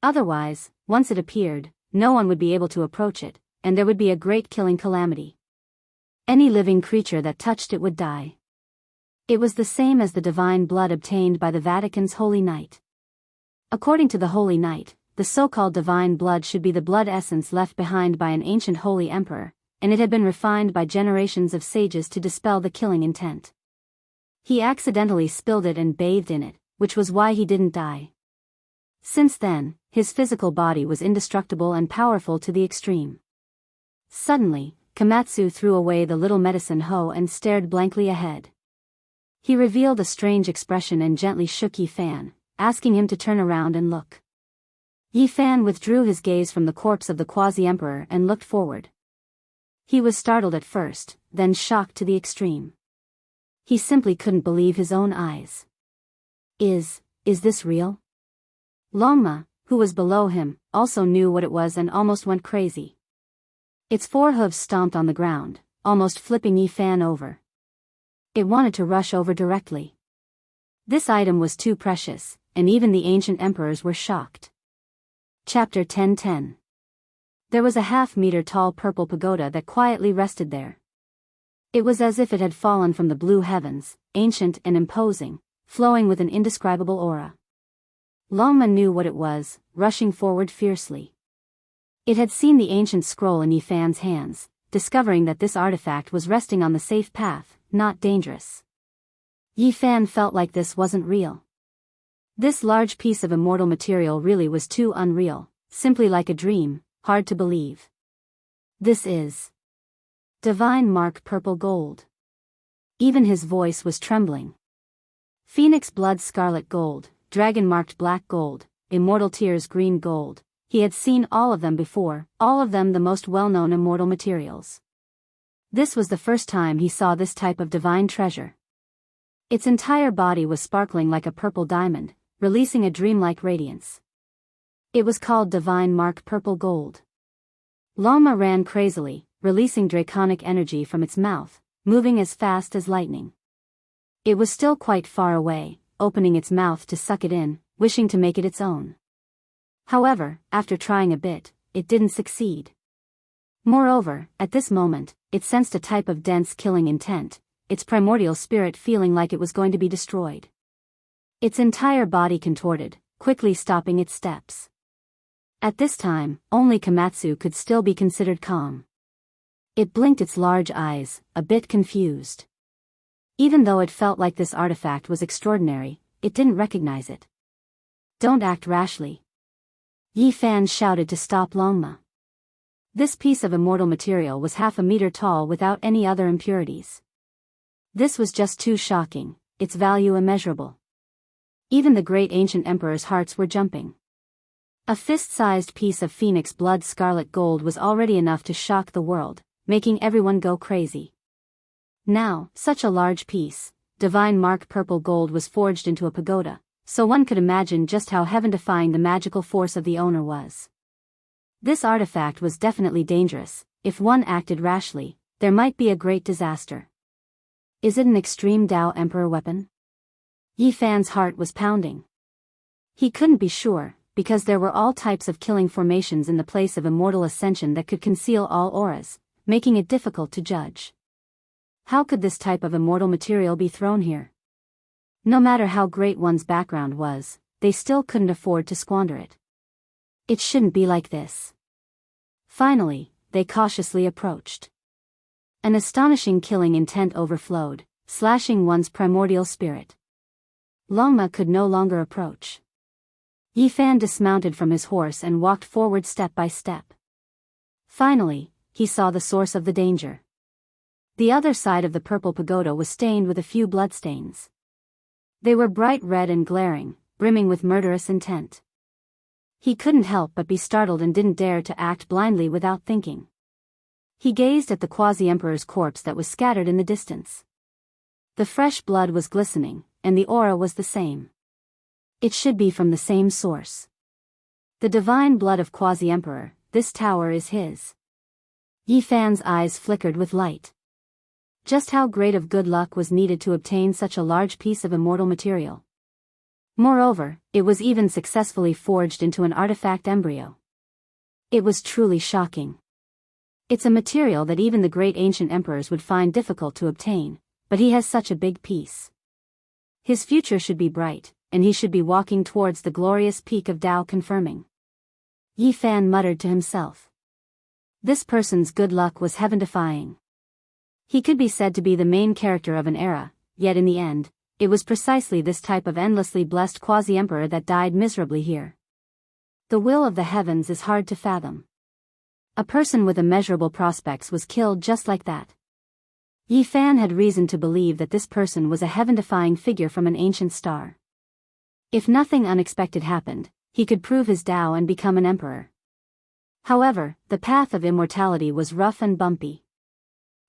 Otherwise, once it appeared, no one would be able to approach it, and there would be a great killing calamity. Any living creature that touched it would die. It was the same as the divine blood obtained by the Vatican's Holy Knight. According to the Holy Knight, the so-called divine blood should be the blood essence left behind by an ancient holy emperor, and it had been refined by generations of sages to dispel the killing intent. He accidentally spilled it and bathed in it, which was why he didn't die. Since then, his physical body was indestructible and powerful to the extreme. Suddenly, Komatsu threw away the little medicine hoe and stared blankly ahead. He revealed a strange expression and gently shook Yi Fan, asking him to turn around and look. Yi Fan withdrew his gaze from the corpse of the quasi-emperor and looked forward. He was startled at first, then shocked to the extreme. He simply couldn't believe his own eyes. Is this real? Longma, who was below him, also knew what it was and almost went crazy. Its four hooves stomped on the ground, almost flipping Yi Fan over. It wanted to rush over directly. This item was too precious, and even the ancient emperors were shocked. Chapter 10:10. There was a half-meter-tall purple pagoda that quietly rested there. It was as if it had fallen from the blue heavens, ancient and imposing, flowing with an indescribable aura. Longma knew what it was, rushing forward fiercely. It had seen the ancient scroll in Yi Fan's hands, discovering that this artifact was resting on the safe path, not dangerous. Yi Fan felt like this wasn't real. This large piece of immortal material really was too unreal, simply like a dream, hard to believe. This is divine mark purple gold. Even his voice was trembling. Phoenix blood scarlet gold, dragon marked black gold, immortal tears green gold. He had seen all of them before, all of them the most well-known immortal materials. This was the first time he saw this type of divine treasure. Its entire body was sparkling like a purple diamond, releasing a dreamlike radiance. It was called divine mark purple gold. Longma ran crazily, releasing draconic energy from its mouth, moving as fast as lightning. It was still quite far away, opening its mouth to suck it in, wishing to make it its own. However, after trying a bit, it didn't succeed. Moreover, at this moment, it sensed a type of dense killing intent, its primordial spirit feeling like it was going to be destroyed. Its entire body contorted, quickly stopping its steps. At this time, only Komatsu could still be considered calm. It blinked its large eyes, a bit confused. Even though it felt like this artifact was extraordinary, it didn't recognize it. Don't act rashly. Yi Fan shouted to stop Longma. This piece of immortal material was 1/2 meter tall without any other impurities. This was just too shocking, its value immeasurable. Even the great ancient emperor's hearts were jumping. A fist-sized piece of phoenix blood scarlet gold was already enough to shock the world, making everyone go crazy. Now, such a large piece, divine mark purple gold was forged into a pagoda, so one could imagine just how heaven-defying the magical force of the owner was. This artifact was definitely dangerous. If one acted rashly, there might be a great disaster. Is it an extreme Tao Emperor weapon? Yi Fan's heart was pounding. He couldn't be sure, because there were all types of killing formations in the place of immortal ascension that could conceal all auras, making it difficult to judge. How could this type of immortal material be thrown here? No matter how great one's background was, they still couldn't afford to squander it. It shouldn't be like this. Finally, they cautiously approached. An astonishing killing intent overflowed, slashing one's primordial spirit. Longma could no longer approach. Yi Fan dismounted from his horse and walked forward step by step. Finally, he saw the source of the danger. The other side of the purple pagoda was stained with a few bloodstains. They were bright red and glaring, brimming with murderous intent. He couldn't help but be startled and didn't dare to act blindly without thinking. He gazed at the quasi-emperor's corpse that was scattered in the distance. The fresh blood was glistening, and the aura was the same. It should be from the same source. The divine blood of Quasi-Emperor, this tower is his. Yi Fan's eyes flickered with light. Just how great of good luck was needed to obtain such a large piece of immortal material. Moreover, it was even successfully forged into an artifact embryo. It was truly shocking. It's a material that even the great ancient emperors would find difficult to obtain, but he has such a big piece. His future should be bright, and he should be walking towards the glorious peak of Tao confirming. Yi Fan muttered to himself. This person's good luck was heaven-defying. He could be said to be the main character of an era, yet in the end, it was precisely this type of endlessly blessed quasi-emperor that died miserably here. The will of the heavens is hard to fathom. A person with immeasurable prospects was killed just like that. Yi Fan had reason to believe that this person was a heaven-defying figure from an ancient star. If nothing unexpected happened, he could prove his Tao and become an emperor. However, the path of immortality was rough and bumpy.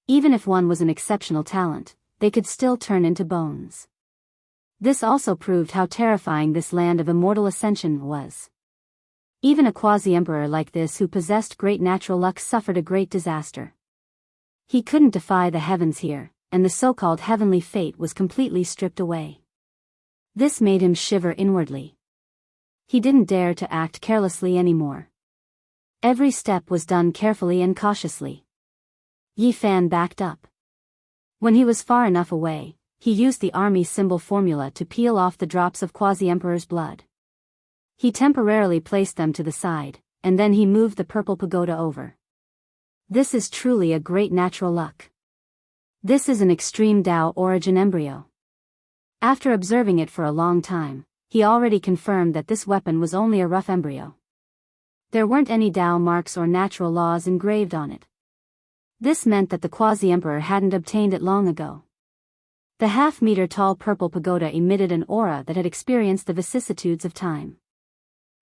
Even if one was an exceptional talent, they could still turn into bones. This also proved how terrifying this land of immortal ascension was. Even a quasi-emperor like this who possessed great natural luck suffered a great disaster. He couldn't defy the heavens here, and the so-called heavenly fate was completely stripped away. This made him shiver inwardly. He didn't dare to act carelessly anymore. Every step was done carefully and cautiously. Yi Fan backed up. When he was far enough away, he used the army symbol formula to peel off the drops of Quasi-Emperor's blood. He temporarily placed them to the side, and then he moved the purple pagoda over. This is truly a great natural luck. This is an extreme Tao origin embryo. After observing it for a long time, he already confirmed that this weapon was only a rough embryo. There weren't any Tao marks or natural laws engraved on it. This meant that the quasi-emperor hadn't obtained it long ago. The half-meter-tall purple pagoda emitted an aura that had experienced the vicissitudes of time.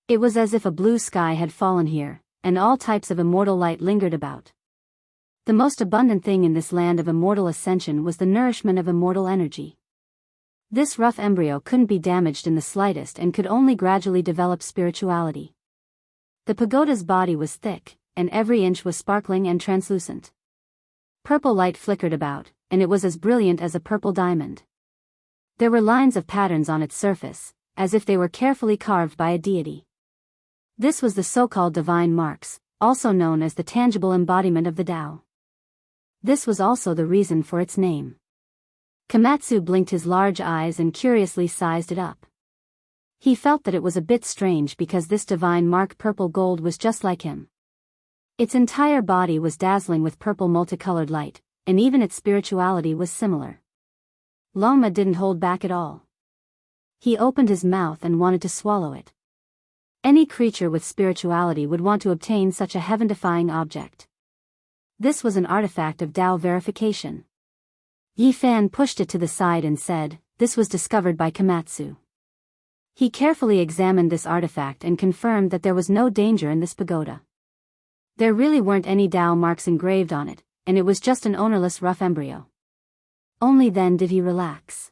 It was as if a blue sky had fallen here, and all types of immortal light lingered about. The most abundant thing in this land of immortal ascension was the nourishment of immortal energy. This rough embryo couldn't be damaged in the slightest and could only gradually develop spirituality. The pagoda's body was thick, and every inch was sparkling and translucent. Purple light flickered about, and it was as brilliant as a purple diamond. There were lines of patterns on its surface, as if they were carefully carved by a deity. This was the so-called divine marks, also known as the tangible embodiment of the Tao. This was also the reason for its name. Komatsu blinked his large eyes and curiously sized it up. He felt that it was a bit strange because this divine mark purple gold was just like him. Its entire body was dazzling with purple multicolored light, and even its spirituality was similar. Longma didn't hold back at all. He opened his mouth and wanted to swallow it. Any creature with spirituality would want to obtain such a heaven-defying object. This was an artifact of Tao verification. Yi Fan pushed it to the side and said, "This was discovered by Komatsu." He carefully examined this artifact and confirmed that there was no danger in this pagoda. There really weren't any Tao marks engraved on it, and it was just an ownerless rough embryo. Only then did he relax.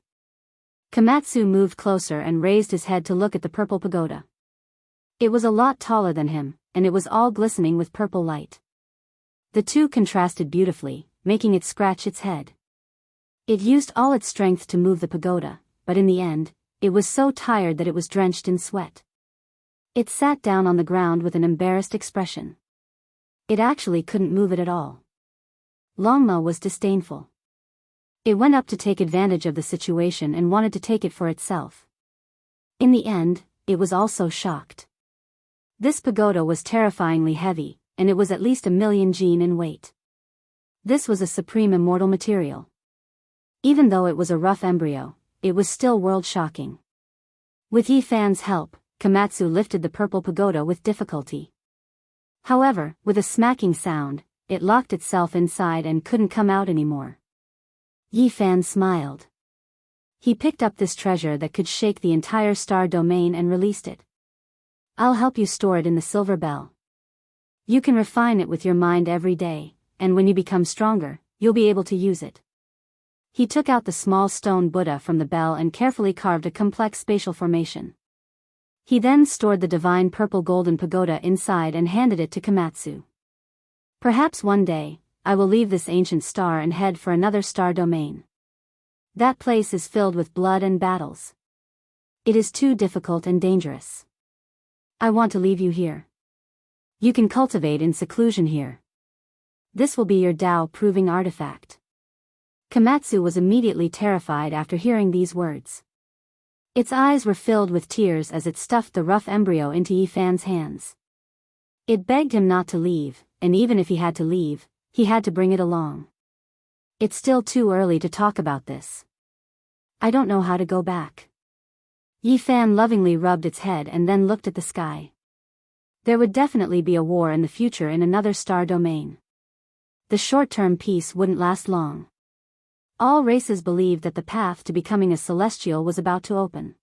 Komatsu moved closer and raised his head to look at the purple pagoda. It was a lot taller than him, and it was all glistening with purple light. The two contrasted beautifully, making it scratch its head. It used all its strength to move the pagoda, but in the end, it was so tired that it was drenched in sweat. It sat down on the ground with an embarrassed expression. It actually couldn't move it at all. Longma was disdainful. It went up to take advantage of the situation and wanted to take it for itself. In the end, it was also shocked. This pagoda was terrifyingly heavy, and it was at least 1,000,000 jin in weight. This was a supreme immortal material. Even though it was a rough embryo, it was still world-shocking. With Yi Fan's help, Komatsu lifted the purple pagoda with difficulty. However, with a smacking sound, it locked itself inside and couldn't come out anymore. Yi Fan smiled. He picked up this treasure that could shake the entire star domain and released it. "I'll help you store it in the silver bell. You can refine it with your mind every day, and when you become stronger, you'll be able to use it." He took out the small stone Buddha from the bell and carefully carved a complex spatial formation. He then stored the divine purple golden pagoda inside and handed it to Komatsu. Perhaps one day, I will leave this ancient star and head for another star domain. That place is filled with blood and battles. It is too difficult and dangerous. I want to leave you here. You can cultivate in seclusion here. This will be your Tao-proving artifact. Komatsu was immediately terrified after hearing these words. Its eyes were filled with tears as it stuffed the rough embryo into Yifan's hands. It begged him not to leave, and even if he had to leave, he had to bring it along. It's still too early to talk about this. I don't know how to go back. Yifan lovingly rubbed its head and then looked at the sky. There would definitely be a war in the future in another star domain. The short-term peace wouldn't last long. All races believed that the path to becoming a celestial was about to open.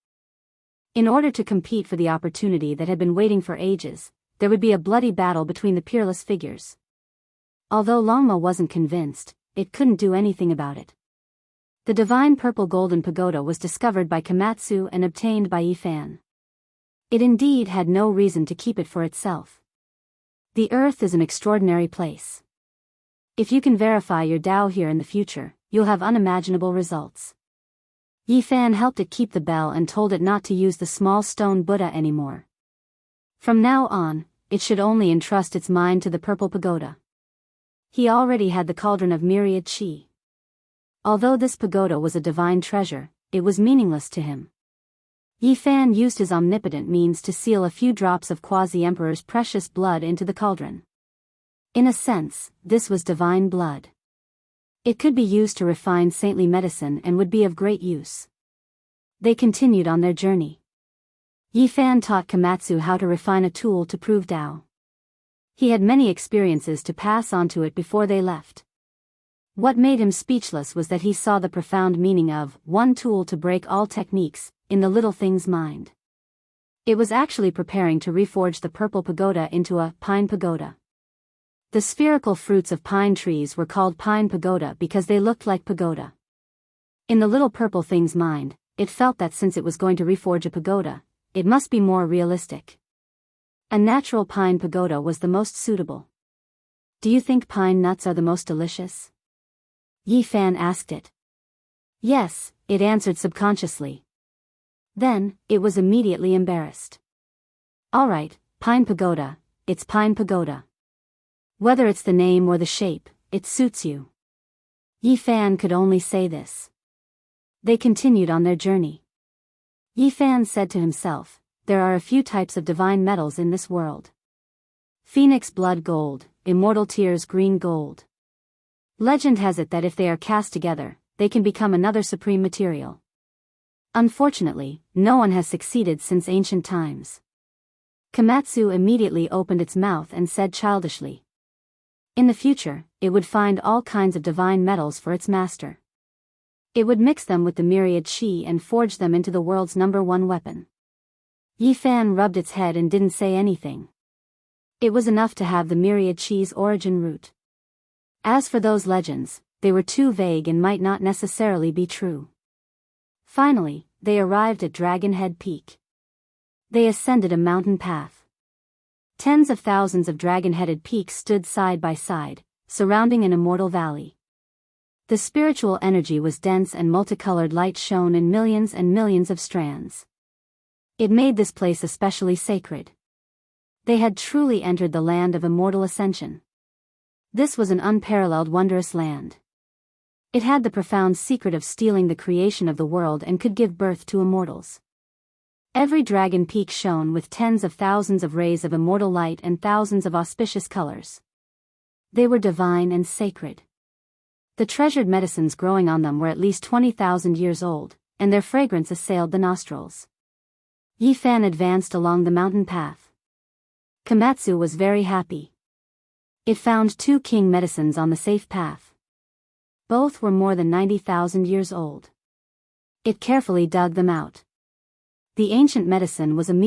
In order to compete for the opportunity that had been waiting for ages, there would be a bloody battle between the peerless figures. Although Longma wasn't convinced, it couldn't do anything about it. The divine purple golden pagoda was discovered by Komatsu and obtained by Yifan. It indeed had no reason to keep it for itself. The earth is an extraordinary place. If you can verify your Tao here in the future, you'll have unimaginable results. Yifan helped it keep the bell and told it not to use the small stone Buddha anymore. From now on, it should only entrust its mind to the purple pagoda. He already had the cauldron of myriad chi. Although this pagoda was a divine treasure, it was meaningless to him. Yifan used his omnipotent means to seal a few drops of Quasi-Emperor's precious blood into the cauldron. In a sense, this was divine blood. It could be used to refine saintly medicine and would be of great use. They continued on their journey. Yifan taught Komatsu how to refine a tool to prove Tao. He had many experiences to pass on to it before they left. What made him speechless was that he saw the profound meaning of one tool to break all techniques in the little thing's mind. It was actually preparing to reforge the purple pagoda into a pine pagoda. The spherical fruits of pine trees were called pine pagoda because they looked like pagoda. In the little purple thing's mind, it felt that since it was going to reforge a pagoda, it must be more realistic. A natural pine pagoda was the most suitable. Do you think pine nuts are the most delicious? Yifan asked it. Yes, it answered subconsciously. Then, it was immediately embarrassed. All right, pine pagoda, it's pine pagoda. Whether it's the name or the shape, it suits you. Yifan could only say this. They continued on their journey. Yifan said to himself, there are a few types of divine metals in this world. Phoenix blood gold, immortal tears green gold. Legend has it that if they are cast together, they can become another supreme material. Unfortunately, no one has succeeded since ancient times. Komatsu immediately opened its mouth and said childishly. In the future, it would find all kinds of divine metals for its master. It would mix them with the myriad chi and forge them into the world's #1 weapon. Yifan rubbed its head and didn't say anything. It was enough to have the myriad chi's origin root. As for those legends, they were too vague and might not necessarily be true. Finally, they arrived at Dragon Head Peak. They ascended a mountain path. Tens of thousands of dragon-headed peaks stood side by side, surrounding an immortal valley. The spiritual energy was dense and multicolored light shone in millions and millions of strands. It made this place especially sacred. They had truly entered the land of immortal ascension. This was an unparalleled wondrous land. It had the profound secret of stealing the creation of the world and could give birth to immortals. Every dragon peak shone with tens of thousands of rays of immortal light and thousands of auspicious colors. They were divine and sacred. The treasured medicines growing on them were at least 20,000 years old, and their fragrance assailed the nostrils. Yifan advanced along the mountain path. Komatsu was very happy. It found 2 king medicines on the safe path. Both were more than 90,000 years old. It carefully dug them out. The ancient medicine was